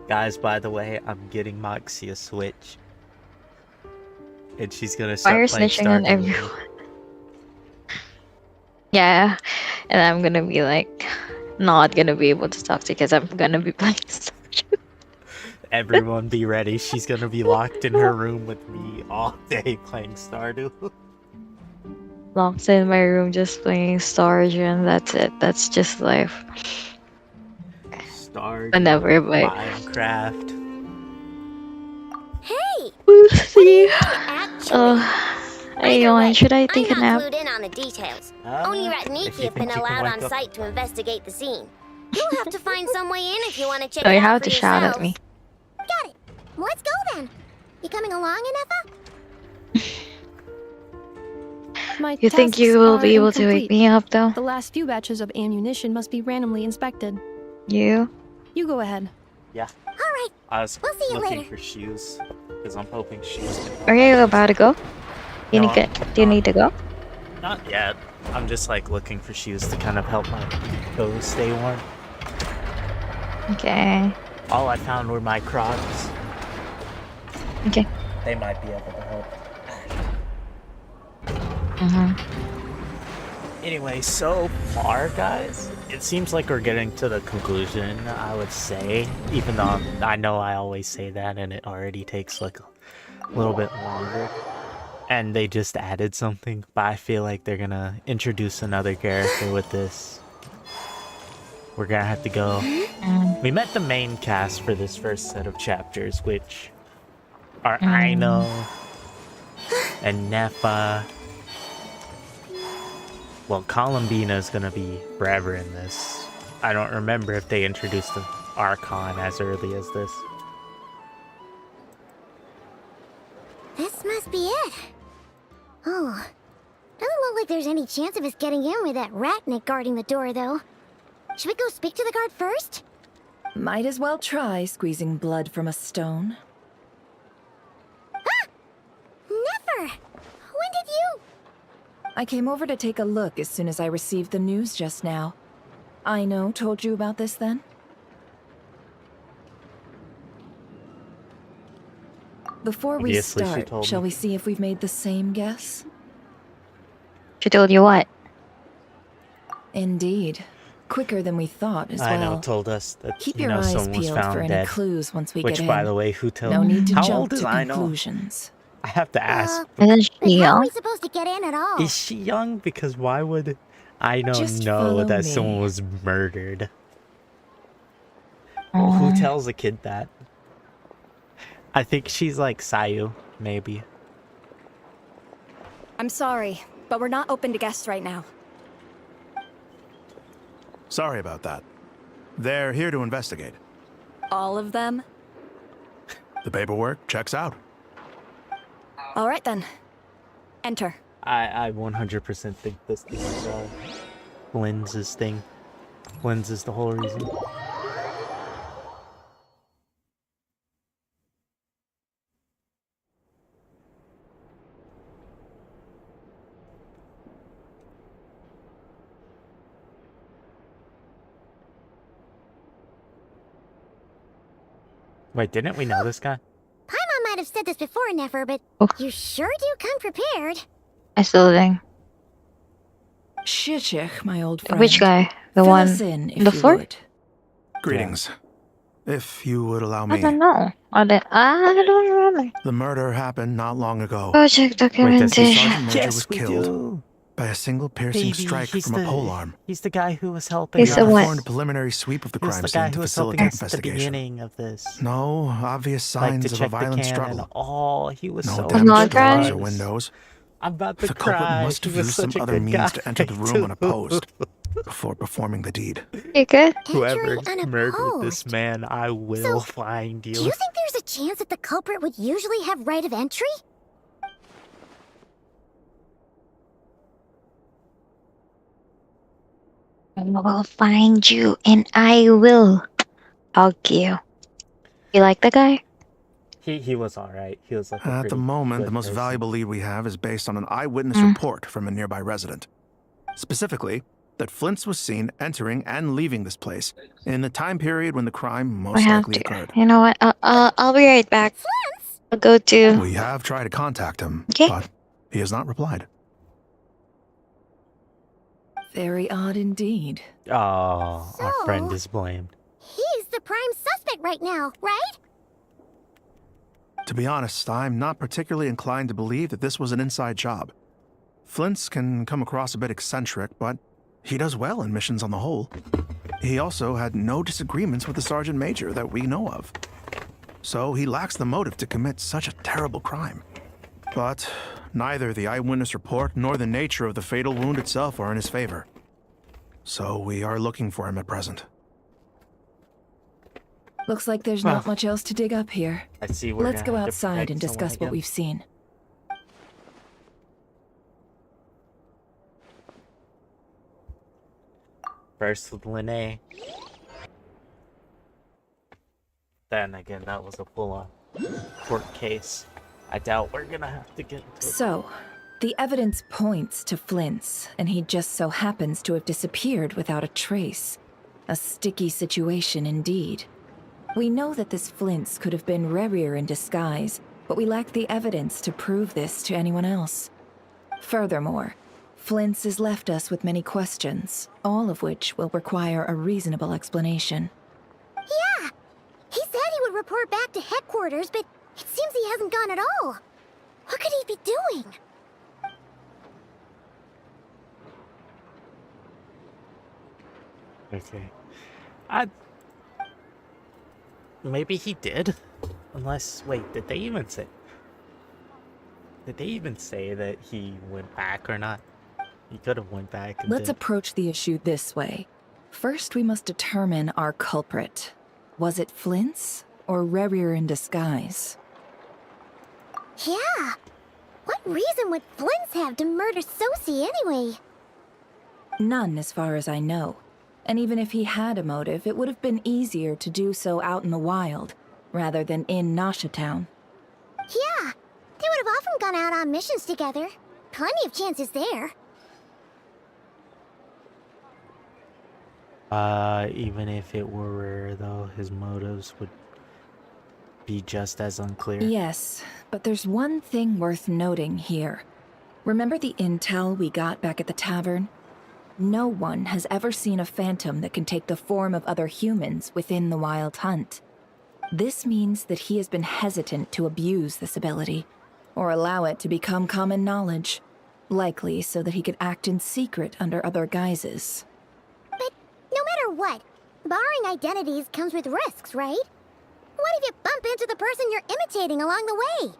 Guys, by the way, I'm getting Moxie a Switch. And she's gonna Why start are you playing snitching on Stardew. everyone? Yeah, and I'm gonna be like, not gonna be able to talk to you because I'm gonna be playing Stardew. Everyone be ready. She's gonna be locked in her room with me all day playing Stardew. Locked in my room just playing Stardew, and that's it. That's just life. Stardew, Whenever, but Minecraft. Hey! we'll see. Actually, Hey, Yohan, should I take a I'm nap? not clued in on the details. Ah, Only if Ratniki you have been think you can allowed on wake up- site to investigate the scene. You'll have to find some way in if you want to check So it you out have for to shout at yourselves. me. Got it. Let's go then. You coming along, Anefa? My You think tasks you will are be able to wake incomplete. me up, though? The last few batches of ammunition must be randomly inspected. You? You go ahead. Yeah. All right. I was We'll see you looking later. for shoes. Because I'm hoping shoes can help. Are you about to go? You No, need to, do you need to go? Not yet. I'm just like looking for shoes to kind of help my toes stay warm. Okay. All I found were my Crocs. Okay. They might be able to help. Anyway, so far, guys, it seems like we're getting to the conclusion, I would say. Even though I know I always say that and it already takes like a little bit longer. And they just added something, but I feel like they're gonna introduce another character with this. We're gonna have to go. We met the main cast for this first set of chapters, which are Aino and Nefa. Well, Columbina is gonna be forever in this. I don't remember if they introduced the Archon as early as this. This must be it. Oh. Doesn't look like there's any chance of us getting in with that Ratnik guarding the door, though. Should we go speak to the guard first? Might as well try squeezing blood from a stone. Never! When did you... I came over to take a look as soon as I received the news just now. Aino told you about this then? Before we Obviously, she start, told shall me. we see if we've made the same guess? She told you what? Indeed. Quicker than we thought as Aino well. told us that Keep you your know eyes someone was peeled found for any dead. clues once we Which, get by in. the way, who told? No need to How jump old is to Aino? conclusions. I have to ask. Isn't she How are young? we supposed to get in at all? Is she young? Because why would Aino Just know follow that me. someone was murdered? Well, who tells a kid that? I think she's like Sayu, maybe. I'm sorry, but we're not open to guests right now. Sorry about that. They're here to investigate. All of them? The paperwork checks out. All right then. Enter. I 100% think this is Lenz's thing. Lenz is the whole reason. Wait, didn't we know this guy? Paimon might have said this before, Nefer, but Oh. you sure do come prepared. I still think. Shishich, my old friend. Which guy? The Fill one us in, on the if you floor? would. Greetings. If you would allow I me. don't know. I don't remember. The murder happened not long ago. Project documentation. Sergeant Major Yes, was we killed do. by a single piercing Baby, strike he's from a the pole arm. he's the guy who was helping. He's We the what? performed a preliminary sweep of the He was crime the guy scene to who was helping facilitate us at the investigation. beginning of this. No obvious Like signs to of a check the violent can and struggle. all. He was No so damaged Not good. doors cry? or windows. I'm about to The culprit cry. must He have was used some such a other good means guy, to enter the room too. unopposed before performing the deed. You good? Whoever Entering murdered this unopposed. man, I will find Do you. you think there's a chance that the culprit would usually have right of entry? I will find you and I will hug you. You like the guy? He was alright. He was like a At pretty the moment, good the most person. valuable lead we have is based on an eyewitness Mm. report from a nearby resident. Specifically, that Flint's was seen entering and leaving this place in the time period when the crime I most have likely to. occurred. You know what? I'll be right back. I'll go to. We have tried to contact him, Okay. but he has not replied. Very odd indeed. Oh, our friend So- is blamed. He's the prime suspect right now, right? To be honest, I'm not particularly inclined to believe that this was an inside job. Flint's can come across a bit eccentric, but he does well in missions on the whole. He also had no disagreements with the Sergeant Major that we know of. So he lacks the motive to commit such a terrible crime. But neither the eyewitness report nor the nature of the fatal wound itself are in his favor. So we are looking for him at present. Looks like there's not much else to dig up here. I see we're Let's gonna go have to outside protect and someone discuss what again. we've seen. First with Linnae. Then again, that was a full-on court case. I doubt we're gonna have to get into it. So, the evidence points to Flint's, and he just so happens to have disappeared without a trace. A sticky situation indeed. We know that this Flint's could have been Rerir in disguise, but we lack the evidence to prove this to anyone else. Furthermore, Flint's has left us with many questions, all of which will require a reasonable explanation. Yeah! He said he would report back to headquarters, but it seems he hasn't gone at all. What could he be doing? Okay. Maybe he did. Unless, wait, did they even say that he went back or not? He could have went back and Let's did. approach the issue this way. First, we must determine our culprit. Was it Flint's or Rerir in disguise? Yeah! What reason would Flint's have to murder Sosie anyway? None, as far as I know. And even if he had a motive, it would have been easier to do so out in the wild, rather than in Nasha Town. Yeah! They would have often gone out on missions together. Plenty of chances there. Even if it were rare, though, his motives would be just as unclear. Yes, but there's one thing worth noting here. Remember the intel we got back at the tavern? No one has ever seen a phantom that can take the form of other humans within the Wild Hunt. This means that he has been hesitant to abuse this ability, or allow it to become common knowledge, likely so that he could act in secret under other guises. But no matter what, borrowing identities comes with risks, right? What if you bump into the person you're imitating along the way?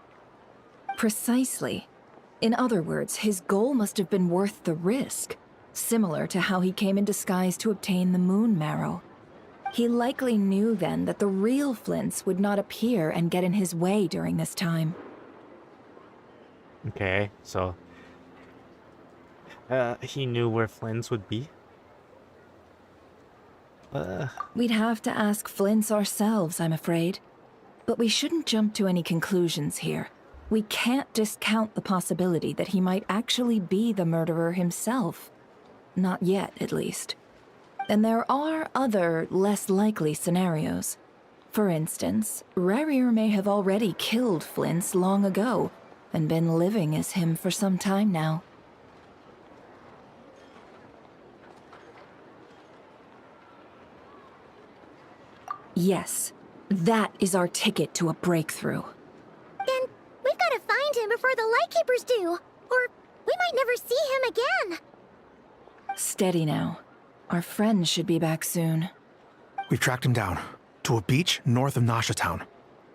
Precisely. In other words, his goal must have been worth the risk, similar to how he came in disguise to obtain the moon marrow. He likely knew then that the real Flints would not appear and get in his way during this time. Okay, so he knew where Flynn's would be. We'd have to ask Flints ourselves, I'm afraid. But we shouldn't jump to any conclusions here. We can't discount the possibility that he might actually be the murderer himself. Not yet, at least. And there are other, less likely scenarios. For instance, Rerir may have already killed Flints long ago, and been living as him for some time now. Yes, that is our ticket to a breakthrough. Then we've got to find him before the Lightkeepers do, or we might never see him again. Steady now. Our friend should be back soon. We've tracked him down to a beach north of Nasha Town.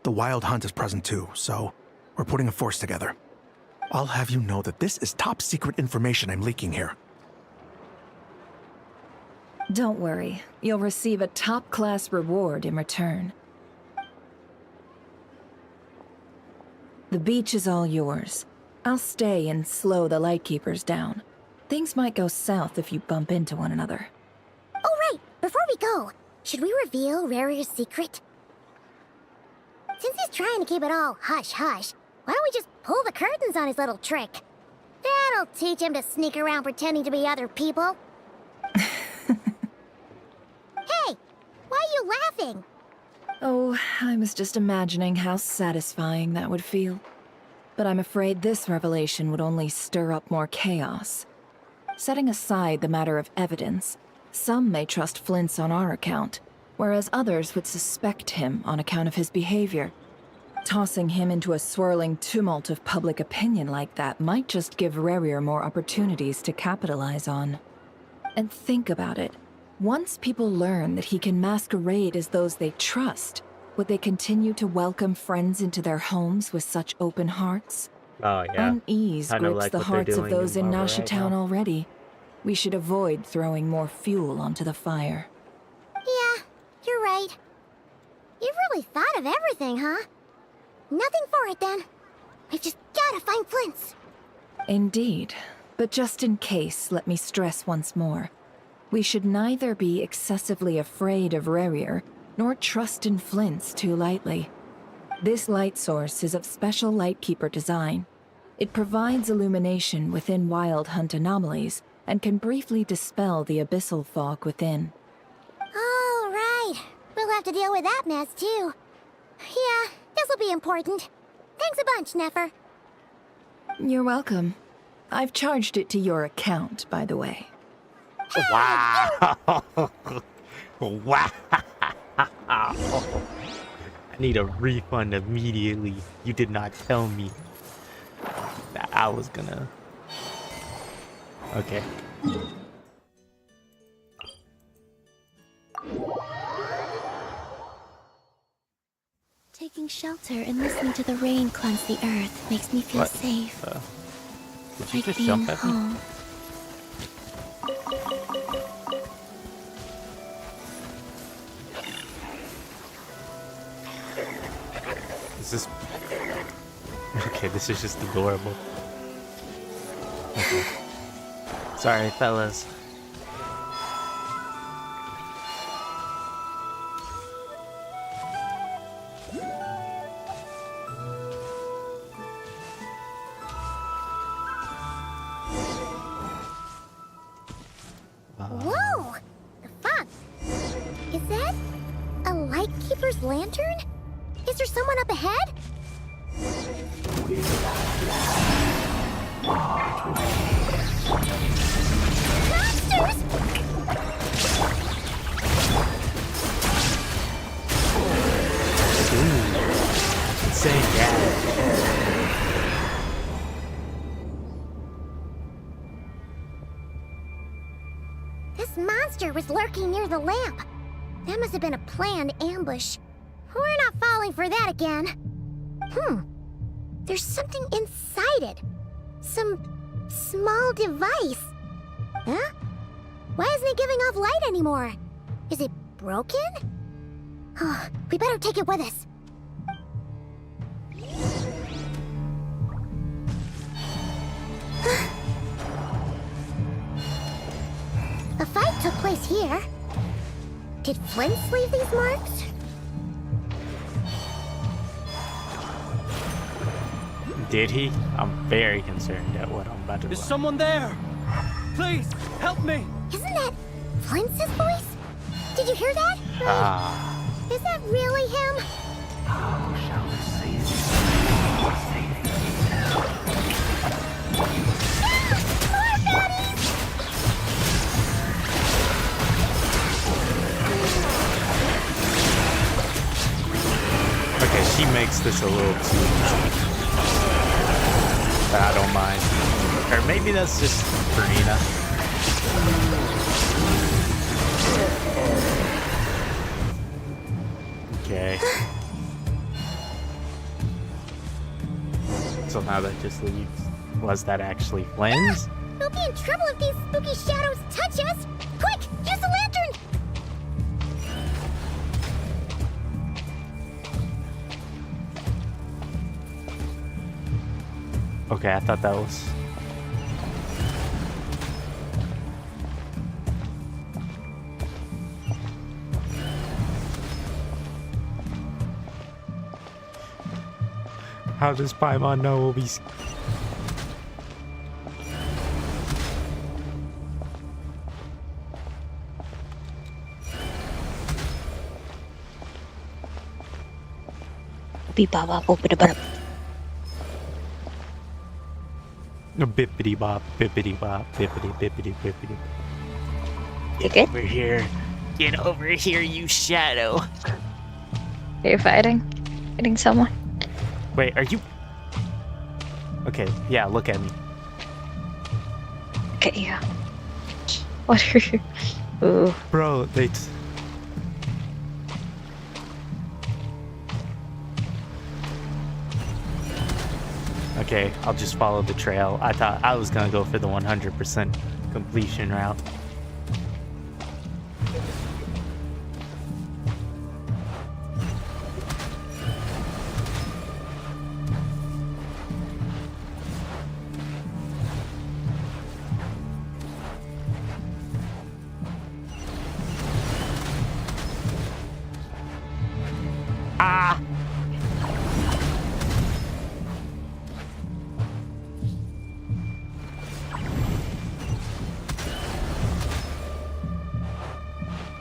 The Wild Hunt is present too, so we're putting a force together. I'll have you know that this is top secret information I'm leaking here. Don't worry, you'll receive a top-class reward in return. The beach is all yours. I'll stay and slow the Lightkeepers down. Things might go south if you bump into one another. Oh, right. Before we go, should we reveal Rarier's secret? Since he's trying to keep it all hush-hush, why don't we just pull the curtains on his little trick? That'll teach him to sneak around pretending to be other people. Hey, why are you laughing? Oh, I was just imagining how satisfying that would feel. But I'm afraid this revelation would only stir up more chaos. Setting aside the matter of evidence, some may trust Flint's on our account, whereas others would suspect him on account of his behavior. Tossing him into a swirling tumult of public opinion like that might just give Rarier more opportunities to capitalize on. And think about it. Once people learn that he can masquerade as those they trust, would they continue to welcome friends into their homes with such open hearts? Oh, yeah. Unease Kinda grips like the what they're hearts of doing those in Marvel Nasha right Town now. already. We should avoid throwing more fuel onto the fire. Yeah, you're right. You've really thought of everything, huh? Nothing for it, then. We've just gotta find Flint's. Indeed. But just in case, let me stress once more. We should neither be excessively afraid of Rarier, nor trust in Flint's too lightly. This light source is of special Lightkeeper design. It provides illumination within Wild Hunt anomalies, and can briefly dispel the abyssal fog within. All right. We'll have to deal with that mess, too. Yeah, this'll be important. Thanks a bunch, Nefer. You're welcome. I've charged it to your account, by the way. Wow. Wow. I need a refund immediately. You did not tell me that I was gonna... Okay. Taking shelter and listening to the rain cleanse the earth makes me feel What? safe. Did you Like just being jump at me? home. Is this... Okay, this is just adorable. Okay. Sorry, fellas. Whoa! The fuck? Is that a Lightkeeper's lantern? Is there someone up ahead? Monsters! Insane gas. This monster was lurking near the lamp. That must have been a planned ambush. We're not falling for that again. There's something inside it. Some small device. Huh? Why isn't it giving off light anymore? Is it broken? Oh, we better take it with us. A fight took place here. Did Flint's leave these marks? Did he? I'm very concerned at what I'm about to Is learn. someone there? Please, help me! Isn't that Flint's voice? Did you hear that? Ah. Is that really him? She makes this a little too easy. But I don't mind. Or maybe that's just Farina. Okay. So now that just leaves. Was that actually Flynn's? We'll be in trouble if these spooky shadows touch us! Quick, use the lantern! Okay, I thought that was... How does Paimon know we'll be... Bippity bop, bippity bop, bippity bippity bippity. Get over here. Get over here, you shadow. Are you fighting? Fighting someone? Wait, are you... Okay, yeah, look at me. Okay, yeah. What are you... Ooh. Bro, they... Okay, I'll just follow the trail. I thought I was gonna go for the 100% completion route. Ah!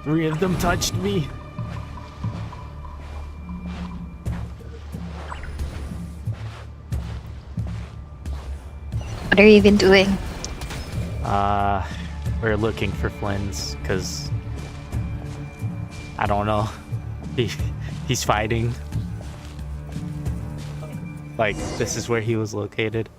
Three of them touched me. What are you even doing? We're looking for Flynn's, because I don't know. He's fighting. Like, this is where he was located.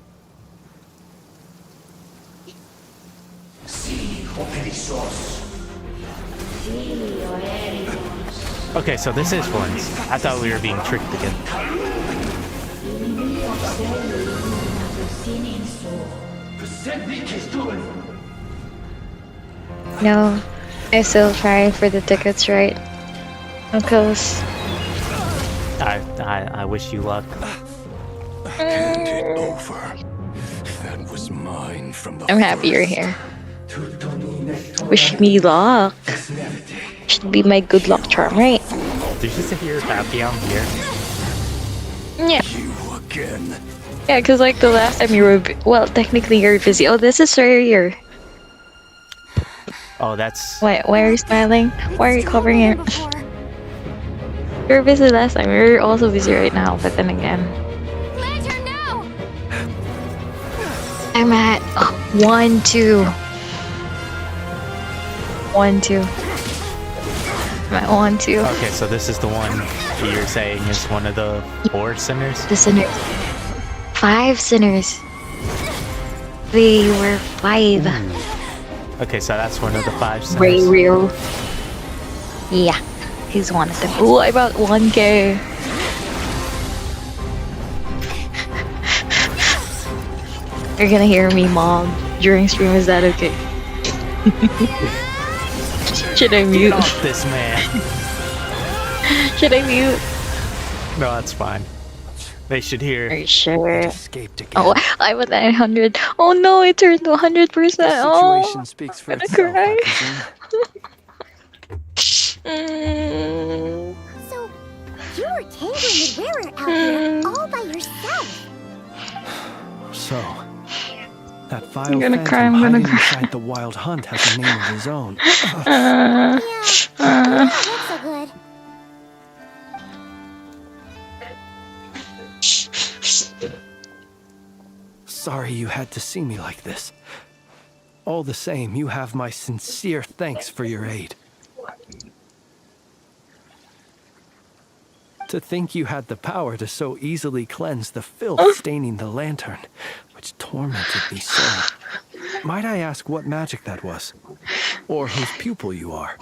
Okay, so this is Flynn's. I thought we were being tricked again. No, I still trying for the tickets, right? Of course. I wish you luck. Hand it over. That was mine from the I'm happy you're here. Wish me luck. Should be my good luck charm, right? Did you say you're happy I'm here? Yeah. You again. Yeah, because like the last time you were... Well, technically you're busy. Oh, this is rare. Oh, that's... Why are you smiling? Why are you covering it? You were busy last time. You're also busy right now, but then again. Lantern, no! I'm at 1, 2. 1, 2. I'm at 1, 2. Okay, so this is the one you're saying is one of the 4 sinners? The sinners. 5 sinners. They were 5. Okay, so that's one of the 5 sinners. Ray Real. Yeah, he's one of them. Ooh, I bought 1K. You're gonna hear me, Mom, during stream. Is that okay? Should I mute? Get off this man. Should I mute? No, that's fine. They should hear. Are you sure? Oh, I'm at 900. Oh no, it turned to 100%. Oh, speaks for I'm gonna itself, cry. So, you were tangling with Rarer out here all by yourself. So, that vile I'm gonna phantom cry, I'm gonna hiding cry. inside the Wild Hunt has a name of his own. That looks so good. Sorry you had to see me like this. All the same, you have my sincere thanks for your aid. To think you had the power to so easily cleanse the filth staining the lantern, which tormented me so. Might I ask what magic that was? Or whose pupil you are?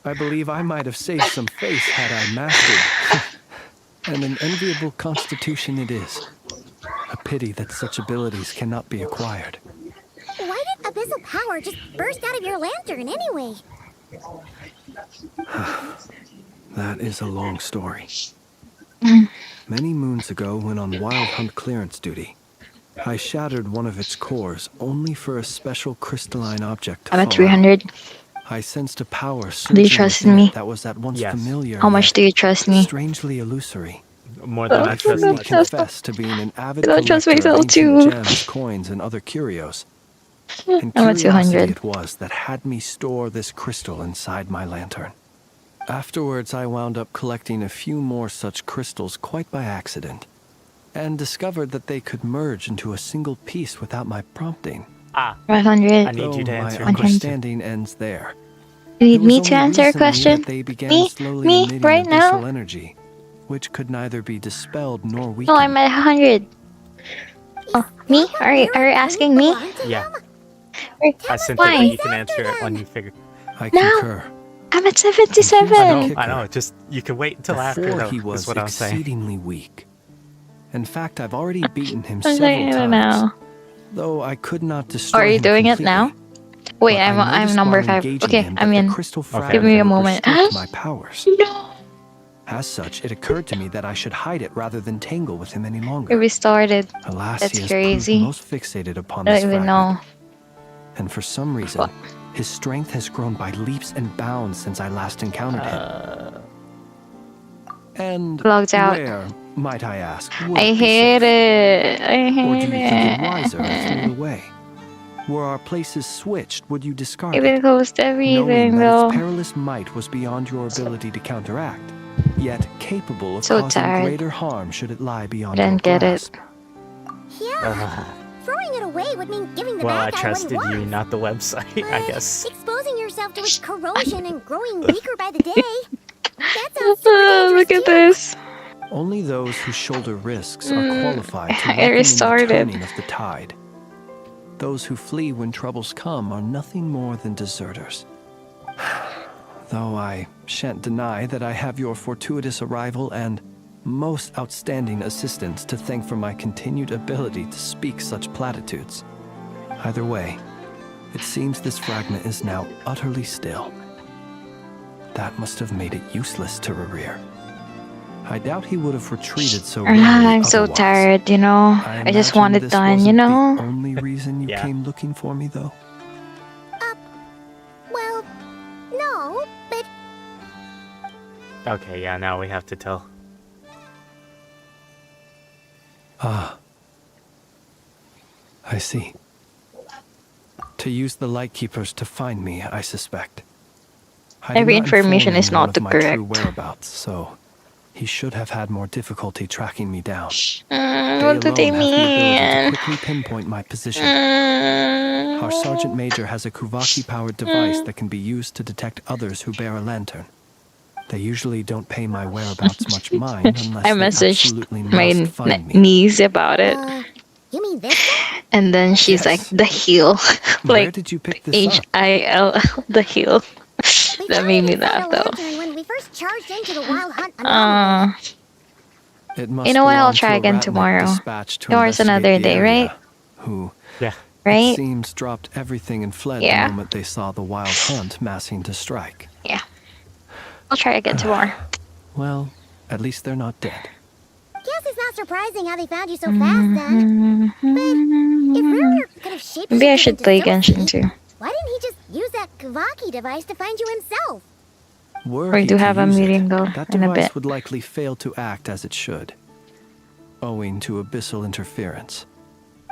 I believe I might have saved some face had I mastered. And an enviable constitution it is. A pity that such abilities cannot be acquired. Why did abyssal power just burst out of your lantern anyway? That is a long story. Many moons ago, when on wild hunt clearance duty, I shattered one of its cores only for a special crystalline object to I'm at fall 300. out. I sensed a power Do you surging trust within me? it that was at once familiar How much yet do you trust me? strangely illusory. More than I I trust freely you. confess to being an avid I don't trust collector of myself ancient too. gems, coins, and other curios. And I'm at curiosity 200. it was that had me store this crystal inside my lantern. Afterwards, I wound up collecting a few more such crystals quite by accident, and discovered that they could merge into a single piece without my prompting. 500. I need you to Though answer my a question. understanding ends there. You It need was me to only answer a recently question? that they began Me? slowly Me? emitting Right abyssal now? energy, which could neither be dispelled nor No, weakened. I'm at 100. Oh, me? Are you asking me? Yeah. I sent it, Why? but you can answer it when you figure. I No. concur. I'm at 77. I know. Just you can wait until after Before though. he Is was what I'm saying. exceedingly weak. In fact, I've already beaten him I'm several saying it times. now. Though I could not destroy Are you him doing it completely. now? Wait, But I I'm noticed number while 5. engaging Okay, him I'm that in. the crystal Give fragment me a would moment. restrict my powers. No. As such, it occurred to me that I should hide it rather than tangle with him any It longer. restarted. Alas, That's he has crazy. proved most fixated upon I this don't even fragment. know. And for some reason, his strength has grown by leaps and bounds since I last encountered him. And Logged out. where, might I ask, would I it be hate safe? it. I Or hate do you think it wiser I threw it it. away? Were our places switched, would you discard It it? closed Knowing everything that though. its perilous might was beyond your ability to counteract, yet capable of So causing tired. greater harm should it lie beyond Didn't your get it. grasp. Yeah. Throwing it away would mean giving the Well, I bad guy what he trusted wants. you, not the website. I guess. Exposing yourself to its corrosion and growing weaker by the day. That sounds super dangerous Look at too. this. Only those who shoulder risks are qualified to I reckon in the restarted. turning of the tide. Those who flee when troubles come are nothing more than deserters. Though I shan't deny that I have your fortuitous arrival and most outstanding assistance to thank for my continued ability to speak such platitudes. Either way, it seems this fragment is now utterly still. That must have made it useless to Rerir. I doubt he would have retreated so readily I'm so otherwise. tired, you know. I just imagine want it this done, wasn't you know. The only reason you Yeah. came looking for me, though. Well, no, but Okay, yeah. Now we have to tell. Ah. I see. To use the Lightkeepers to find me, I suspect. I did Every not inform information is anyone not of my true correct. whereabouts, so he should have had more difficulty tracking me down. What do they alone have the ability to mean? quickly pinpoint my position. Our Sergeant Major has a Kuvaki-powered device that can be used to detect others who bear a lantern. They usually don't pay my whereabouts much mind unless I they messaged absolutely my must find me. niece about it. you mean this one? And then she's like, the heel. Where Like, did you pick this up? HIL, the heel. That made me laugh Found a though. lantern when we first charged into the wild hunt anomaly. It must You know what? I'll belong to try a again ratnik tomorrow. dispatched to Tomorrow's investigate another the day, area, right? Who, Yeah. it Right? seems, dropped everything and fled Yeah. the moment they saw the wild hunt massing to strike. Yeah. I'll try again tomorrow. Well, at least they're not dead. Guess it's not surprising how they found you so fast then. But if Rerir could have shaped Maybe I should play Genshin too. why didn't he just use that Kavaki device to find you himself? Were We he do to have a use it, meeting though that in a device bit. would likely fail to act as it should, owing to abyssal interference.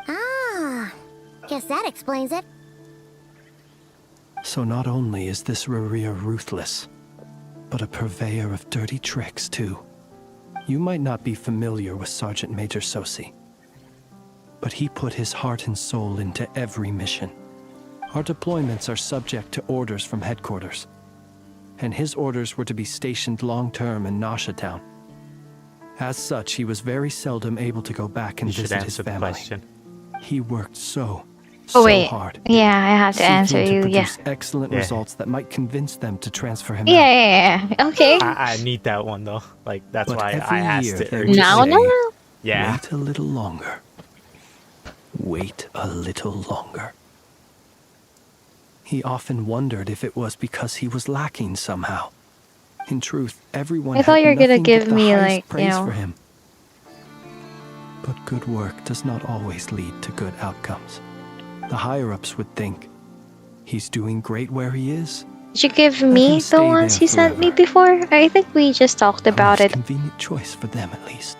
Ah, guess that explains it. So not only is this Rerir ruthless, but a purveyor of dirty tricks too. You might not be familiar with Sergeant Major Sosi, but he put his heart and soul into every mission. Our deployments are subject to orders from headquarters, and his orders were to be stationed long-term in Nasha Town, As such, he was very seldom able to go back and You should visit his answer the family. question. He worked so Oh wait, hard, yeah, I have to answer seeking to you. Yeah. produce excellent Yeah. results that might convince them to transfer him Yeah, out. yeah. Okay. I need that one though. Like that's But why every I asked year it they urgently. Now, say, now. Yeah. Wait a little longer. Wait a little longer. He often wondered if it was because he was lacking somehow. In truth, everyone I thought had you were gonna nothing but give the me, highest like, you praise know. for him. But good work does not always lead to good outcomes. The higher-ups would think, he's doing great where he is. Did you give Let me him the stay ones there you sent me forever. before? I think we just talked A about most it. convenient choice for them, at least.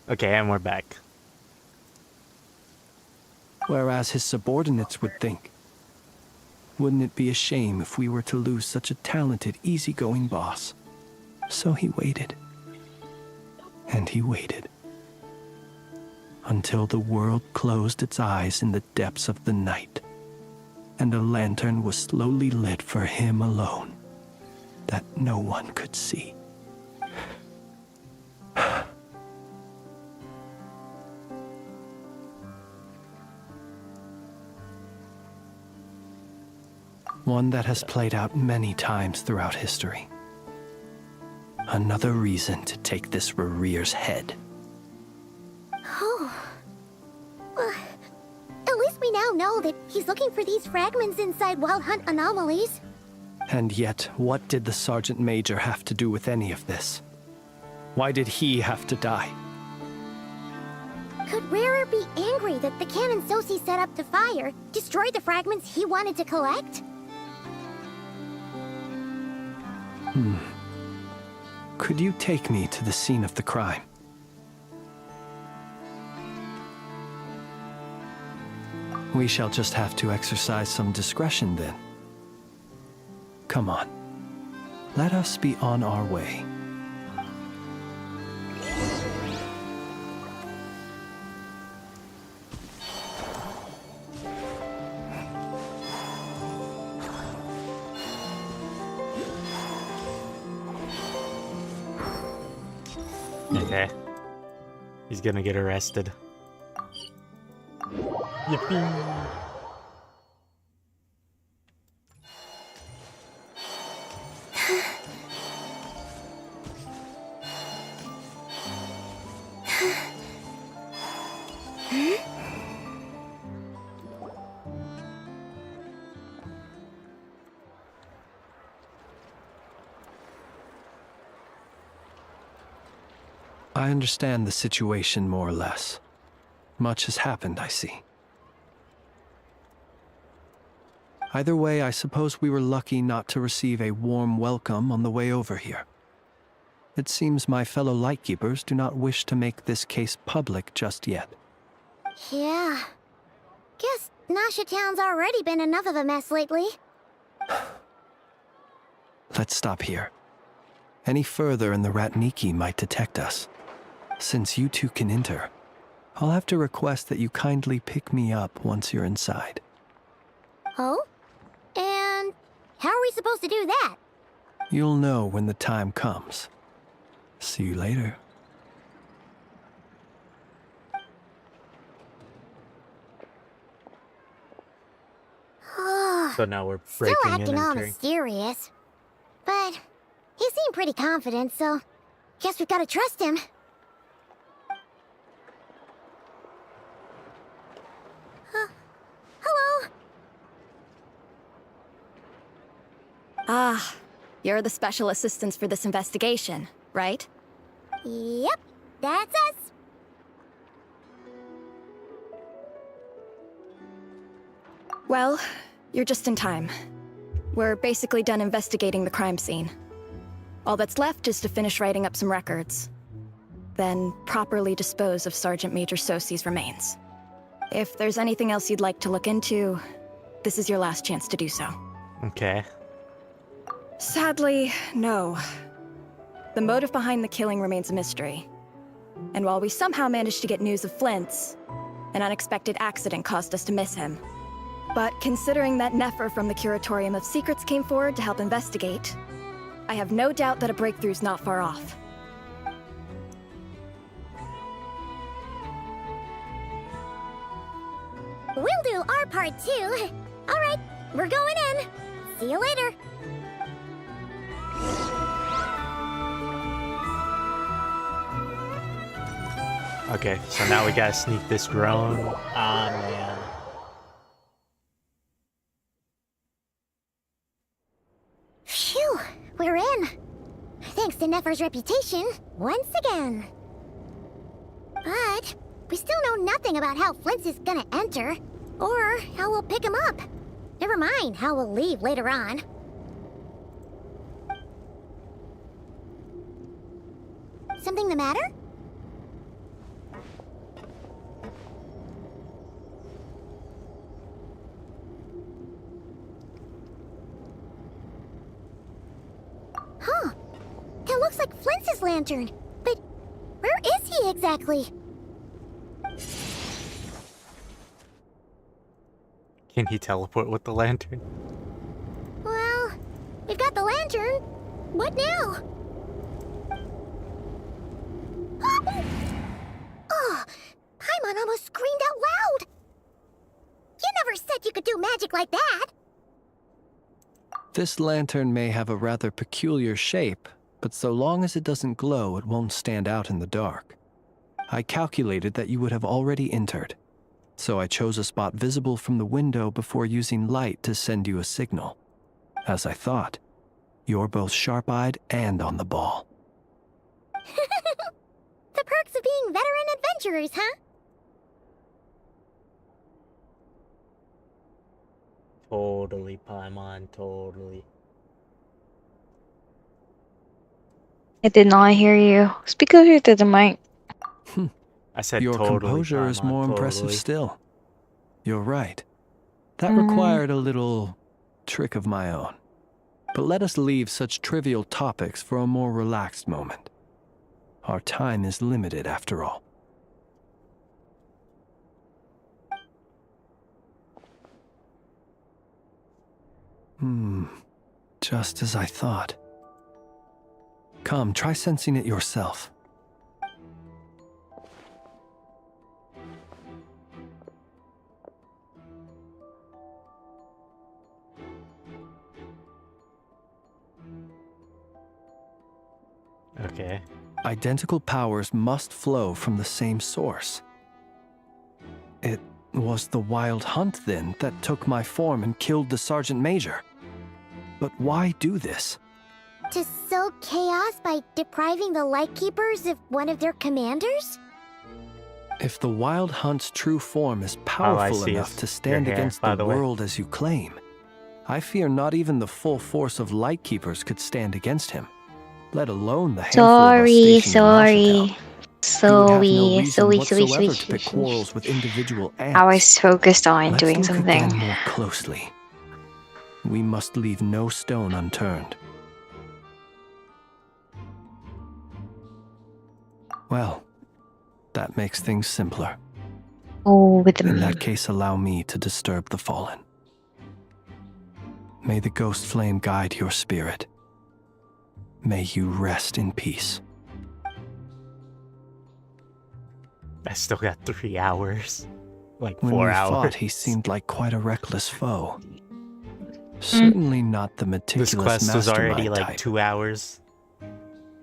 Okay, and we're back. Whereas his subordinates would think, wouldn't it be a shame if we were to lose such a talented, easygoing boss? So he waited. And he waited. Until the world closed its eyes in the depths of the night, and a lantern was slowly lit for him alone, that no one could see. One that has played out many times throughout history. Another reason to take this Rerear's head. Oh. Well, at least we now know that he's looking for these fragments inside Wild Hunt anomalies. And yet, what did the Sergeant Major have to do with any of this? Why did he have to die? Could Rarer be angry that the cannon Sosi set up to fire destroyed the fragments he wanted to collect? Could you take me to the scene of the crime? We shall just have to exercise some discretion then. Come on. Let us be on our way. Okay. He's gonna get arrested. Yippee! I understand the situation more or less. Much has happened, I see. Either way, I suppose we were lucky not to receive a warm welcome on the way over here. It seems my fellow Lightkeepers do not wish to make this case public just yet. Yeah. Guess Nasha Town's already been enough of a mess lately. Let's stop here. Any further and the Ratniki might detect us. Since you two can enter, I'll have to request that you kindly pick me up once you're inside. Oh? And how are we supposed to do that? You'll know when the time comes. See you later. So now we're Still breaking and acting all entering. mysterious. But he seemed pretty confident, so guess we've got to trust him. Hello? Ah, you're the special assistants for this investigation, right? Yep, that's us. Well, you're just in time. We're basically done investigating the crime scene. All that's left is to finish writing up some records. Then properly dispose of Sergeant Major Sosi's remains. If there's anything else you'd like to look into, this is your last chance to do so. Okay. Sadly, no. The motive behind the killing remains a mystery. And while we somehow managed to get news of Flint's, an unexpected accident caused us to miss him. But considering that Nefer from the Curatorium of Secrets came forward to help investigate, I have no doubt that a breakthrough's not far off. We'll do our part too. All right, we're going in. See you later. Okay, so now we gotta sneak this drone. Ah, man. Phew, we're in. Thanks to Nefer's reputation, once again. But we still know nothing about how Flint's is gonna enter, or how we'll pick him up. Never mind how we'll leave later on. Something the matter? Huh. That looks like Flint's lantern. But where is he exactly? Can he teleport with the lantern? Well, we've got the lantern. What now? Oh, Paimon almost screamed out loud. You never said you could do magic like that. This lantern may have a rather peculiar shape, but so long as it doesn't glow, it won't stand out in the dark. I calculated that you would have already entered, so I chose a spot visible from the window before using light to send you a signal. As I thought, you're both sharp-eyed and on the ball. The perks of being veteran adventurers, huh? Totally, Paimon, totally. I did not hear you. Speak closer to the mic. I said Your totally, composure is Paimon, more totally. impressive still. You're right. That required a little trick of my own. But let us leave such trivial topics for a more relaxed moment. Our time is limited after all. Just as I thought. Come, try sensing it yourself. Okay. Identical powers must flow from the same source. It was the Wild Hunt, then, that took my form and killed the Sergeant Major. But why do this? To sow chaos by depriving the Lightkeepers of one of their commanders? If the Wild Hunt's true form is I powerful see. enough It's to stand your hair, against by the the way. world as you claim, I fear not even the full force of Lightkeepers could stand against him, let alone the handful of us Sorry, stationed in Nashatel. sorry. You would have no Sorry, reason whatsoever to pick sorry. quarrels with individual ants. I was focused on Let's doing look something. again more closely. We must leave no stone unturned. Well, that makes things simpler. Oh, with In the that case, allow me to disturb the fallen. May the ghost flame guide your spirit. May you rest in peace. I still got 3 hours. Like When 4 we hours. fought, he seemed like quite a reckless foe. Certainly not the meticulous This quest was already mastermind like type. 2 hours.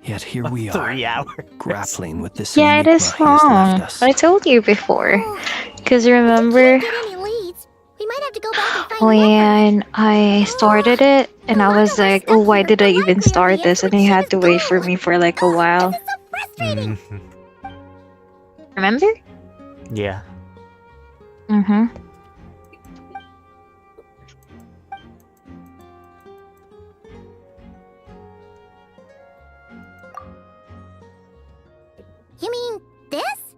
Yet here we are, 3 hours. grappling with this Yeah, it enigma is he has long. left us. I told you before. Because remember Any leads? We might have to go back and find when I started it and I was like, oh, why did I even start this? And he had to wait for me for like a while. Mhm. Remember? Yeah. Mm-hmm. You mean this?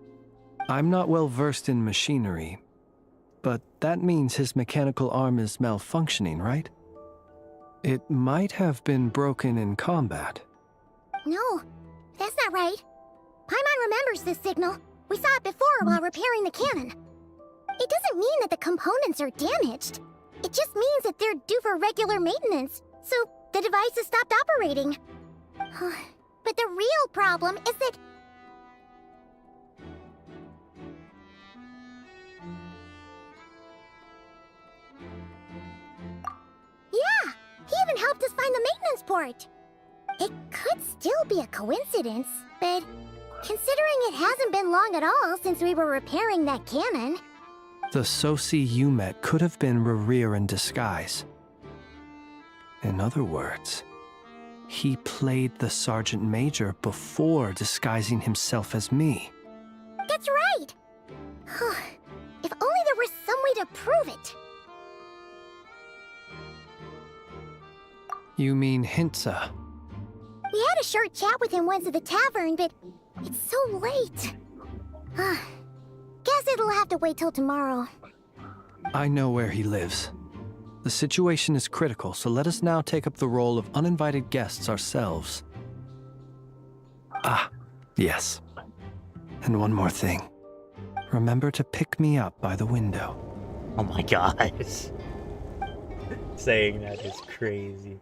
I'm not well versed in machinery, but that means his mechanical arm is malfunctioning, right? It might have been broken in combat. No, that's not right. Paimon remembers this signal. We saw it before while repairing the cannon. It doesn't mean that the components are damaged. It just means that they're due for regular maintenance, so the device has stopped operating. But the real problem is that... Yeah, he even helped us find the maintenance port. It could still be a coincidence, but considering it hasn't been long at all since we were repairing that cannon... The Sosi you met could have been Rerir in disguise. In other words, he played the Sergeant Major before disguising himself as me. That's right! If only there were some way to prove it. You mean Hintsa? We had a short chat with him once at the tavern, but it's so late. Guess it'll have to wait till tomorrow. I know where he lives. The situation is critical, so let us now take up the role of uninvited guests ourselves. Ah, yes. And one more thing. Remember to pick me up by the window. Oh my gosh. Saying that is crazy.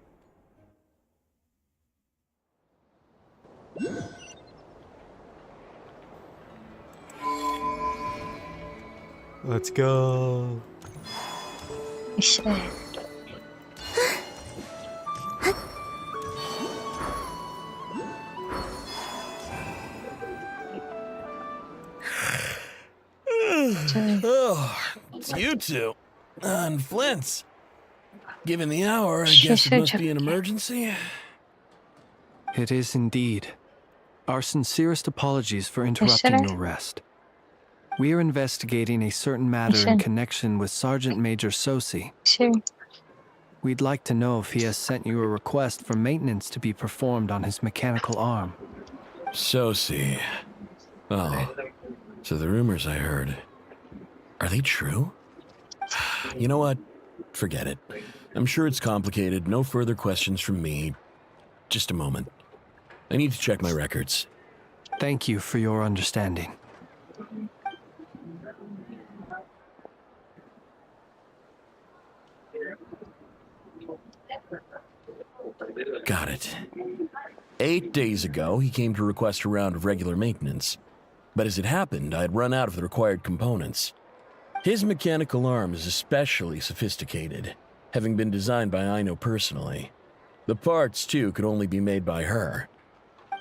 Let's go. Shit. Oh, it's you two. And Flint's. Given the hour, I guess it must be an emergency. It is indeed. Our sincerest apologies for interrupting your rest. We are investigating a certain matter in connection with Sergeant Major Sosi. Sure. We'd like to know if he has sent you a request for maintenance to be performed on his mechanical arm. Sosi. Oh, so the rumors I heard, are they true? You know what? Forget it. I'm sure it's complicated. No further questions from me. Just a moment. I need to check my records. Thank you for your understanding. Got it. 8 days ago, he came to request a round of regular maintenance. But as it happened, I had run out of the required components. His mechanical arm is especially sophisticated, having been designed by Aino personally. The parts, too, could only be made by her.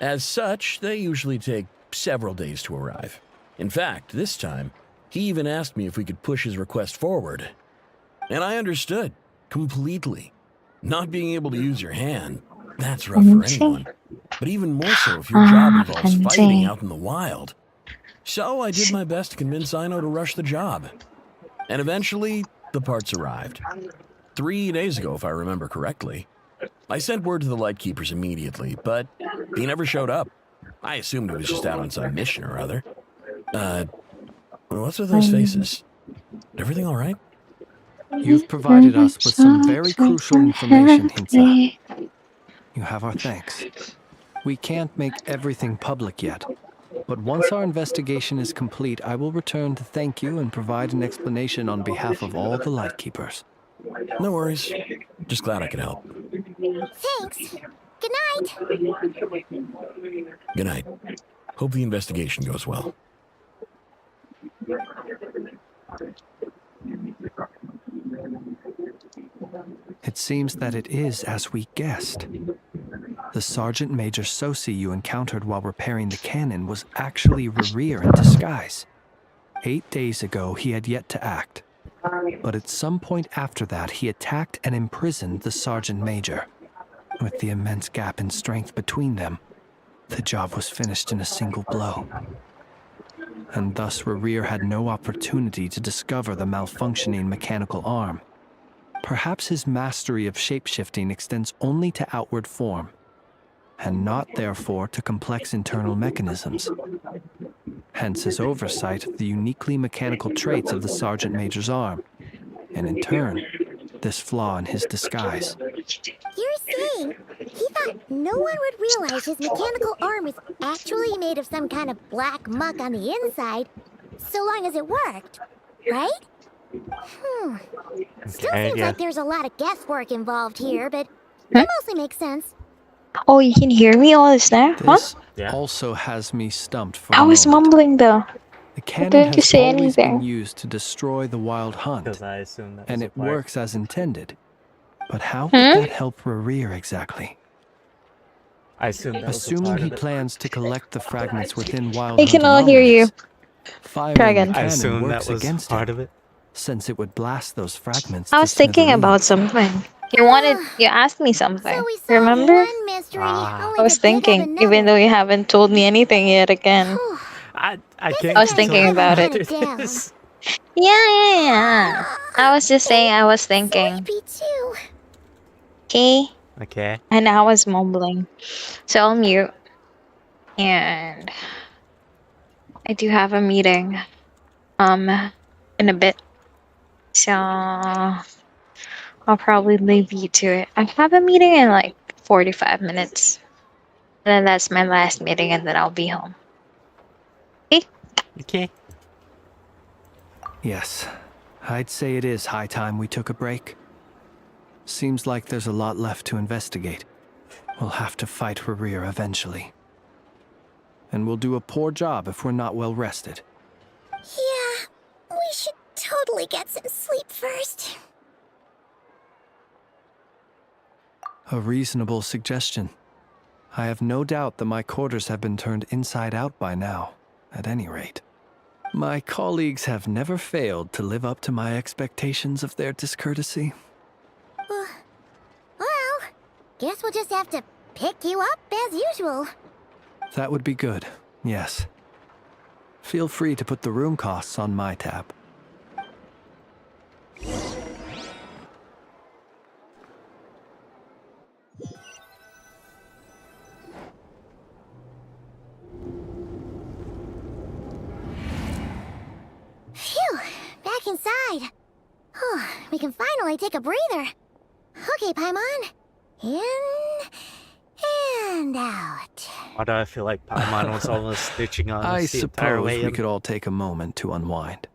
As such, they usually take several days to arrive. In fact, this time, he even asked me if we could push his request forward. And I understood, completely. Not being able to use your hand, That's rough for anyone. But even more so if your job involves fighting out in the wild. So I did my best to convince Ino to rush the job. And eventually, the parts arrived. 3 days ago, if I remember correctly. I sent word to the Lightkeepers immediately, but he never showed up. I assumed he was just out on some mission or other. What's with those faces? Everything all right? You've provided us with some very crucial information, Hinsa. You have our thanks. We can't make everything public yet, but once our investigation is complete, I will return to thank you and provide an explanation on behalf of all the Lightkeepers. No worries. Just glad I could help. Thanks. Good night. Good night. Hope the investigation goes well. It seems that it is as we guessed. The Sergeant Major Sosi you encountered while repairing the cannon was actually Rerir in disguise. 8 days ago, he had yet to act. But at some point after that, he attacked and imprisoned the Sergeant Major. With the immense gap in strength between them, the job was finished in a single blow. And thus Rerir had no opportunity to discover the malfunctioning mechanical arm. Perhaps his mastery of shapeshifting extends only to outward form, and not therefore to complex internal mechanisms. Hence his oversight of the uniquely mechanical traits of the Sergeant Major's arm, and in turn, this flaw in his disguise. You're saying he thought no one would realize his mechanical arm was actually made of some kind of black muck on the inside, so long as it worked, right? Still seems like there's a lot of guesswork involved here, but it mostly makes sense. Oh, you can hear me all this now? Huh? This also has me stumped for I a was moment. mumbling though. The cannon didn't you has say always anything? been used to destroy the wild hunt, and it works as intended. But how would that help Rerir exactly? I assume that was a Assuming part he of it. plans to collect the fragments within wild I hunt can all hear you. anomalies, firing Try the again. I cannon assume works that was against part him, of it. since it would blast those fragments I to was thinking smithereens. about something. You asked me something. So we solved Remember? one mystery, only I was to dig up thinking, another. even though you haven't told me anything yet again. I I can't was get thinking to about it. after this. Yeah. I was just saying I was thinking. Sleepy too. Okay? Okay. And I was mumbling. So I'll mute. And I do have a meeting in a bit. So I'll probably leave you to it. I have a meeting in like 45 minutes. And then that's my last meeting and then I'll be home. Okay? Okay. Yes, I'd say it is high time we took a break. Seems like there's a lot left to investigate. We'll have to fight Rerir eventually. And we'll do a poor job if we're not well rested. Yeah, we should totally get some sleep first. A reasonable suggestion. I have no doubt that my quarters have been turned inside out by now, at any rate. My colleagues have never failed to live up to my expectations of their discourtesy. Well, guess we'll just have to pick you up as usual. That would be good, yes. Feel free to put the room costs on my tab. Phew, back inside. We can finally take a breather. Okay, Paimon. In and out. Why do I feel like Paimon was almost stitching on I us the entire suppose way we in? could all take a moment to unwind.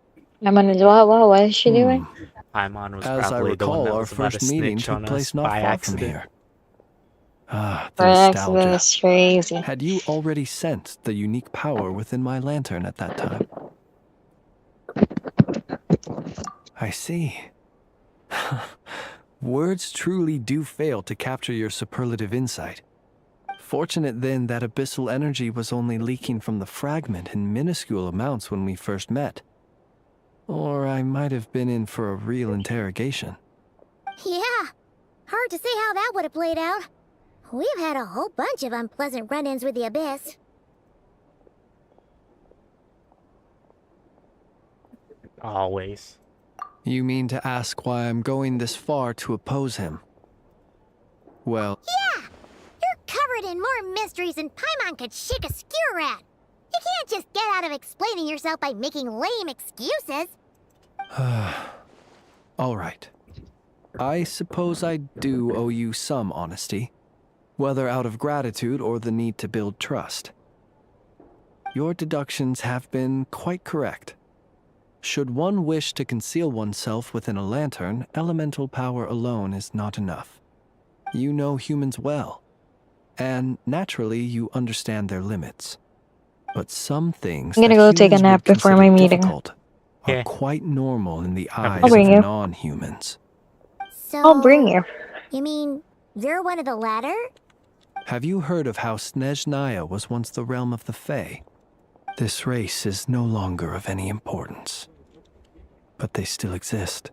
I'm on as well. Wow, what is she doing? Paimon was As I probably the one recall, that our was about to first meeting snitch took on us place not by far accident. from here. Ah, the By accident nostalgia. is crazy. Had you already sensed the unique power within my lantern at that time? I see. Words truly do fail to capture your superlative insight. Fortunate then that abyssal energy was only leaking from the fragment in minuscule amounts when we first met. Or I might have been in for a real interrogation. Yeah, hard to say how that would have played out. We've had a whole bunch of unpleasant run-ins with the Abyss. Always. You mean to ask why I'm going this far to oppose him? Well, Yeah! You're covered in more mysteries than Paimon could shake a skewer at. You can't just get out of explaining yourself by making lame excuses. all right. I suppose I do owe you some honesty, whether out of gratitude or the need to build trust. Your deductions have been quite correct. Should one wish to conceal oneself within a lantern, elemental power alone is not enough. You know humans well, and naturally you understand their limits. But some things I'm gonna that go take a humans nap would before consider my meeting. difficult are Yeah. quite normal in the eyes I'll bring of you. non-humans. So... I'll bring you. You mean, you're one of the latter? Have you heard of how Snezhnaya was once the realm of the Fae? This race is no longer of any importance, but they still exist,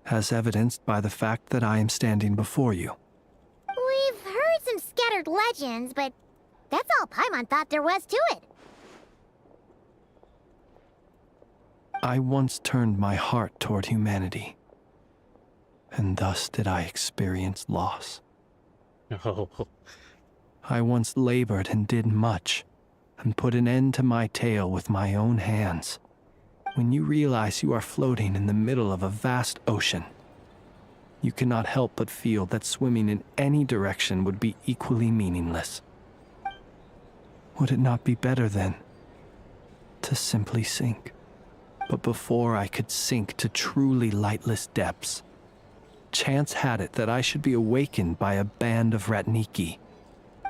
as evidenced by the fact that I am standing before you. We've heard some scattered legends, but that's all Paimon thought there was to it. I once turned my heart toward humanity, and thus did I experience loss. Oh. I once labored and did much, and put an end to my tale with my own hands. When you realize you are floating in the middle of a vast ocean, you cannot help but feel that swimming in any direction would be equally meaningless. Would it not be better, then, to simply sink? But before I could sink to truly lightless depths, chance had it that I should be awakened by a band of Ratniki.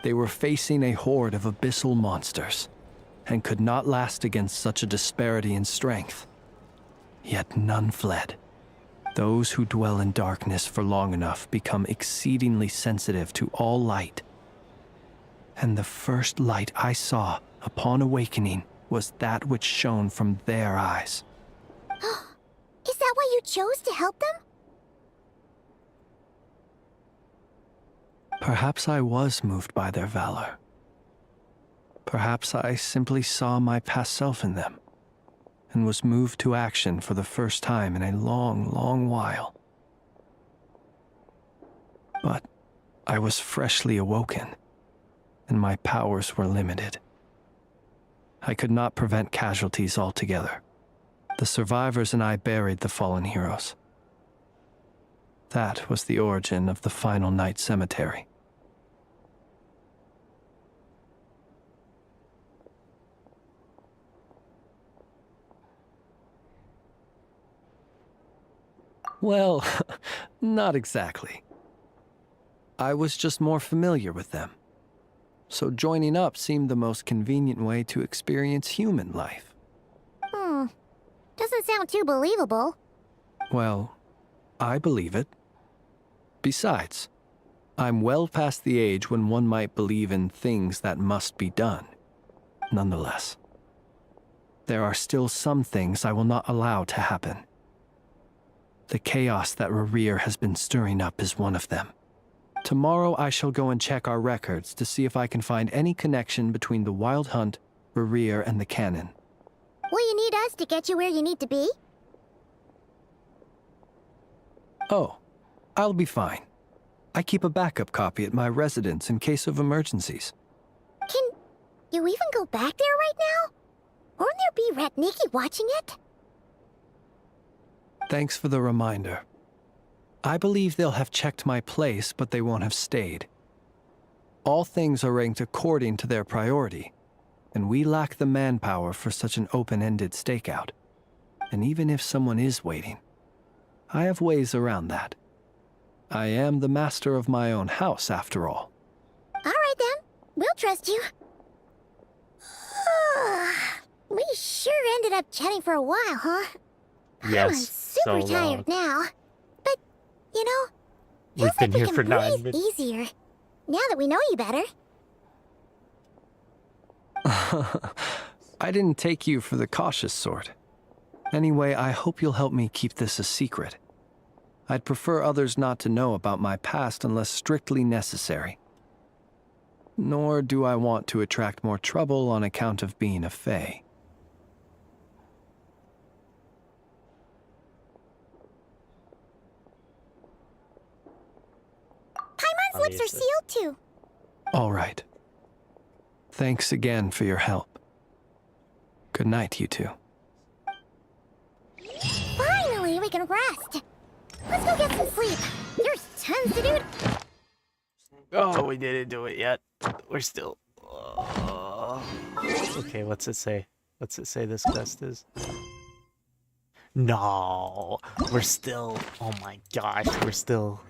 They were facing a horde of abyssal monsters, and could not last against such a disparity in strength. Yet none fled. Those who dwell in darkness for long enough become exceedingly sensitive to all light. And the first light I saw upon awakening was that which shone from their eyes. Is that why you chose to help them? Perhaps I was moved by their valor. Perhaps I simply saw my past self in them, and was moved to action for the first time in a long, long while. But I was freshly awoken, and my powers were limited. I could not prevent casualties altogether. The survivors and I buried the fallen heroes. That was the origin of the final night cemetery. Well, not exactly. I was just more familiar with them. So joining up seemed the most convenient way to experience human life. Doesn't sound too believable. Well, I believe it. Besides, I'm well past the age when one might believe in things that must be done. Nonetheless, there are still some things I will not allow to happen. The chaos that Rerir has been stirring up is one of them. Tomorrow I shall go and check our records to see if I can find any connection between the Wild Hunt, Rerir, and the Cannon. Will you need us to get you where you need to be? Oh, I'll be fine. I keep a backup copy at my residence in case of emergencies. Can you even go back there right now? Won't there be Ratniki watching it? Thanks for the reminder. I believe they'll have checked my place, but they won't have stayed. All things are ranked according to their priority, and we lack the manpower for such an open-ended stakeout. And even if someone is waiting, I have ways around that. I am the master of my own house, after all. All right then, we'll trust you. We sure ended up chatting for a while, huh? Yes, I'm super so tired now. But, you know, We've been we here can for 9 breathe minutes. easier. Now that we know you better. I didn't take you for the cautious sort. Anyway, I hope you'll help me keep this a secret. I'd prefer others not to know about my past unless strictly necessary. Nor do I want to attract more trouble on account of being a fae. Paimon's lips are sealed too. All right. Thanks again for your help. Good night, you two. Finally, we can rest. Let's go get some sleep. There's tons to do. Oh, we didn't do it yet. We're still. Okay, what's it say? What's it say this quest is? No, we're still. Oh my gosh, we're still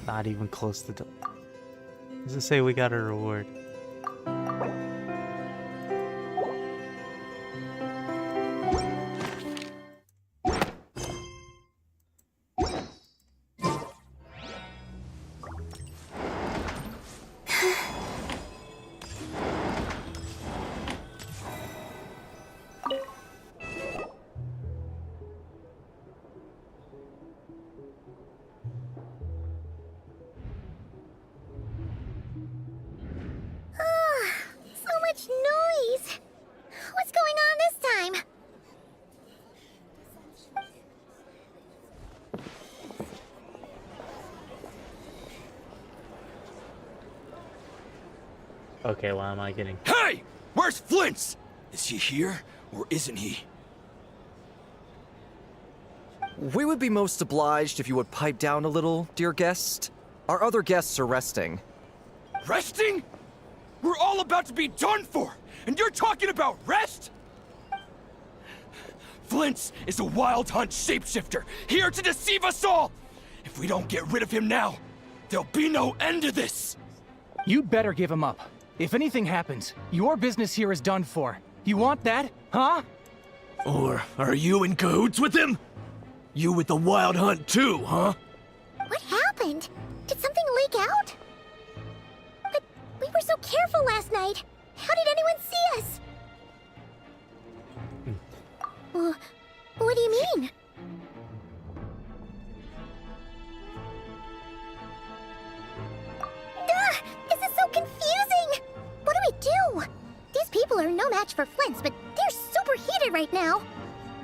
not even close to. Does it say we got a reward? Noise! What's going on this time? Okay, why am I getting? Hey! Where's Flint's? Is he here, or isn't he? We would be most obliged if you would pipe down a little, dear guest. Our other guests are resting. Resting? We're all about to be done for, and you're talking about rest? Flint's is a wild hunt shapeshifter, here to deceive us all! If we don't get rid of him now, there'll be no end to this! You'd better give him up. If anything happens, your business here is done for. You want that, huh? Or are you in cahoots with him? You with the wild hunt too, huh? What happened? Did something leak out? But we were so careful last night. How did anyone see us? What do you mean? This is so confusing! What do we do? These people are no match for Flint's, but they're super heated right now.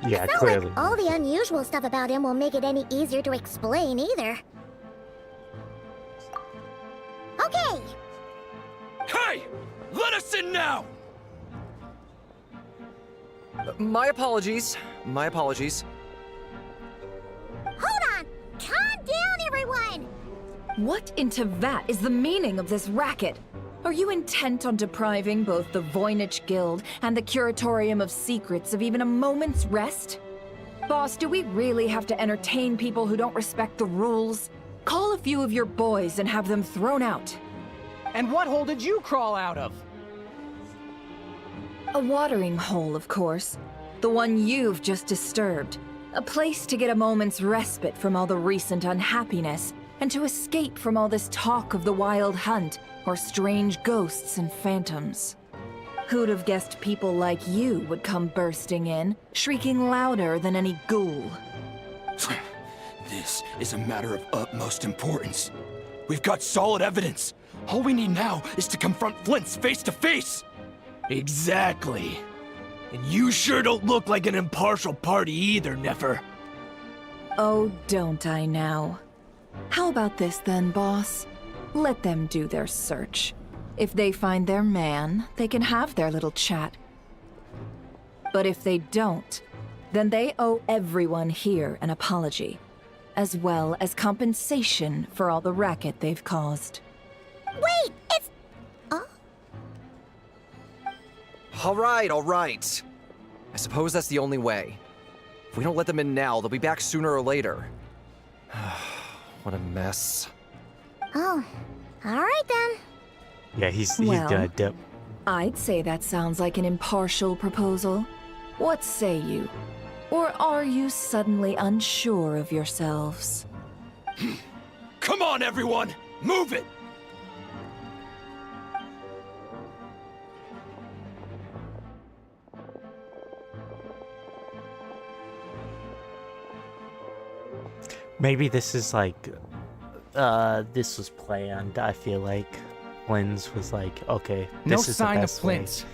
Yeah, it's not clearly. like all the unusual stuff about him will make it any easier to explain either. Okay! Hey! Let us in now! My apologies. My apologies. Hold on! Calm down, everyone! What in Tevat is the meaning of this racket? Are you intent on depriving both the Voynich Guild and the Curatorium of Secrets of even a moment's rest? Boss, do we really have to entertain people who don't respect the rules? Call a few of your boys and have them thrown out. And what hole did you crawl out of? A watering hole, of course. The one you've just disturbed. A place to get a moment's respite from all the recent unhappiness, and to escape from all this talk of the wild hunt, or strange ghosts and phantoms. Who'd have guessed people like you would come bursting in, shrieking louder than any ghoul? This is a matter of utmost importance. We've got solid evidence. All we need now is to confront Flint's face to face. Exactly. And you sure don't look like an impartial party either, Nefer. Oh, don't I now? How about this then, boss? Let them do their search. If they find their man, they can have their little chat. But if they don't, then they owe everyone here an apology, as well as compensation for all the racket they've caused. Wait, it's... All right. I suppose that's the only way. If we don't let them in now, they'll be back sooner or later. What a mess. Oh, alright then. Yeah, he's Well, gonna dip. I'd say that sounds like an impartial proposal. What say you? Or are you suddenly unsure of yourselves? Come on, everyone! Move it! Maybe this is like, this was planned. I feel like Flynn's was like, okay, No this is the sign of best way Flynn's.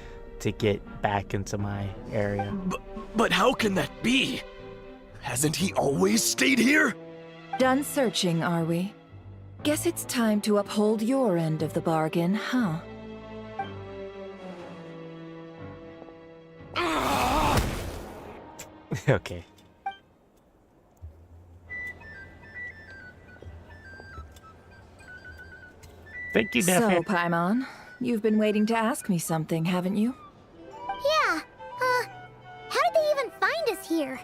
to get back into my area. But how can that be? Hasn't he always stayed here? Done searching, are we? Guess it's time to uphold your end of the bargain, huh? Okay. Thank you, So, Nephin. Paimon, you've been waiting to ask me something, haven't you? Yeah, how did they even find us here?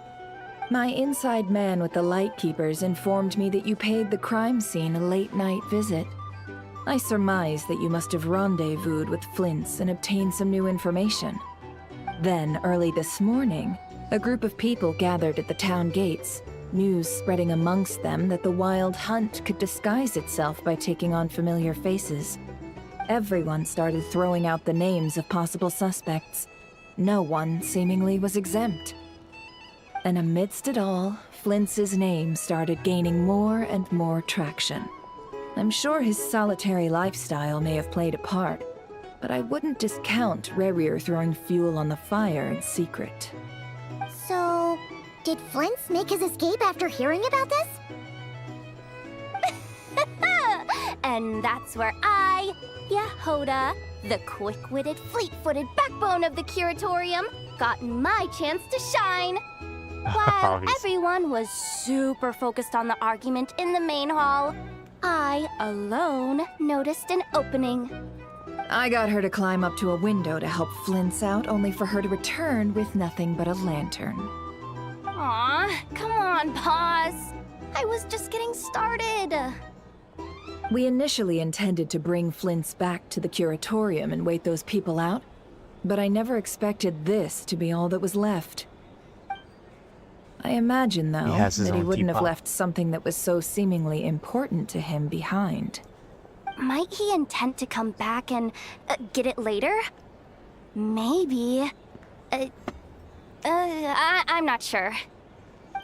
My inside man with the Lightkeepers informed me that you paid the crime scene a late-night visit. I surmise that you must have rendezvoused with Flint's and obtained some new information. Then, early this morning, a group of people gathered at the town gates, news spreading amongst them that the Wild Hunt could disguise itself by taking on familiar faces. Everyone started throwing out the names of possible suspects. No one, seemingly, was exempt. And amidst it all, Flint's name started gaining more and more traction. I'm sure his solitary lifestyle may have played a part, but I wouldn't discount Rerir throwing fuel on the fire in secret. So, did Flint's make his escape after hearing about this? And that's where I, Yehoda, the quick-witted, fleet-footed backbone of the curatorium, got my chance to shine. While Obviously. everyone was super focused on the argument in the main hall, I alone noticed an opening. I got her to climb up to a window to help Flint's out, only for her to return with nothing but a lantern. Aw, come on, pause. I was just getting started. We initially intended to bring Flint's back to the curatorium and wait those people out, but I never expected this to be all that was left. I imagine, though, has his that he own wouldn't have teapot. left something that was so seemingly important to him behind. Might he intend to come back and get it later? Maybe. I'm not sure.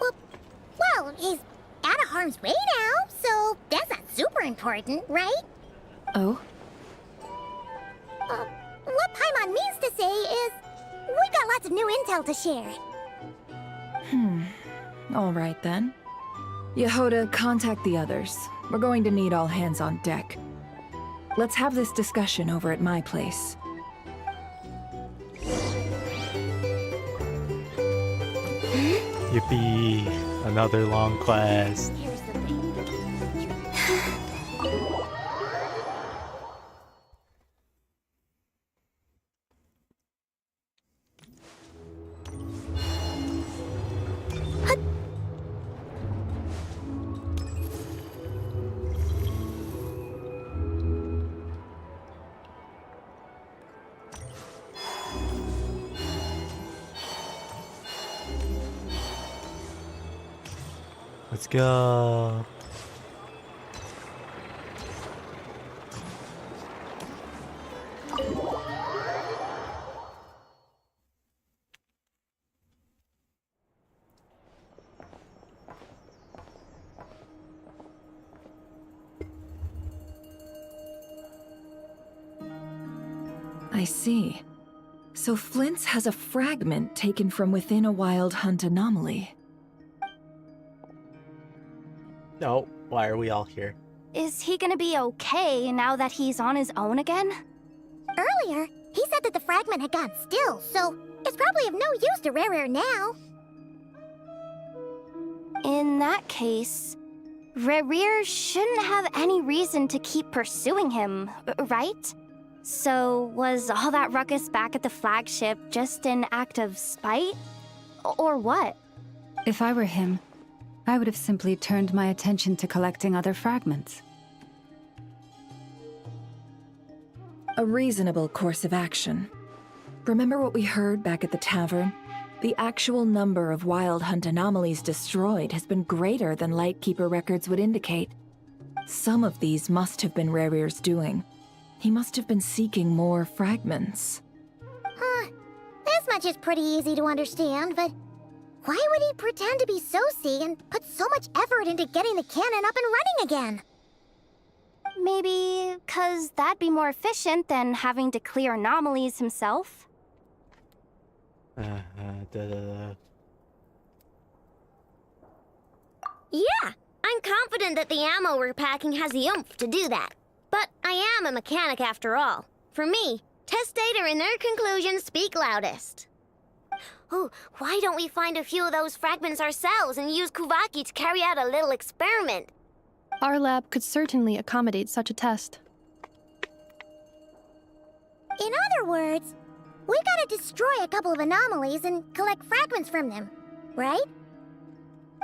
Well, he's out of harm's way now, so that's not super important, right? Oh? What Paimon means to say is, we got lots of new intel to share. All right, then. Yehoda, contact the others. We're going to need all hands on deck. Let's have this discussion over at my place. Yippee! Another long quest. Here's the thing. Let's go. I see. So Flint's has a fragment taken from within a Wild Hunt anomaly. No, why are we all here? Is he gonna be okay now that he's on his own again? Earlier, he said that the fragment had gone still, so it's probably of no use to Rerir now. In that case, Rerir shouldn't have any reason to keep pursuing him, right? So was all that ruckus back at the flagship just an act of spite? Or what? If I were him, I would have simply turned my attention to collecting other fragments. A reasonable course of action. Remember what we heard back at the tavern? The actual number of Wild Hunt anomalies destroyed has been greater than Lightkeeper records would indicate. Some of these must have been Rerir's doing. He must have been seeking more fragments. This much is pretty easy to understand, but Why would he pretend to be Soci and put so much effort into getting the cannon up and running again? Maybe 'cause that'd be more efficient than having to clear anomalies himself? Yeah, I'm confident that the ammo we're packing has the oomph to do that. But I am a mechanic after all. For me, test data and their conclusions speak loudest. Oh, why don't we find a few of those fragments ourselves and use Kuvaki to carry out a little experiment? Our lab could certainly accommodate such a test. In other words, we gotta destroy a couple of anomalies and collect fragments from them, right?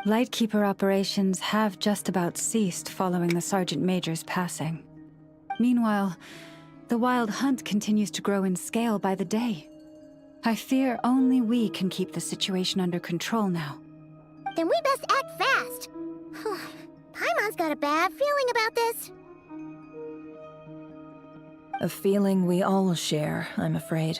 Lightkeeper operations have just about ceased following the Sergeant Major's passing. Meanwhile, the Wild Hunt continues to grow in scale by the day. I fear only we can keep the situation under control now. Then we best act fast. Paimon's got a bad feeling about this. A feeling we all share, I'm afraid.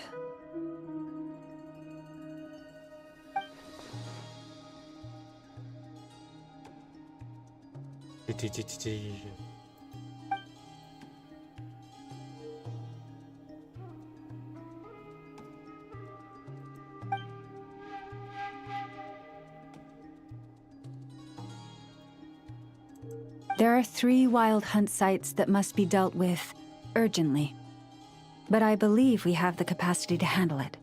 There are 3 Wild Hunt sites that must be dealt with urgently. But I believe we have the capacity to handle it.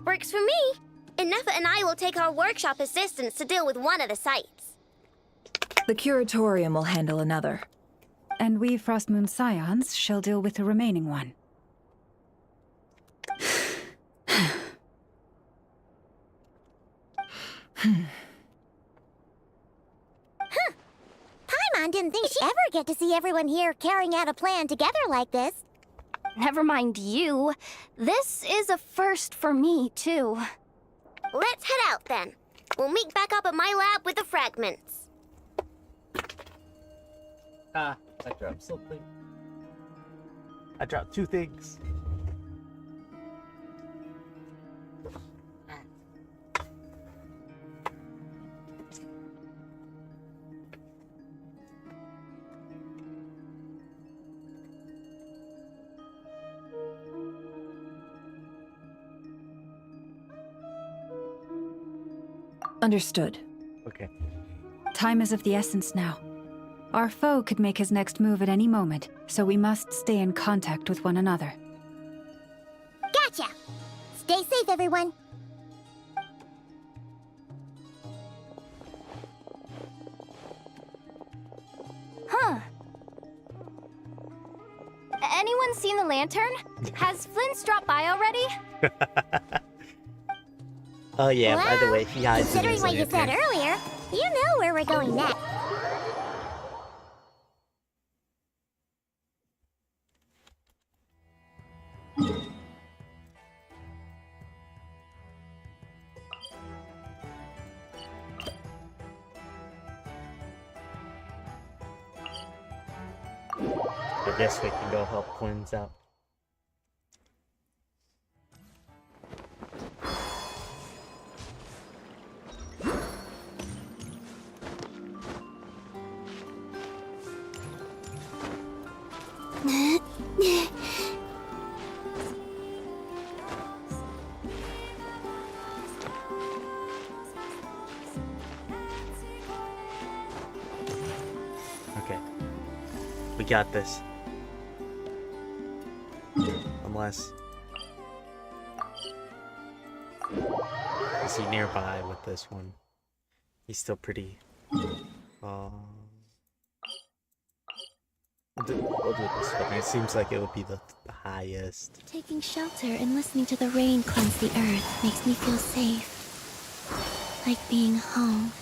Works for me. Inefa and I will take our workshop assistants to deal with one of the sites. The Curatorium will handle another. And we Frostmoon Scions shall deal with the remaining one. Paimon didn't think she'd ever get to see everyone here carrying out a plan together like this. Never mind you. This is a first for me, too. Let's head out then. We'll meet back up at my lab with the fragments. I dropped something. I dropped 2 things. Understood. Okay. Time is of the essence now. Our foe could make his next move at any moment, so we must stay in contact with one another. Gotcha! Stay safe, everyone. Huh. Anyone seen the lantern? Has Flint's dropped by already? Oh yeah, by the way, he hides in Considering his what you said lantern. earlier, you know where we're going next. I guess we can go help Quinns out. Okay. We got this. Unless... Is he nearby with this one? He's still pretty... We'll do this one. It seems like it would be the highest. Taking shelter and listening to the rain cleanse the earth makes me feel safe. Like being home.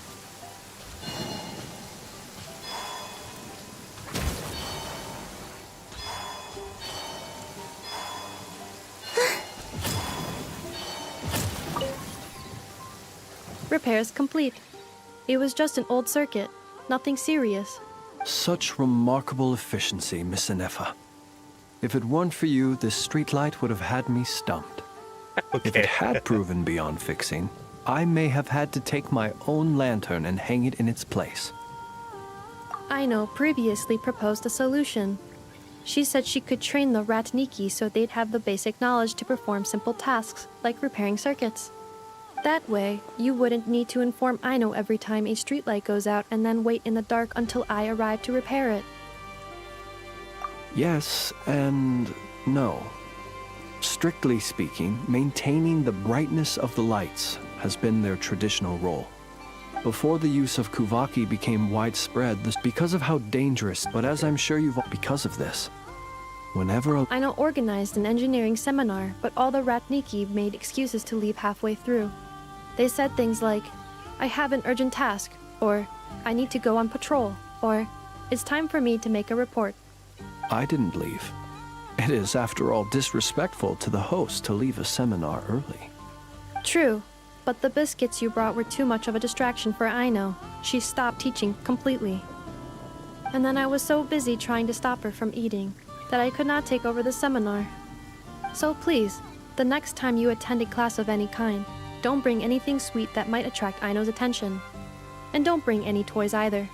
Repairs complete. It was just an old circuit. Nothing serious. Such remarkable efficiency, Miss Inefa. If it weren't for you, this streetlight would have had me stumped. If it had proven beyond fixing, I may have had to take my own lantern and hang it in its place. Aino previously proposed a solution. She said she could train the Ratniki so they'd have the basic knowledge to perform simple tasks, like repairing circuits. That way, you wouldn't need to inform Aino every time a streetlight goes out and then wait in the dark until I arrive to repair it. Yes and no. Strictly speaking, maintaining the brightness of the lights has been their traditional role. Before the use of Kuvaki became widespread, this because of how dangerous, but as I'm sure you've because of this. Whenever Aino organized an engineering seminar, but all the Ratniki made excuses to leave halfway through. They said things like, I have an urgent task, or I need to go on patrol, or it's time for me to make a report. I didn't leave. It is, after all, disrespectful to the host to leave a seminar early. True, but the biscuits you brought were too much of a distraction for Aino. She stopped teaching completely. And then I was so busy trying to stop her from eating that I could not take over the seminar. So please, the next time you attend a class of any kind, don't bring anything sweet that might attract Aino's attention. And don't bring any toys either.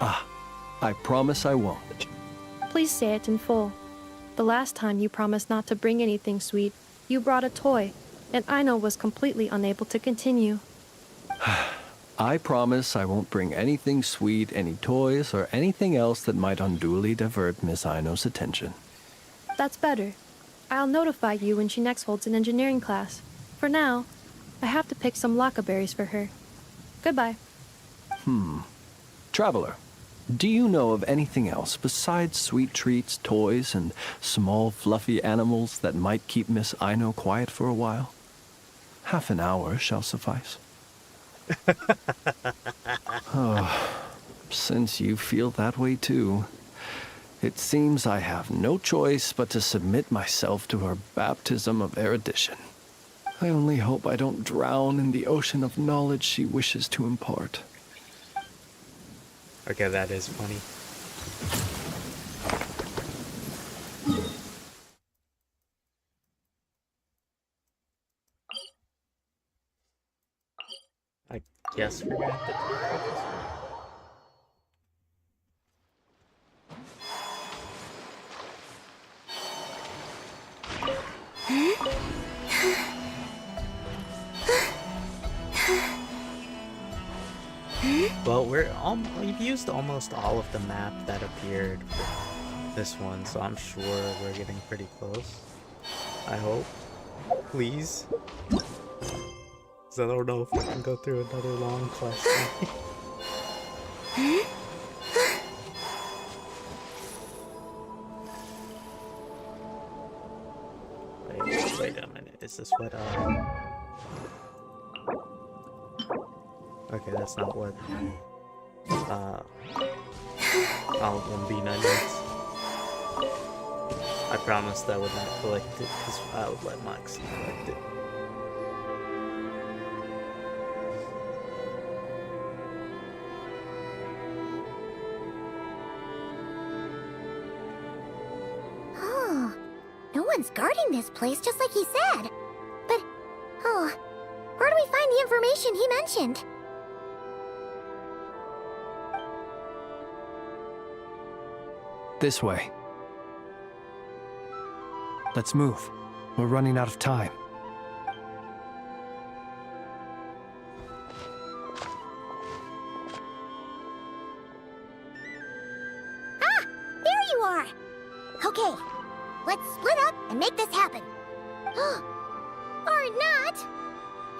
Ah, I promise I won't. Please say it in full. The last time you promised not to bring anything sweet, you brought a toy, and Aino was completely unable to continue. I promise I won't bring anything sweet, any toys, or anything else that might unduly divert Miss Aino's attention. That's better. I'll notify you when she next holds an engineering class. For now, I have to pick some laccaberries for her. Goodbye. Traveler, do you know of anything else besides sweet treats, toys, and small fluffy animals that might keep Miss Aino quiet for a while? Half an hour shall suffice. Oh, since you feel that way too, it seems I have no choice but to submit myself to her baptism of erudition. I only hope I don't drown in the ocean of knowledge she wishes to impart. Okay, that is funny. I guess we're gonna have to do this. Well, we've used almost all of the map that appeared for this one, so I'm sure we're getting pretty close. I hope. Please. 'Cause I don't know if I can go through another long quest. Wait a minute. Is this what, okay, that's not what, Columbina needs. I promised I would not collect it, because I would let Moxie collect it. Oh, no one's guarding this place, just like he said. But, oh, where do we find the information he mentioned? This way. Let's move. We're running out of time. Ah! There you are! Okay, let's split up and make this happen. Or not!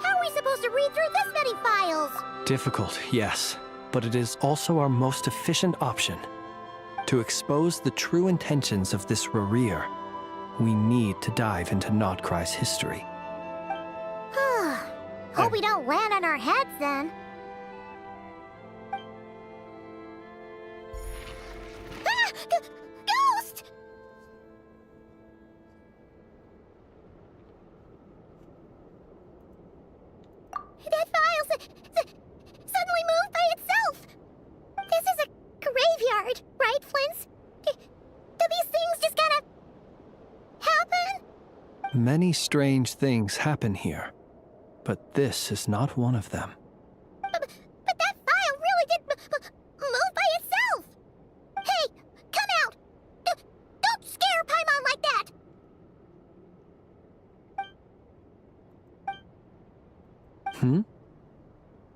How are we supposed to read through this many files? Difficult, yes, but it is also our most efficient option. To expose the true intentions of this Rarir, we need to dive into Nodkrai's history. Hope we don't land on our heads then. Ah! Ghost! That file suddenly moved by itself! This is a graveyard, right, Flint's? Do these things just kinda Many strange things happen here, but this is not one of them. But that file really did move by itself! Hey, come out! Don't scare Paimon like that!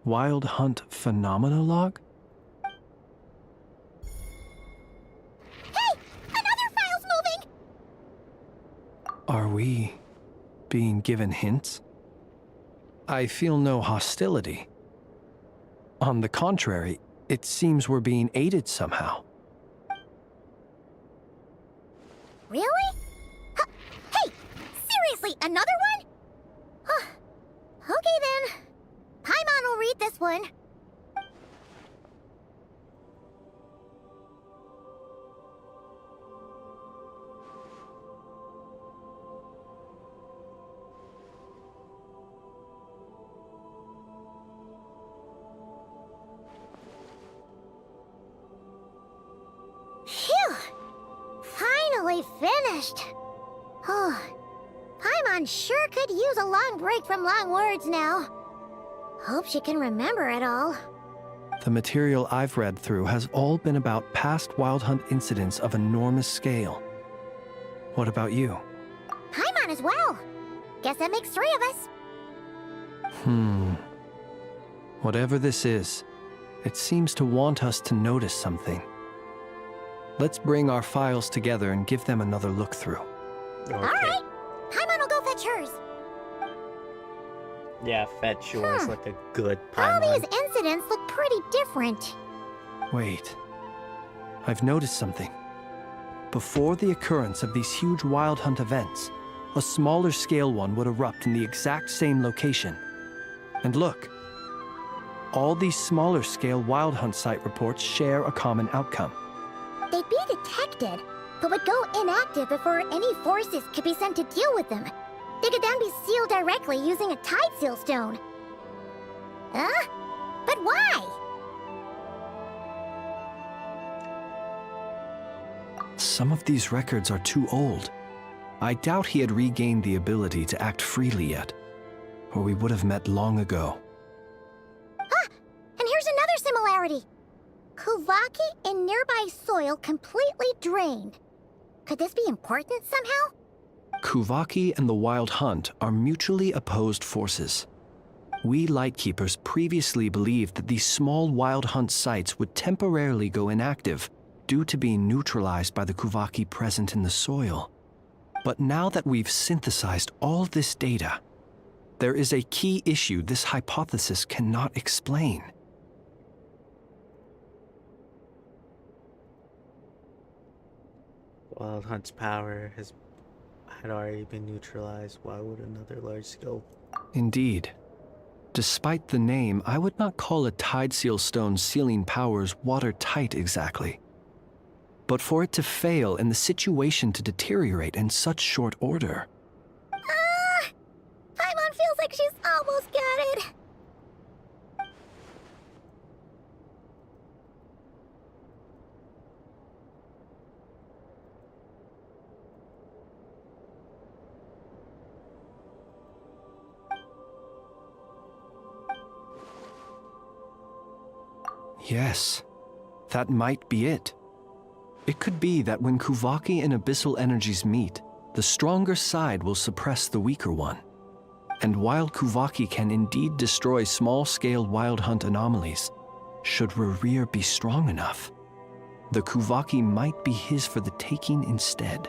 Wild Hunt Phenomena Log? Hey! Another file's moving! Are we being given hints? I feel no hostility. On the contrary, it seems we're being aided somehow. Really? Hey! Seriously, another one? Okay then. Paimon will read this one. Phew! Finally finished. Oh, Paimon sure could use a long break from long words now. Hope she can remember it all. The material I've read through has all been about past Wild Hunt incidents of enormous scale. What about you? Paimon as well. Guess that makes 3 of us. Whatever this is, it seems to want us to notice something. Let's bring our files together and give them another look through. Okay. Alright. Paimon will go fetch hers. Yeah, fetch yours like a good All Paimon. these incidents look pretty different. Wait. I've noticed something. Before the occurrence of these huge Wild Hunt events, a smaller scale one would erupt in the exact same location. And look. All these smaller scale Wild Hunt site reports share a common outcome. They'd be detected, but would go inactive before any forces could be sent to deal with them. They could then be sealed directly using a tide seal stone. Huh? But why? Some of these records are too old. I doubt he had regained the ability to act freely yet, or we would have met long ago. Ah! And here's another similarity. Kuvaki in nearby soil completely drained. Could this be important somehow? Kuvaki and the Wild Hunt are mutually opposed forces. We Lightkeepers previously believed that these small Wild Hunt sites would temporarily go inactive due to being neutralized by the Kuvaki present in the soil. But now that we've synthesized all this data, there is a key issue this hypothesis cannot explain. Wild Hunt's power had already been neutralized. Why would another large scale? Indeed. Despite the name, I would not call a tide seal stone's sealing powers watertight exactly. But for it to fail and the situation to deteriorate in such short order. Paimon feels like she's almost got it. Yes, that might be it. It could be that when Kuvaki and abyssal energies meet, the stronger side will suppress the weaker one. And while Kuvaki can indeed destroy small-scale Wild Hunt anomalies, should Rerir be strong enough, the Kuvaki might be his for the taking instead.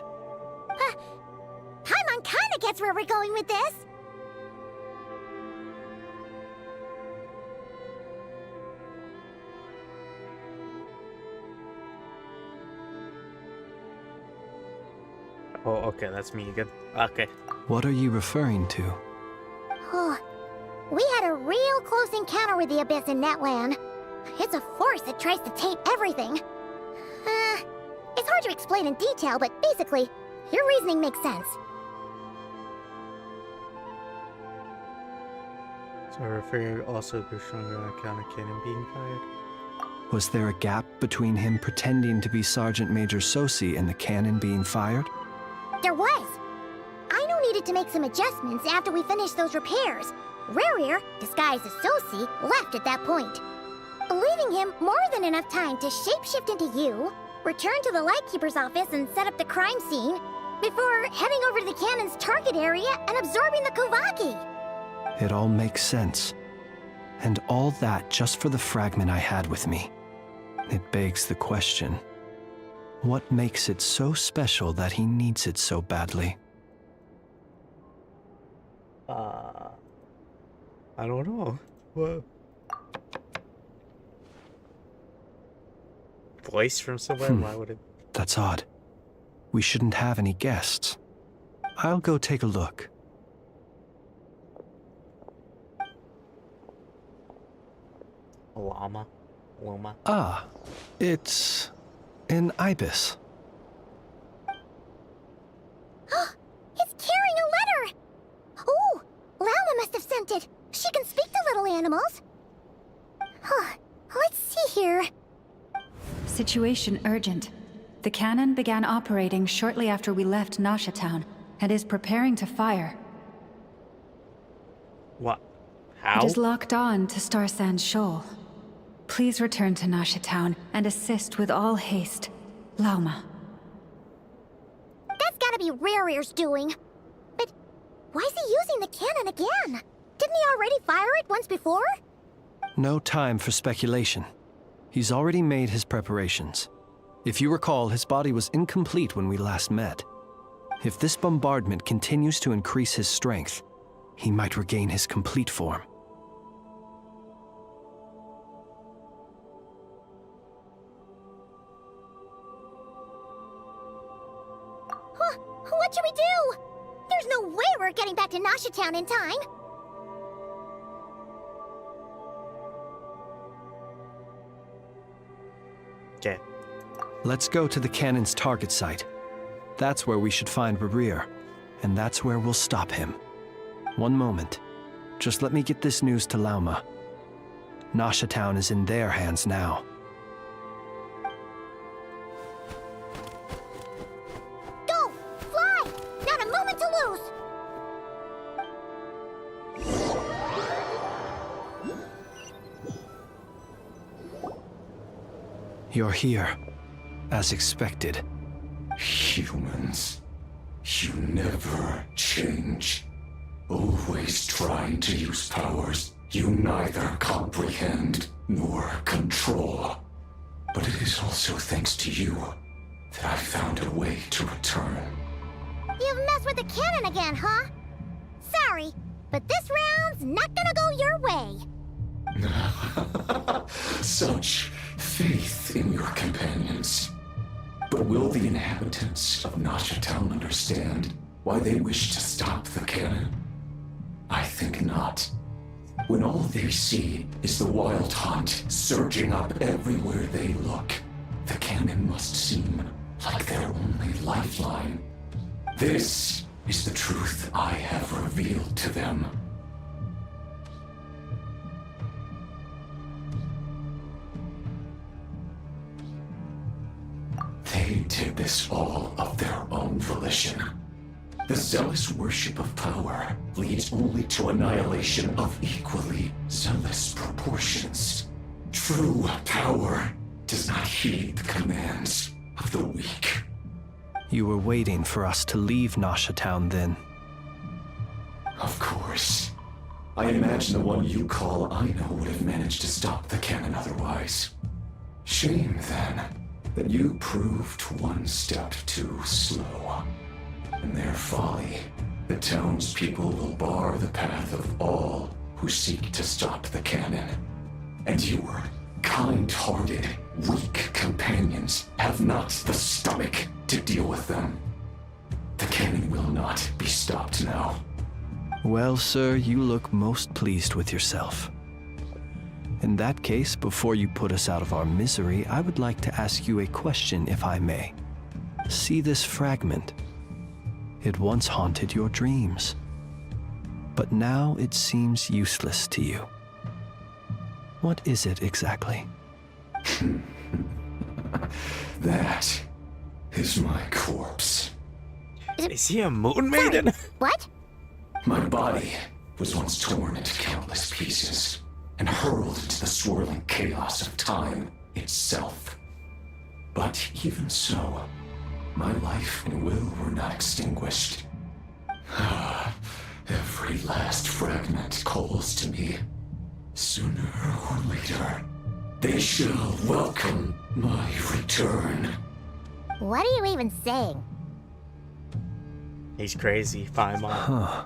Paimon kinda gets where we're going with this. Oh, okay, that's me again. Okay. What are you referring to? Oh, we had a real close encounter with the Abyss in Netland. It's a force that tries to taint everything. It's hard to explain in detail, but basically, your reasoning makes sense. So Rerir also grew stronger on account of cannon being fired? Was there a gap between him pretending to be Sergeant Major Sosi and the cannon being fired? There was. Aino needed to make some adjustments after we finished those repairs. Rarier, disguised as Sosi, left at that point, leaving him more than enough time to shapeshift into you, return to the Lightkeeper's office and set up the crime scene, before heading over to the cannon's target area and absorbing the Kovaki. It all makes sense. And all that just for the fragment I had with me. It begs the question, what makes it so special that he needs it so badly? I don't know. Whoa. Voice from somewhere? Why would it? That's odd. We shouldn't have any guests. I'll go take a look. Lama? Ah, it's an ibis. It's carrying a letter! Ooh, Lala must have sent it. She can speak to little animals. Let's see here. Situation urgent. The cannon began operating shortly after we left Nasha Town and is preparing to fire. What? How? It is locked on to Star Sand Shoal. Please return to Nasha Town and assist with all haste. Lauma. That's gotta be Rarier's doing. But why is he using the cannon again? Didn't he already fire it once before? No time for speculation. He's already made his preparations. If you recall, his body was incomplete when we last met. If this bombardment continues to increase his strength, he might regain his complete form. What should we do? There's no way we're getting back to Nasha Town in time. Okay. Let's go to the cannon's target site. That's where we should find Rarier, and that's where we'll stop him. One moment. Just let me get this news to Lauma. Nasha Town is in their hands now. Go! Fly! Not a moment to lose! You're here, as expected. Humans, you never change. Always trying to use powers you neither comprehend nor control. But it is also thanks to you that I found a way to return. You've messed with the cannon again, huh? Sorry, but this round's not gonna go your way. Such faith in your companions. But will the inhabitants of Nasha Town understand why they wish to stop the cannon? I think not. When all they see is the wild hunt surging up everywhere they look, the cannon must seem like their only lifeline. This is the truth I have revealed to them. They did this all of their own volition. The zealous worship of power leads only to annihilation of equally zealous proportions. True power does not heed the commands of the weak. You were waiting for us to leave Nasha Town then. Of course. I imagine the one you call Aino would have managed to stop the cannon otherwise. Shame, then, that you proved one step too slow. In their folly, the townspeople will bar the path of all who seek to stop the cannon. And your kind-hearted, weak companions have not the stomach to deal with them. The cannon will not be stopped now. Well, sir, you look most pleased with yourself. In that case, before you put us out of our misery, I would like to ask you a question, if I may. See this fragment? It once haunted your dreams, but now it seems useless to you. What is it exactly? That is my corpse. Is he a moon maiden? What? My body was once torn into countless pieces and hurled into the swirling chaos of time itself. But even so, my life and will were not extinguished. Every last fragment calls to me. Sooner or later, they shall welcome my return. What are you even saying? He's crazy, Paimon. Huh.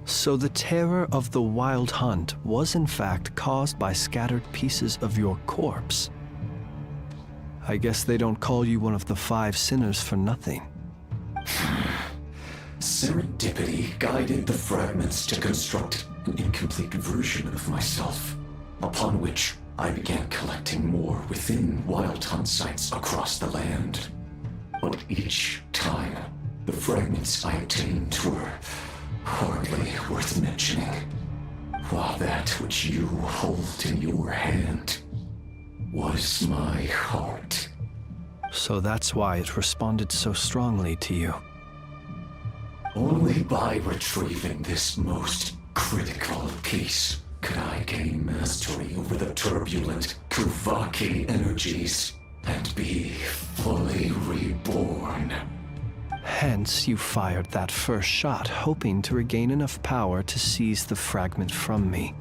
So the terror of the wild hunt was in fact caused by scattered pieces of your corpse. I guess they don't call you one of the 5 sinners for nothing. Serendipity guided the fragments to construct an incomplete version of myself, upon which I began collecting more within wild hunt sites across the land. But each time, the fragments I obtained were hardly worth mentioning, while that which you hold in your hand was my heart. So that's why it responded so strongly to you. Only by retrieving this most critical piece could I gain mastery over the turbulent Kuvaki energies and be fully reborn. Hence, you fired that first shot, hoping to regain enough power to seize the fragment from me.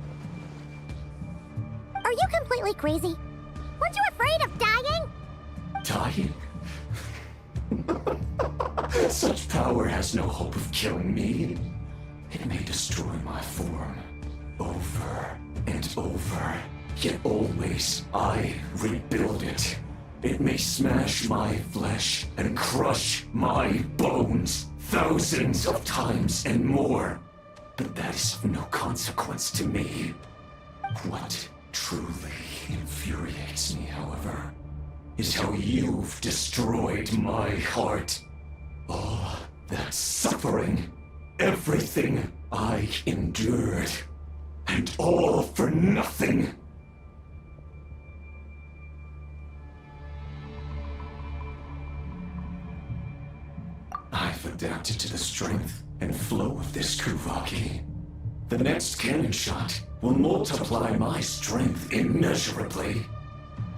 Are you completely crazy? Weren't you afraid of dying? Dying? Such power has no hope of killing me. It may destroy my form over and over, yet always I rebuild it. It may smash my flesh and crush my bones thousands of times and more, but that is of no consequence to me. What truly infuriates me, however, is how you've destroyed my heart. All that suffering, everything I endured, and all for nothing. I've adapted to the strength and flow of this Kuvaki. The next cannon shot will multiply my strength immeasurably.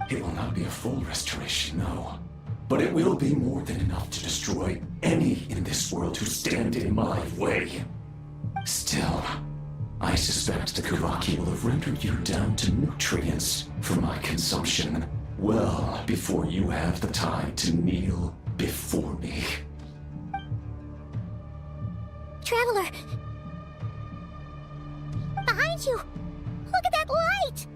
It will not be a full restoration, no. But it will be more than enough to destroy any in this world who stand in my way. Still, I suspect the Kuvaki will have rendered you down to nutrients for my consumption well before you have the time to kneel before me. Traveler! Behind you! Look at that light!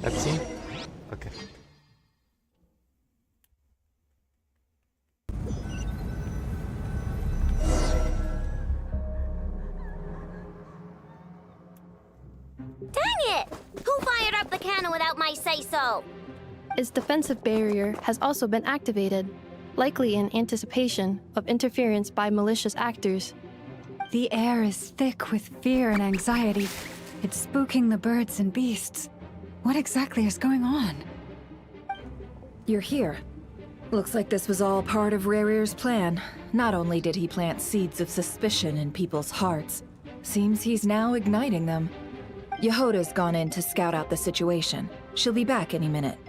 Cutscene? Okay. Dang it! Who fired up the cannon without my say-so? Its defensive barrier has also been activated, likely in anticipation of interference by malicious actors. The air is thick with fear and anxiety. It's spooking the birds and beasts. What exactly is going on? You're here. Looks like this was all part of Rarir's plan. Not only did he plant seeds of suspicion in people's hearts, seems he's now igniting them. Yehoda's gone in to scout out the situation. She'll be back any minute.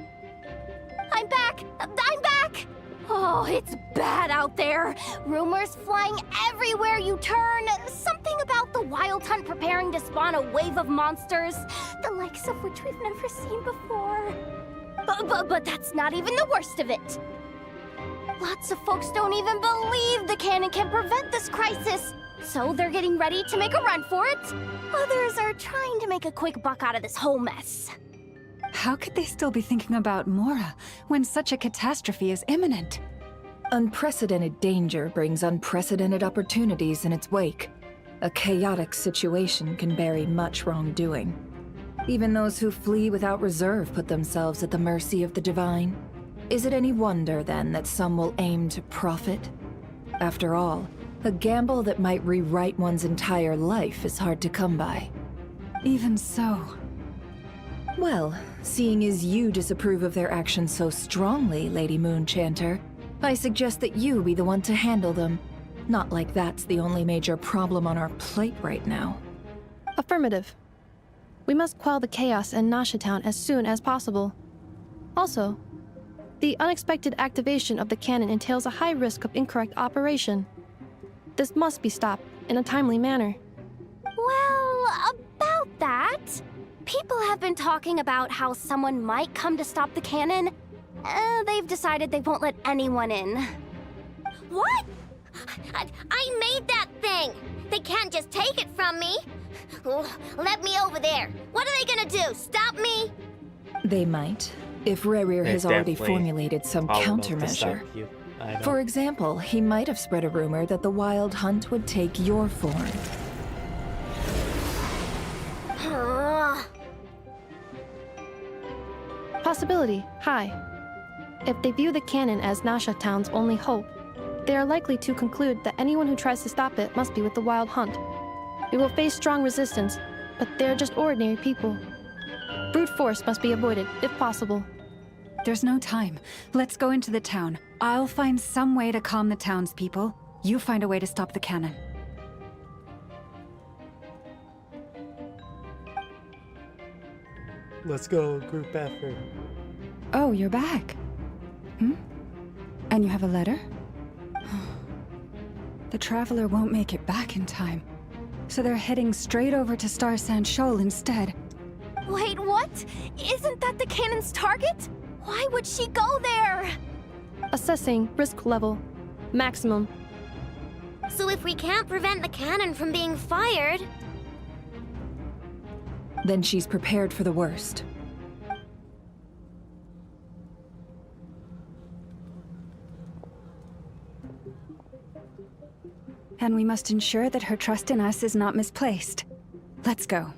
I'm back! I'm back! Oh, it's bad out there. Rumors flying everywhere you turn. Something about the wild hunt preparing to spawn a wave of monsters, the likes of which we've never seen before. But that's not even the worst of it. Lots of folks don't even believe the cannon can prevent this crisis, so they're getting ready to make a run for it. Others are trying to make a quick buck out of this whole mess. How could they still be thinking about Mora when such a catastrophe is imminent? Unprecedented danger brings unprecedented opportunities in its wake. A chaotic situation can bury much wrongdoing. Even those who flee without reserve put themselves at the mercy of the divine. Is it any wonder, then, that some will aim to profit? After all, a gamble that might rewrite one's entire life is hard to come by. Even so. Well, seeing as you disapprove of their actions so strongly, Lady Moonchanter, I suggest that you be the one to handle them. Not like that's the only major problem on our plate right now. Affirmative. We must quell the chaos in Nasha Town as soon as possible. Also, the unexpected activation of the cannon entails a high risk of incorrect operation. This must be stopped in a timely manner. Well, about that, people have been talking about how someone might come to stop the cannon. They've decided they won't let anyone in. What? I made that thing! They can't just take it from me! Let me over there! What are they gonna do? Stop me? They might, if Rerir has already formulated some countermeasure. For example, he might have spread a rumor that the Wild Hunt would take your form. Possibility high. If they view the cannon as Nasha Town's only hope, they are likely to conclude that anyone who tries to stop it must be with the Wild Hunt. We will face strong resistance, but they're just ordinary people. Brute force must be avoided, if possible. There's no time. Let's go into the town. I'll find some way to calm the townspeople. You find a way to stop the cannon. Let's go, group effort. Oh, you're back. And you have a letter? The Traveler won't make it back in time. So they're heading straight over to Star Sand Shoal instead. Wait, what? Isn't that the cannon's target? Why would she go there? Assessing risk level. Maximum. So if we can't prevent the cannon from being fired... Then she's prepared for the worst. And we must ensure that her trust in us is not misplaced. Let's go.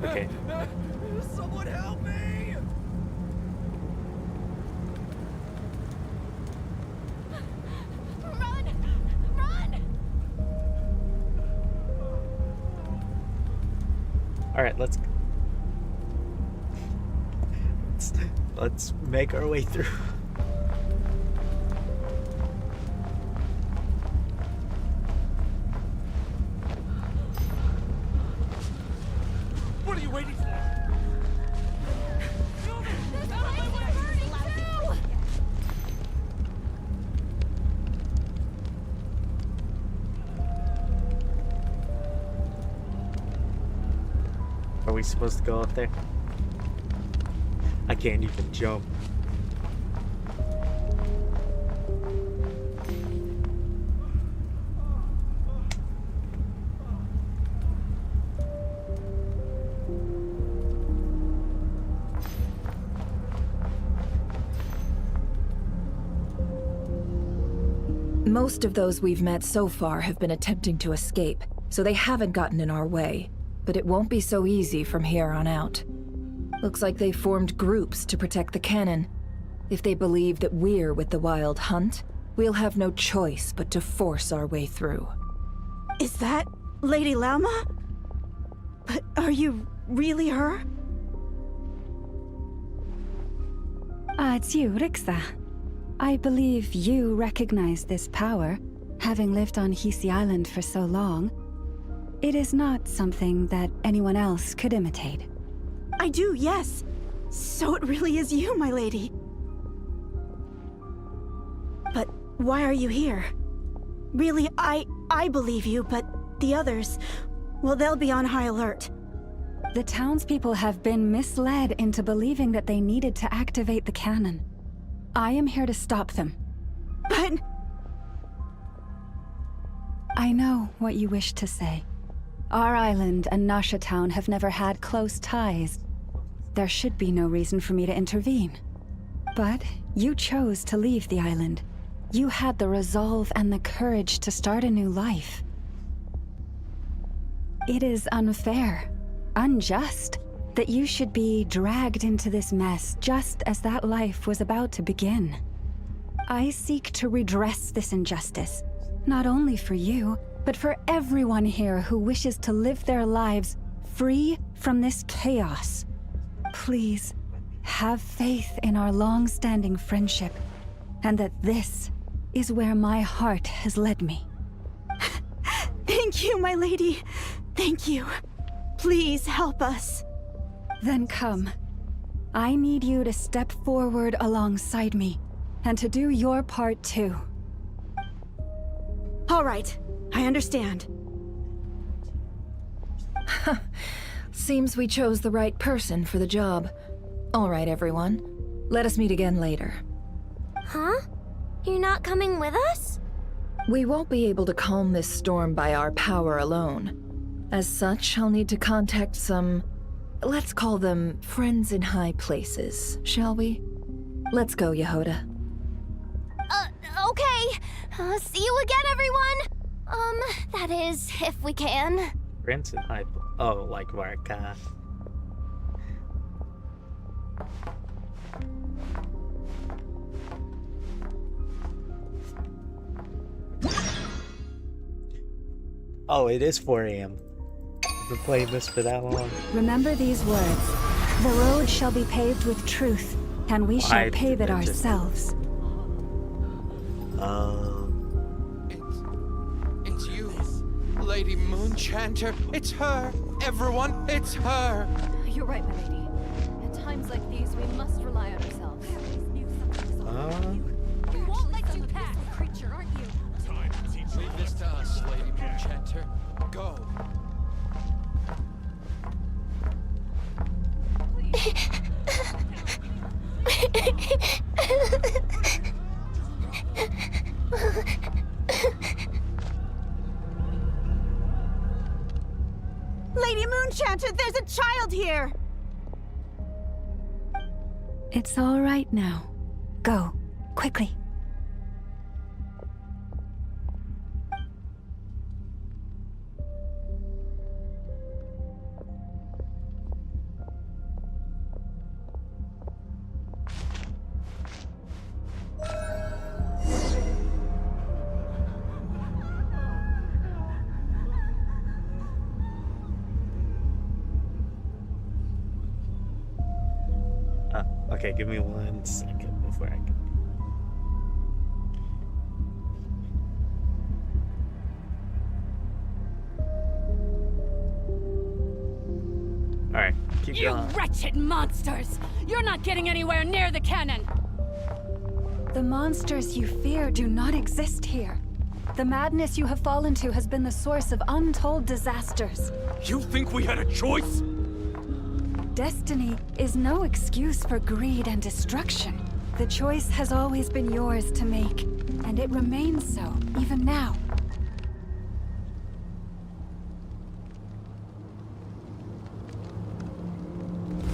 Okay. Someone help me! Run! Run! All right, let's make our way through. What are you waiting for? Are we supposed to go up there? I can't even jump. Most of those we've met so far have been attempting to escape, so they haven't gotten in our way. But it won't be so easy from here on out. Looks like they formed groups to protect the cannon. If they believe that we're with the Wild Hunt, we'll have no choice but to force our way through. Is that Lady Lauma? But are you really her? It's you, Rixa. I believe you recognize this power, having lived on Hisi Island for so long. It is not something that anyone else could imitate. I do, yes. So it really is you, my lady. But why are you here? Really, I believe you, but the others, well, they'll be on high alert. The townspeople have been misled into believing that they needed to activate the cannon. I am here to stop them. But... I know what you wish to say. Our island and Nasha Town have never had close ties. There should be no reason for me to intervene. But you chose to leave the island. You had the resolve and the courage to start a new life. It is unfair, unjust, that you should be dragged into this mess just as that life was about to begin. I seek to redress this injustice, not only for you, but for everyone here who wishes to live their lives free from this chaos. Please, have faith in our long-standing friendship, and that this is where my heart has led me. Thank you, my lady. Thank you. Please help us. Then come. I need you to step forward alongside me, and to do your part too. All right, I understand. Seems we chose the right person for the job. All right, everyone. Let us meet again later. Huh? You're not coming with us? We won't be able to calm this storm by our power alone. As such, I'll need to contact some... let's call them friends in high places, shall we? Let's go, Yehoda. Okay. See you again, everyone! That is, if we can. Prince and Hype. Oh, like Varka. Oh, it is 4 a.m. I've been playing this for that long. Remember these words. The road shall be paved with truth, and we shall pave it ourselves. It's you, Lady Moonchanter. It's her. Everyone, it's her. You're right, my lady. At times like these, we must rely on ourselves. We won't let you pass, creature, aren't you? Leave this to us, Lady Moonchanter. Go. Lady Moonchanter, there's a child here! It's all right now. Go, quickly. Okay, give me 1 second before I can. Alright, keep You going. wretched monsters! You're not getting anywhere near the cannon! The monsters you fear do not exist here. The madness you have fallen to has been the source of untold disasters. You think we had a choice? Destiny is no excuse for greed and destruction. The choice has always been yours to make, and it remains so, even now.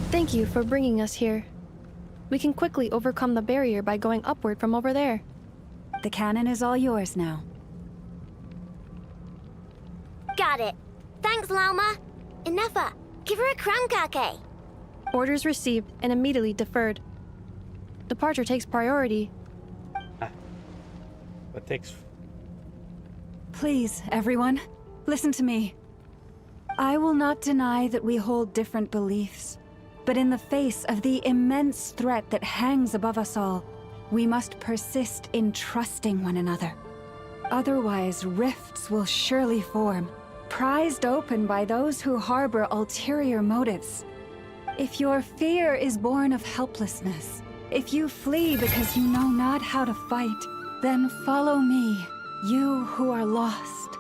Thank you for bringing us here. We can quickly overcome the barrier by going upward from over there. The cannon is all yours now. Got it. Thanks, Lauma. Inefa, give her a crown kake. Orders received and immediately deferred. Departure takes priority. What takes... Please, everyone, listen to me. I will not deny that we hold different beliefs, but in the face of the immense threat that hangs above us all, we must persist in trusting one another. Otherwise, rifts will surely form, prized open by those who harbor ulterior motives. If your fear is born of helplessness, if you flee because you know not how to fight, then follow me, you who are lost.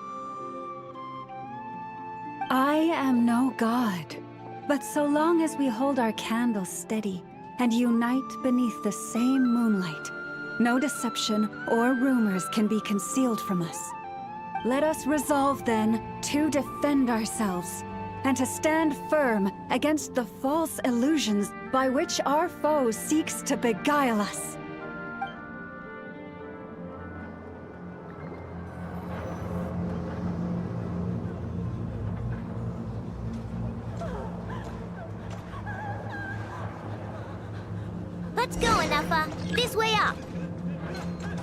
I am no god, but so long as we hold our candles steady and unite beneath the same moonlight, no deception or rumors can be concealed from us. Let us resolve then to defend ourselves and to stand firm against the false illusions by which our foe seeks to beguile us. Let's go, Inefa. This way up.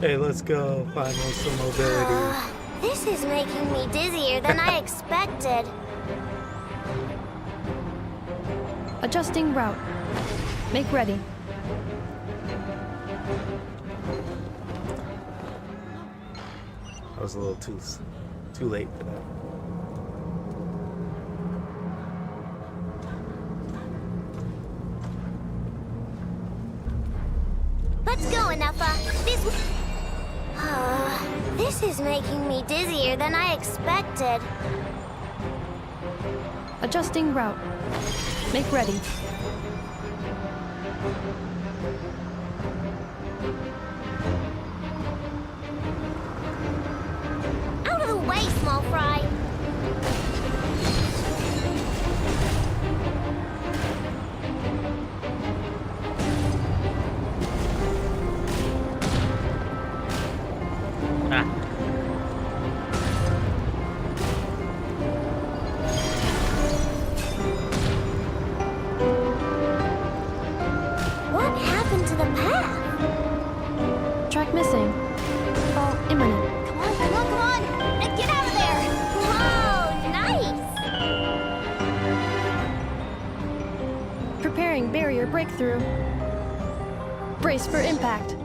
Hey, let's go. Find us some mobility. This is making me dizzier than I expected. Adjusting route. Make ready. I was a little too late for that. Let's go, Enougha. This is making me dizzier than I expected. Adjusting route. Make ready. Out of the way, small fry. What happened to the path? Track missing. Fall imminent. Come on, come on, come on! Now get out of there! Whoa, nice! Preparing barrier breakthrough. Brace for impact.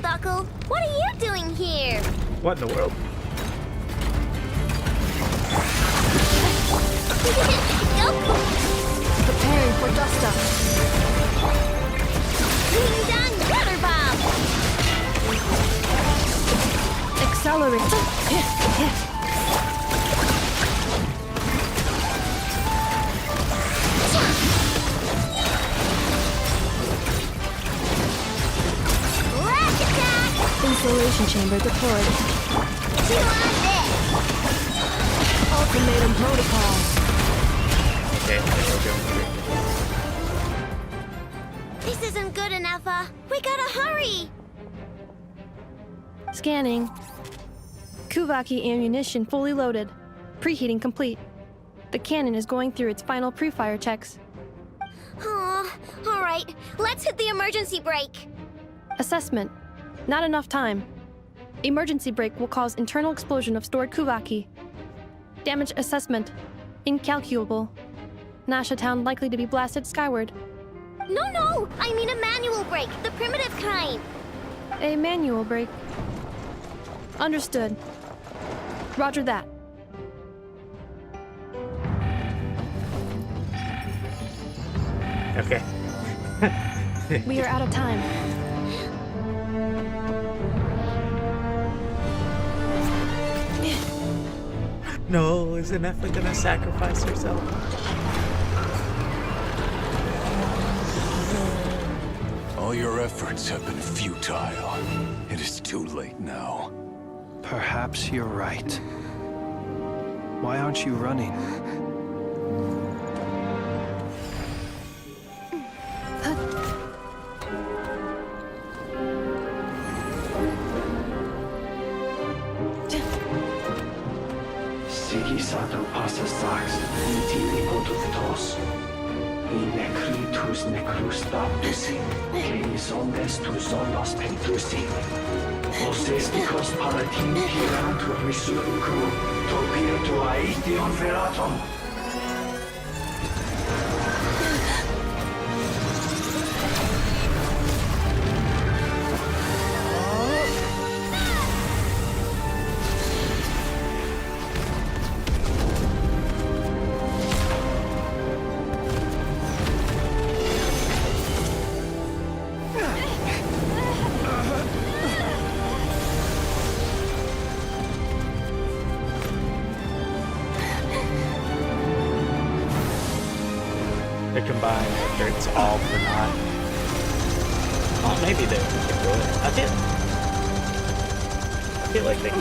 Knuckle, what are you doing here? What in the world? Preparing for dust up. Ding dong gutter bomb! Accelerate. Rack attack! Insulation chamber deployed. Chew on this! Ultimatum protocol. This isn't good enough, we gotta hurry! Scanning. Kuvaki ammunition fully loaded. Preheating complete. The cannon is going through its final pre-fire checks. Oh, alright, let's hit the emergency brake. Assessment. Not enough time. Emergency brake will cause internal explosion of stored Kuvaki. Damage assessment. Incalculable. Nasha Town likely to be blasted skyward. No, I mean a manual brake, the primitive kind. A manual brake. Understood. Roger that. Okay. We are out of time. No, isn't Effa gonna sacrifice herself? All your efforts have been futile. It is too late now. Perhaps you're right. Why aren't you running? Sigisato passa sax, utili potutos. In necritus necrus baptusi, cenis ondes tu solos pentusi. Osesticos palatin pirantur resurrucum, topir tua ition feratum. combine after it's all for naught. Oh, maybe they can do it. I feel like they can.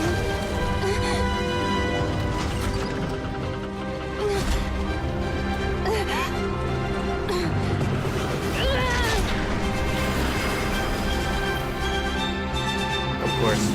Of course.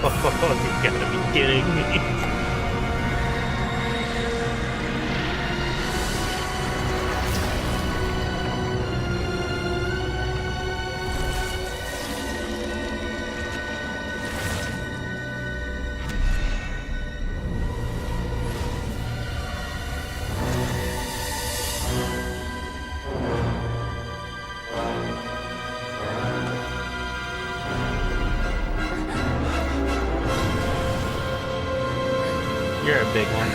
You gotta be kidding me. You're a big one.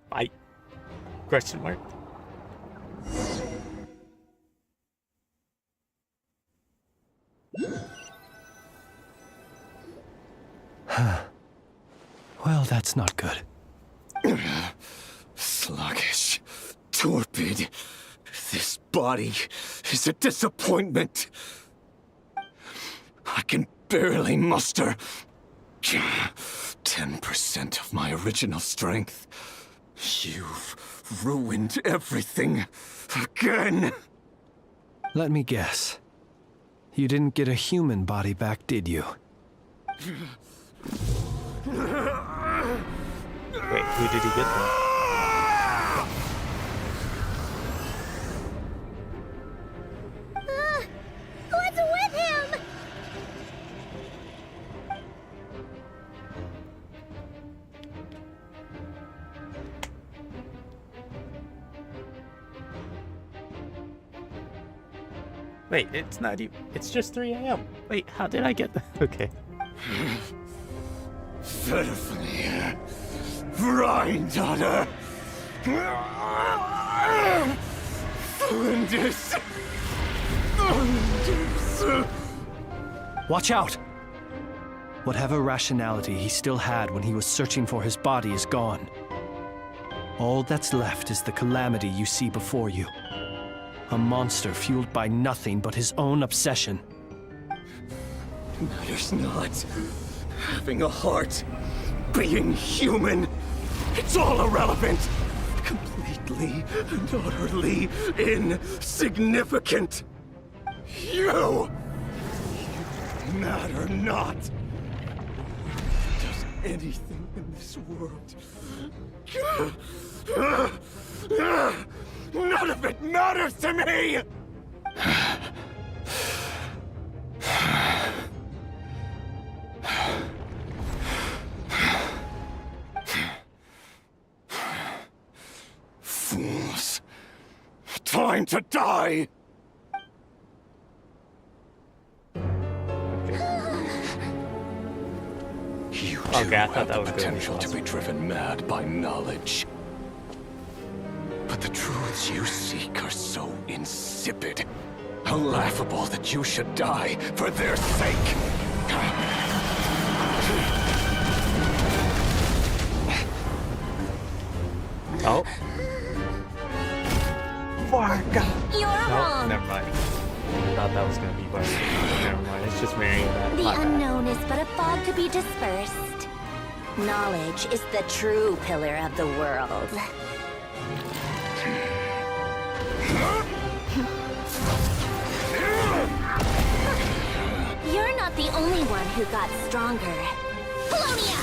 Fight? Question mark? Well, that's not good. Sluggish. Torpid. This body is a disappointment. I can barely muster 10% of my original strength. You've ruined everything again. Let me guess. You didn't get a human body back, did you? Wait, who did he get then? What's with him? Wait, it's not even. It's just 3 a.m. Wait, how did I get that? Okay. Verfnir. Rheindotter. Flinders. Watch out! Whatever rationality he still had when he was searching for his body is gone. All that's left is the calamity you see before you. A monster fueled by nothing but his own obsession. Matters not. Having a heart. Being human. It's all irrelevant. Completely and utterly insignificant. You matter not. Does anything in this world. None of it matters to me! Fools. Time to die! You too Okay, I thought have that the was potential to really be driven mad by knowledge. But the truths you seek are so insipid, how laughable that you should die for their sake. Oh. Varga. You're wrong. Never mind. I thought that was gonna be Varga. Never mind. It's just Marionette. The My bad. unknown is but a fog to be dispersed. Knowledge is the true pillar of the world. You're not the only one who got stronger. Polonia!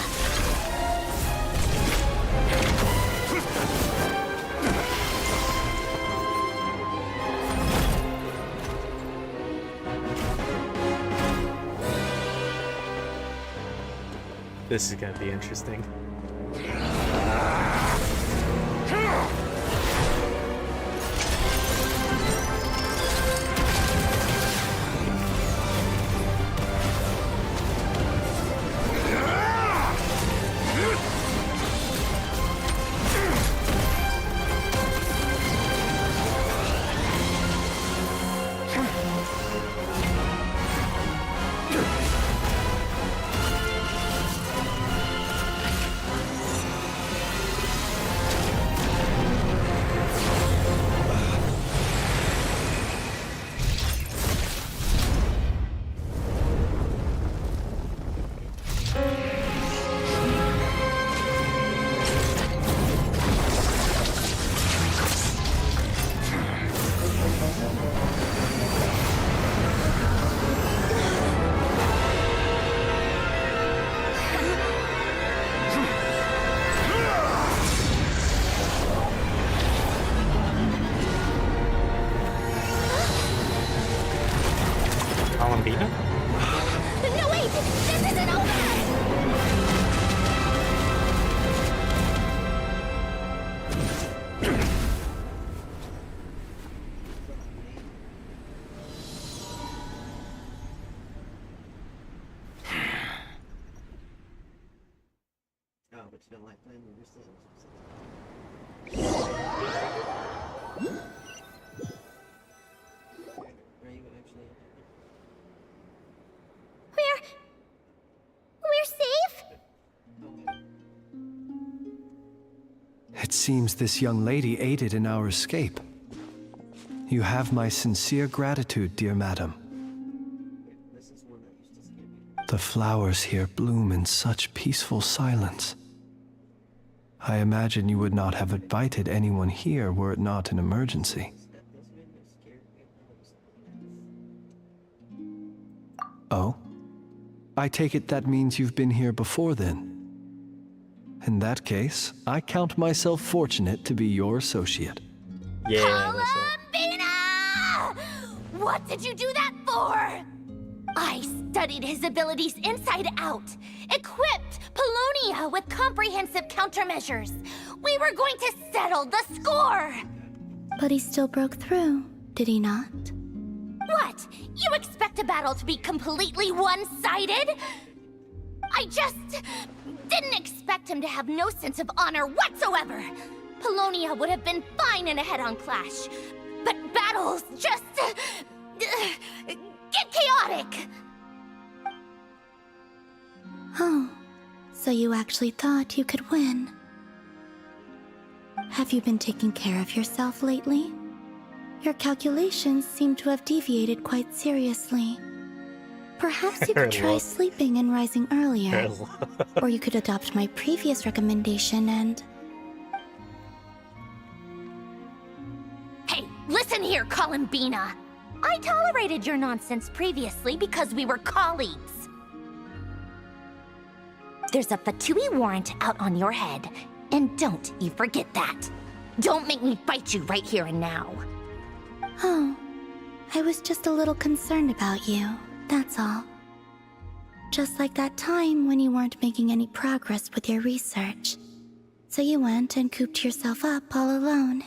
This is gonna be interesting. Columbina? No, wait! This isn't over! We're safe? It seems this young lady aided in our escape. You have my sincere gratitude, dear madam. The flowers here bloom in such peaceful silence. I imagine you would not have invited anyone here were it not an emergency. Oh? I take it that means you've been here before then. In that case, I count myself fortunate to be your associate. Yeah. Columbina! What did you do that for? I studied his abilities inside out, equipped Polonia with comprehensive countermeasures. We were going to settle the score! But he still broke through, did he not? What? You expect a battle to be completely one-sided? I just didn't expect him to have no sense of honor whatsoever. Polonia would have been fine in a head-on clash, but battles just get chaotic. Oh, so you actually thought you could win. Have you been taking care of yourself lately? Your calculations seem to have deviated quite seriously. Perhaps you could try sleeping and rising earlier. Or you could adopt my previous recommendation and... Hey, listen here, Columbina. I tolerated your nonsense previously because we were colleagues. There's a Fatui warrant out on your head, and don't you forget that. Don't make me fight you right here and now. Oh, I was just a little concerned about you, that's all. Just like that time when you weren't making any progress with your research. So you went and cooped yourself up all alone.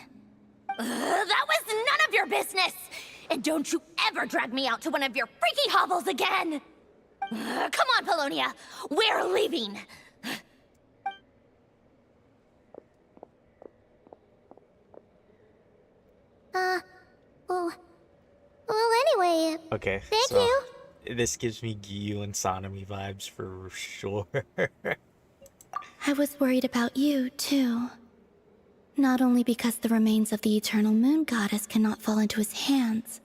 That was none of your business! And don't you ever drag me out to one of your freaky hovels again! Come on, Polonia! We're leaving! Well, anyway, Okay. thank so you. This gives me Gyu and Sanemi vibes for sure. I was worried about you, too. Not only because the remains of the eternal moon goddess cannot fall into his hands,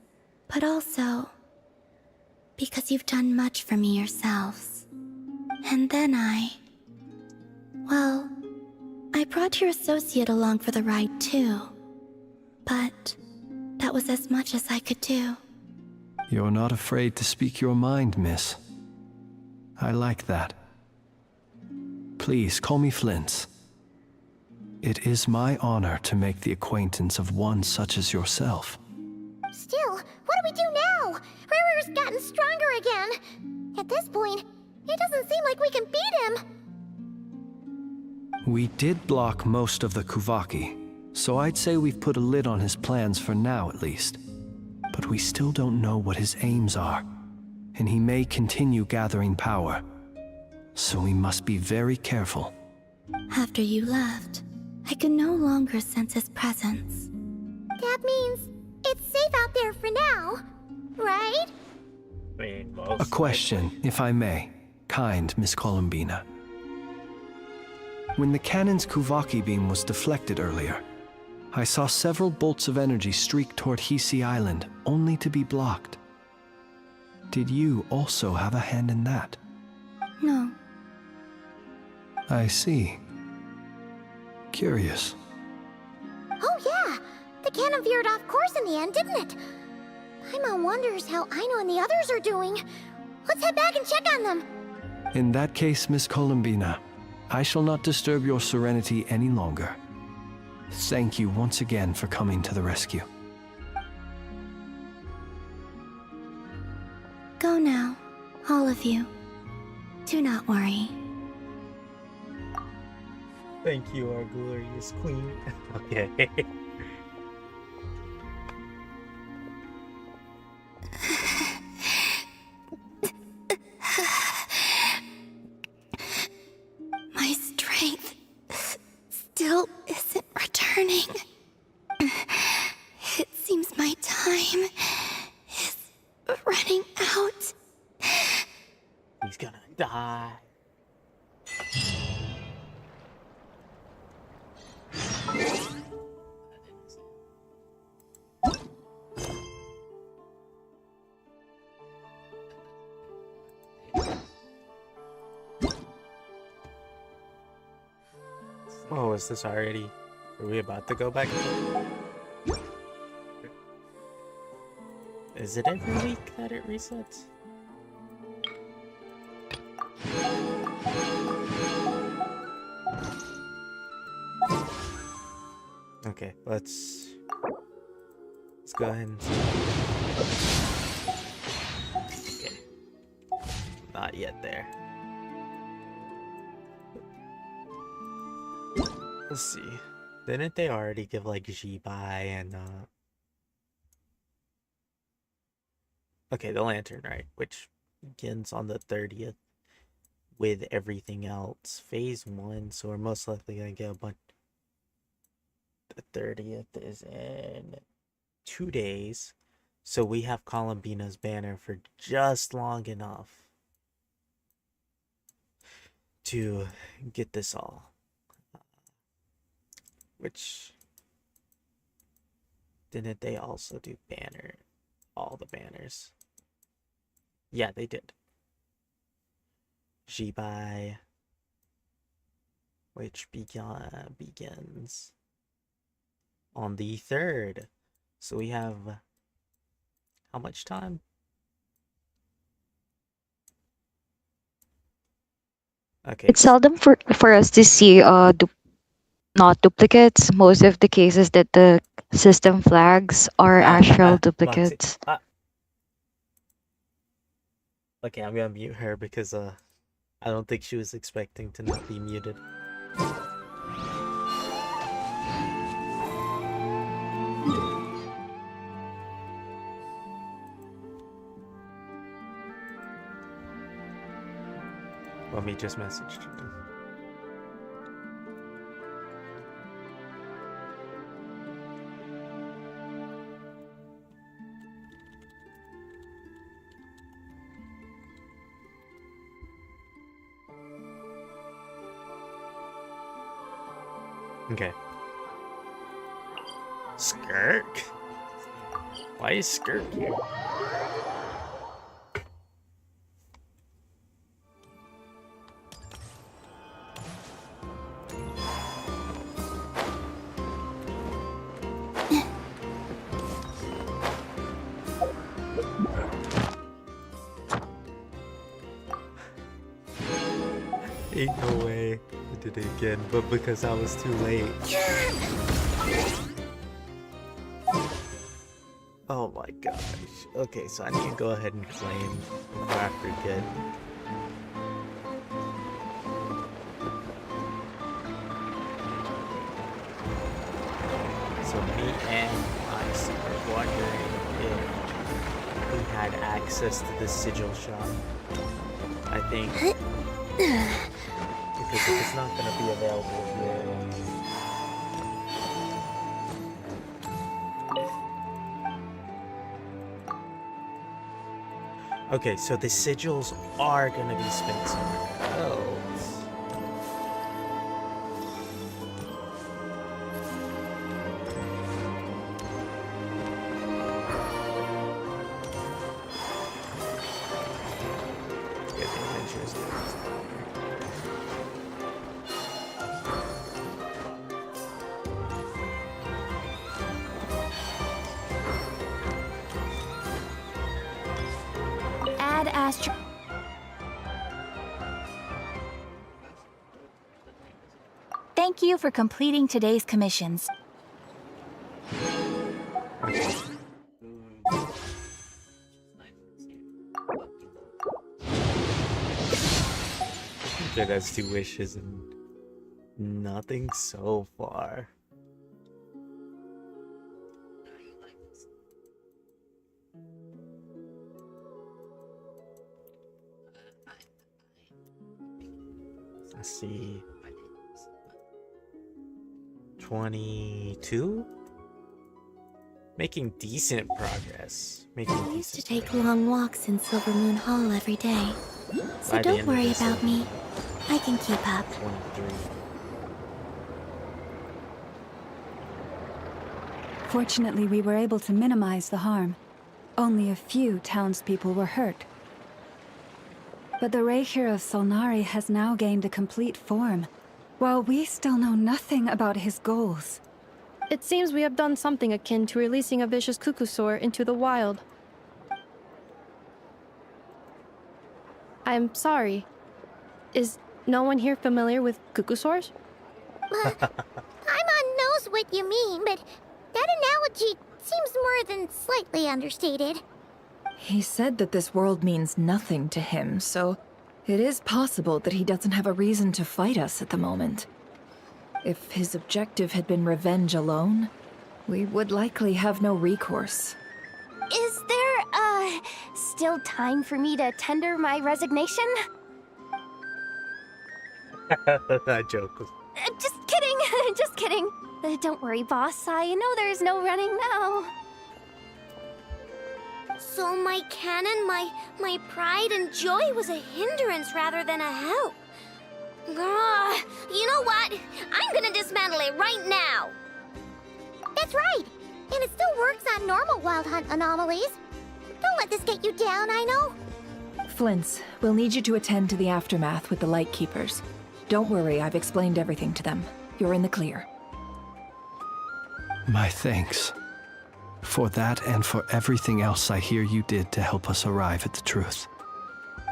but also because you've done much for me yourselves. And then well, I brought your associate along for the ride, too. But that was as much as I could do. You're not afraid to speak your mind, miss. I like that. Please call me Flint's. It is my honor to make the acquaintance of one such as yourself. Still, what do we do now? Riri's gotten stronger again. At this point, it doesn't seem like we can beat him. We did block most of the Kuvaki, so I'd say we've put a lid on his plans for now at least. But we still don't know what his aims are, and he may continue gathering power. So we must be very careful. After you left, I could no longer sense his presence. That means it's safe out there for now, right? A question, if I may, kind Miss Columbina. When the cannon's Kuvaki beam was deflected earlier, I saw several bolts of energy streak toward Hisi Island, only to be blocked. Did you also have a hand in that? No. I see. Curious. Oh yeah, the cannon veered off course in the end, didn't it? Paimon wonders how Aino and the others are doing. Let's head back and check on them. In that case, Miss Columbina, I shall not disturb your serenity any longer. Thank you once again for coming to the rescue. Go now, all of you. Do not worry. Thank you, our glorious queen. Okay. My strength still isn't returning. It seems my time is running out. He's gonna die. Oh, is this already? Are we about to go back? Is it every week that it resets? Okay, let's go ahead and okay. Not yet there. Let's see. Didn't they already give like Jibai and okay, the lantern, right? Which begins on the 30th with everything else. Phase 1, so we're most likely gonna get a bunch. The 30th is in 2 days. So we have Columbina's banner for just long enough to get this all. Which, didn't they also do banner? All the banners. Yeah, they did. Jibai, which begins on the 3rd. So we have how much time? Okay. It's seldom for us to see not duplicates. Most of the cases that the system flags are actual duplicates. Okay, I'm gonna mute her because I don't think she was expecting to not be muted. Let me just message her. Okay. Skirk? Why is Skirk here? Ain't no way I did it again, but because I was too late. Oh my gosh. Okay, so I need to go ahead and claim before I forget. So me and Ice were wondering if we had access to the sigil shop. I think because if it's not going to be available here. Okay, so the sigils are going to be spent somewhere else. Get the adventures there. Add Astro. Thank you for completing today's commissions. Good as 2 wishes and nothing so far. Let's see. 22? Making decent progress. I used to take long walks in Silver Moon Hall every day. So By the don't end of worry this, about me. I can keep up. 23. Fortunately, we were able to minimize the harm. Only a few townspeople were hurt. But the Reikir of Solnari has now gained a complete form, while we still know nothing about his goals. It seems we have done something akin to releasing a vicious cuckoosaur into the wild. I'm sorry. Is no one here familiar with cuckoosaurs? Paimon knows what you mean, but that analogy seems more than slightly understated. He said that this world means nothing to him, so it is possible that he doesn't have a reason to fight us at the moment. If his objective had been revenge alone, we would likely have no recourse. Is there, still time for me to tender my resignation? That joke was... Just kidding, just kidding. Don't worry, boss. I know there's no running now. So my cannon, my pride and joy was a hindrance rather than a help. Ugh, you know what? I'm gonna dismantle it right now. That's right. And it still works on normal wild hunt anomalies. Don't let this get you down, I know. Flints, we'll need you to attend to the aftermath with the Lightkeepers. Don't worry, I've explained everything to them. You're in the clear. My thanks. For that and for everything else I hear you did to help us arrive at the truth.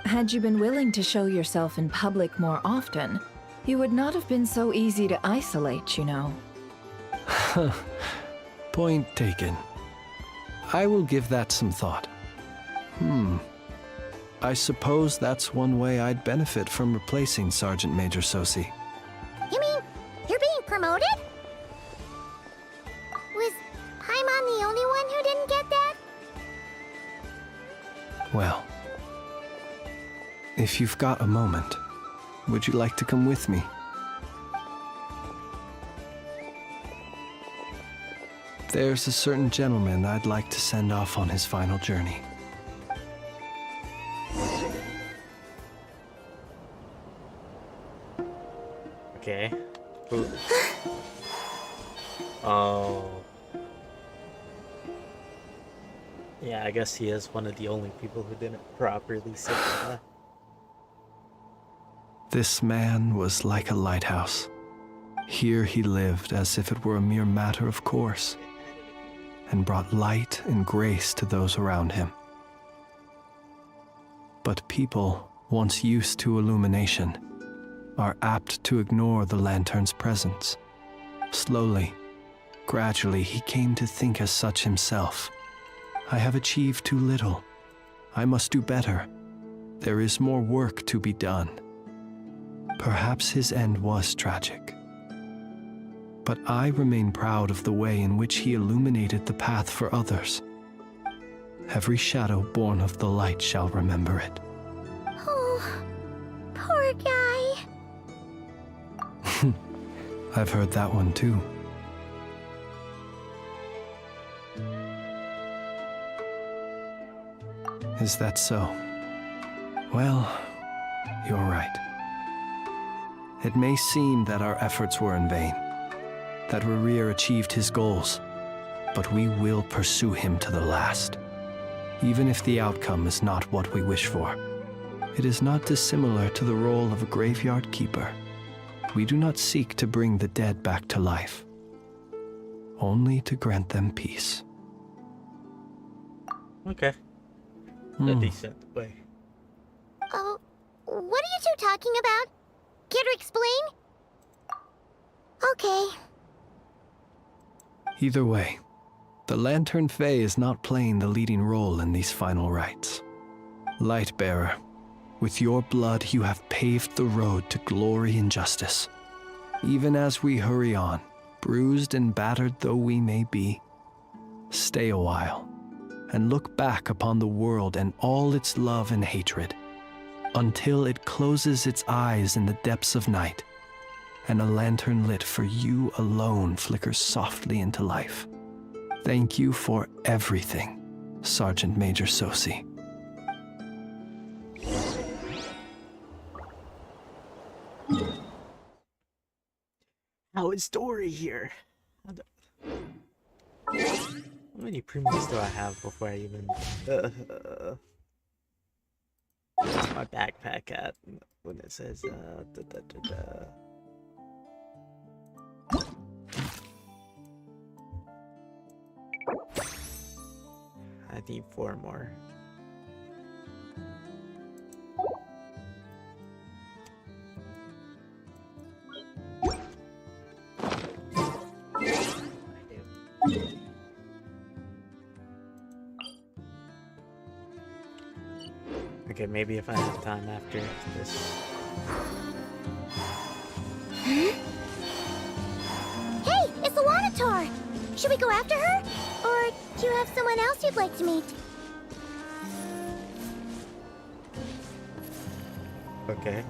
Had you been willing to show yourself in public more often, you would not have been so easy to isolate, you know. Point taken. I will give that some thought. I suppose that's one way I'd benefit from replacing Sergeant Major Sosi. You mean you're being promoted? Was Paimon the only one who didn't get that? Well, if you've got a moment, would you like to come with me? There's a certain gentleman I'd like to send off on his final journey. Okay. Ooh. Oh. Yeah, I guess he is one of the only people who didn't properly say that. This man was like a lighthouse. Here he lived as if it were a mere matter of course, and brought light and grace to those around him. But people, once used to illumination, are apt to ignore the lantern's presence. Slowly, gradually, he came to think as such himself. I have achieved too little. I must do better. There is more work to be done. Perhaps his end was tragic. But I remain proud of the way in which he illuminated the path for others. Every shadow born of the light shall remember it. Oh, poor guy. I've heard that one too. Is that so? Well, you're right. It may seem that our efforts were in vain, that Rerir achieved his goals, but we will pursue him to the last, even if the outcome is not what we wish for. It is not dissimilar to the role of a graveyard keeper. We do not seek to bring the dead back to life, only to grant them peace. Okay. A decent way. Oh, what are you two talking about? Care to explain? Okay. Either way, the Lantern Fae is not playing the leading role in these final rites. Lightbearer, With your blood, you have paved the road to glory and justice. Even as we hurry on, bruised and battered though we may be, stay a while and look back upon the world and all its love and hatred, until it closes its eyes in the depths of night, and a lantern lit for you alone flickers softly into life. Thank you for everything, Sergeant Major Sosi. How is Dory here? How many premiums do I have before I even... Where's my backpack at when it says I need 4 more. Okay, maybe if I have time after this. Hey, it's the dottore! Should we go after her? Or do you have someone else you'd like to meet? Okay.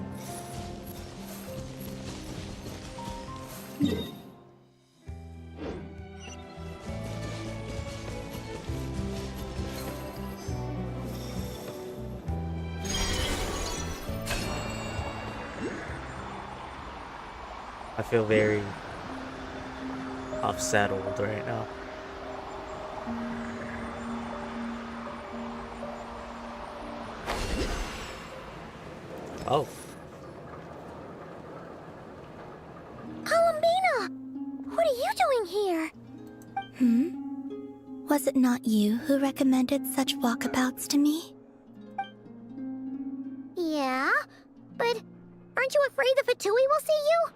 I feel very unsettled right now. Oh. Columbina! What are you doing here? Was it not you who recommended such walkabouts to me? Yeah, but aren't you afraid the Fatui will see you?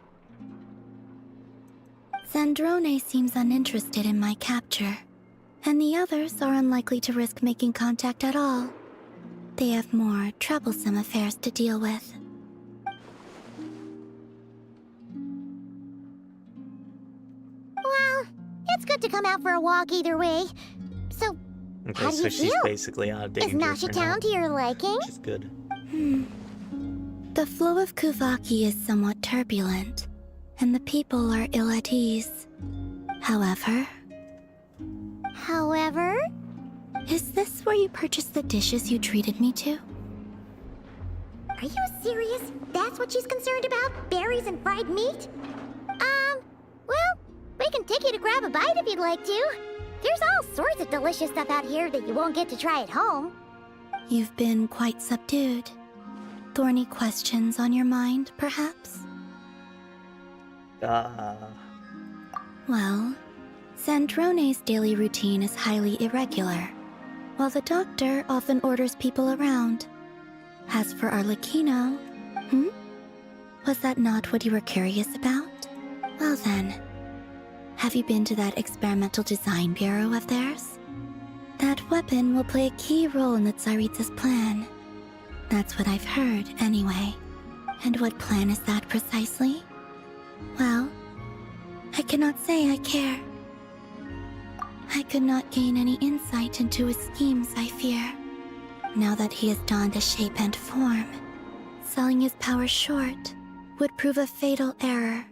Zandrone seems uninterested in my capture, and the others are unlikely to risk making contact at all. They have more troublesome affairs to deal with. Well, it's good to come out for a walk either way. So, Okay, how do so you she's feel? basically out of danger. Is Nasha for now, Town to your liking? which is good. The flow of Kuvaki is somewhat turbulent, and the people are ill at ease. However... Is this where you purchased the dishes you treated me to? Are you serious? That's what she's concerned about? Berries and fried meat? Well, we can take you to grab a bite if you'd like to. There's all sorts of delicious stuff out here that you won't get to try at home. You've been quite subdued. Thorny questions on your mind, perhaps? Well, Zandrone's daily routine is highly irregular, while the doctor often orders people around. As for Arlecchino, was that not what you were curious about? Well then, have you been to that experimental design bureau of theirs? That weapon will play a key role in the Tsaritsa's plan. That's what I've heard, anyway. And what plan is that precisely? Well, I cannot say I care. I could not gain any insight into his schemes, I fear. Now that he has donned a shape and form, selling his power short would prove a fatal error.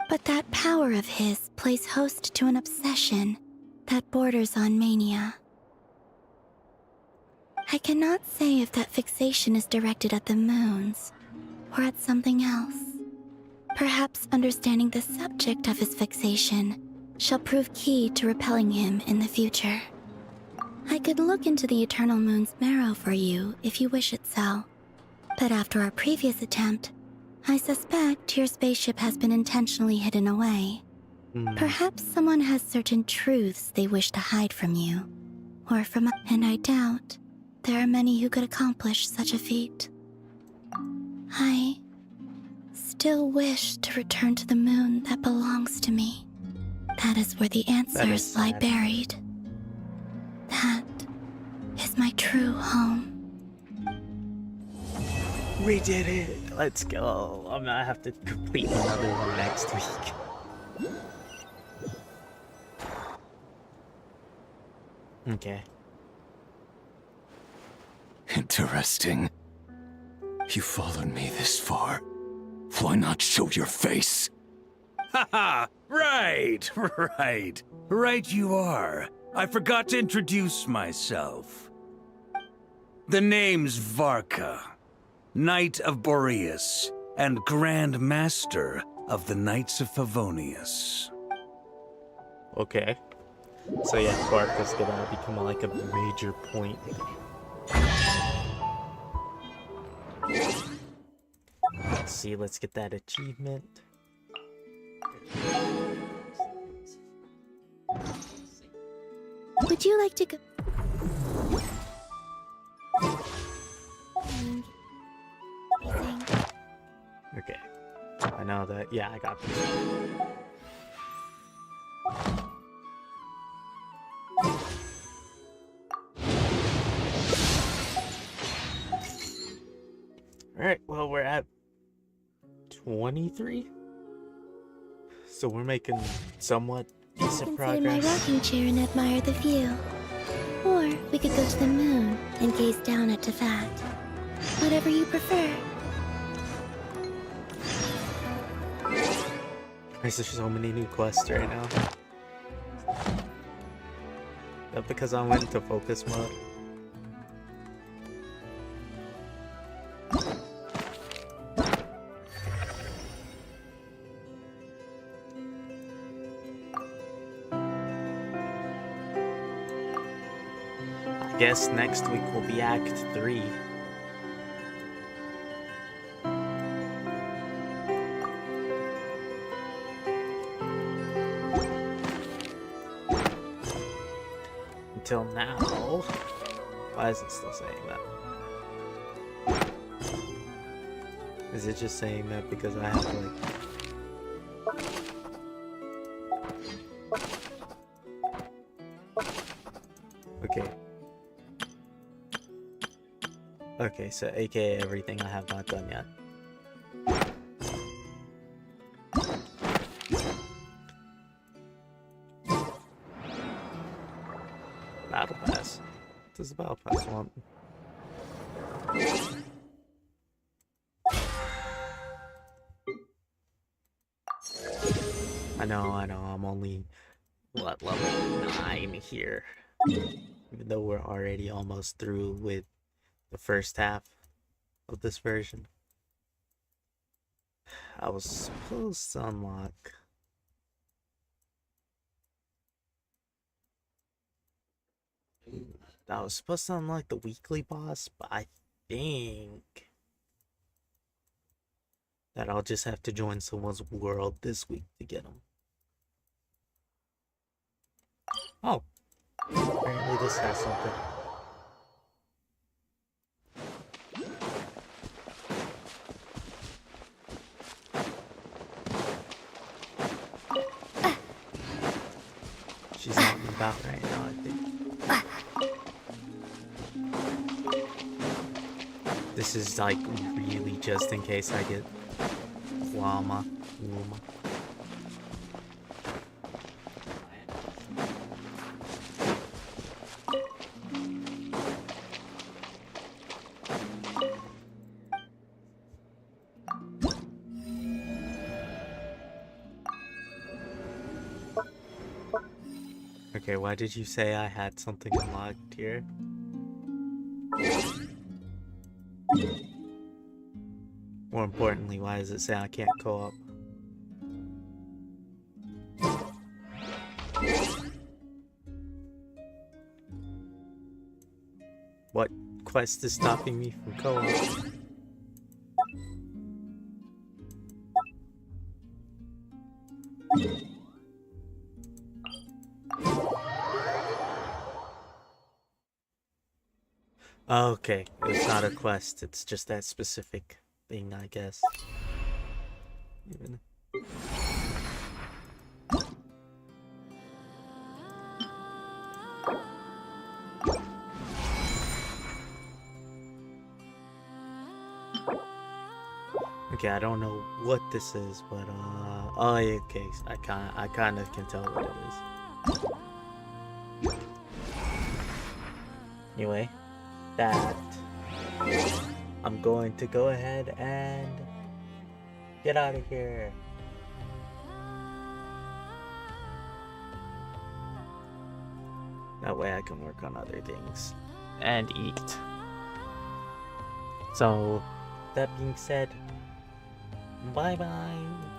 But that power of his plays host to an obsession that borders on mania. I cannot say if that fixation is directed at the moons or at something else. Perhaps understanding the subject of his fixation shall prove key to repelling him in the future. I could look into the Eternal Moon's marrow for you if you wish it so. But after our previous attempt, I suspect your spaceship has been intentionally hidden away. Perhaps someone has certain truths they wish to hide from you, or from and I doubt there are many who could accomplish such a feat. I still wish to return to the moon that belongs to me. That is where the answers lie buried. That is my true home. We did it! Let's go. I'm gonna have to complete another one next week. Okay. Interesting. You followed me this far. Why not show your face? Haha! Right, right. Right you are. I forgot to introduce myself. The name's Varka, Knight of Boreas, and Grand Master of the Knights of Favonius. Okay. So yeah, Bark is gonna become like a major point. Let's see, let's get that achievement. Would you like to go? Okay. I know that. Yeah, I got this. Alright, well, we're at 23? So we're making somewhat decent Sit in progress. my rocking chair and admire the view. Or we could go to the moon and gaze down at Tefat. Whatever you prefer. There's so many new quests right now. That because I went into focus mode. I guess next week will be Act 3. Until now, why is it still saying that? Is it just saying that because I have like... Okay. Okay, so aka everything I have not done yet. Battle Pass. What does the Battle Pass want? I know, I'm only, what, level 9 here. Even though we're already almost through with the first half of this version. I was supposed to unlock... I was supposed to unlock the weekly boss, but I think that I'll just have to join someone's world this week to get him. Oh, apparently this has something. She's out and about right now, I think. This is like really just in case I get Llama. Okay, why did you say I had something unlocked here? More importantly, why does it say I can't co-op? What quest is stopping me from co-op? Okay, it's not a quest, it's just that specific thing, I guess. Even... Okay, I don't know what this is, but oh, okay, I kind of can tell what it is. Anyway, that I'm going to go ahead and get out of here. That way I can work on other things and eat. So, that being said, bye bye.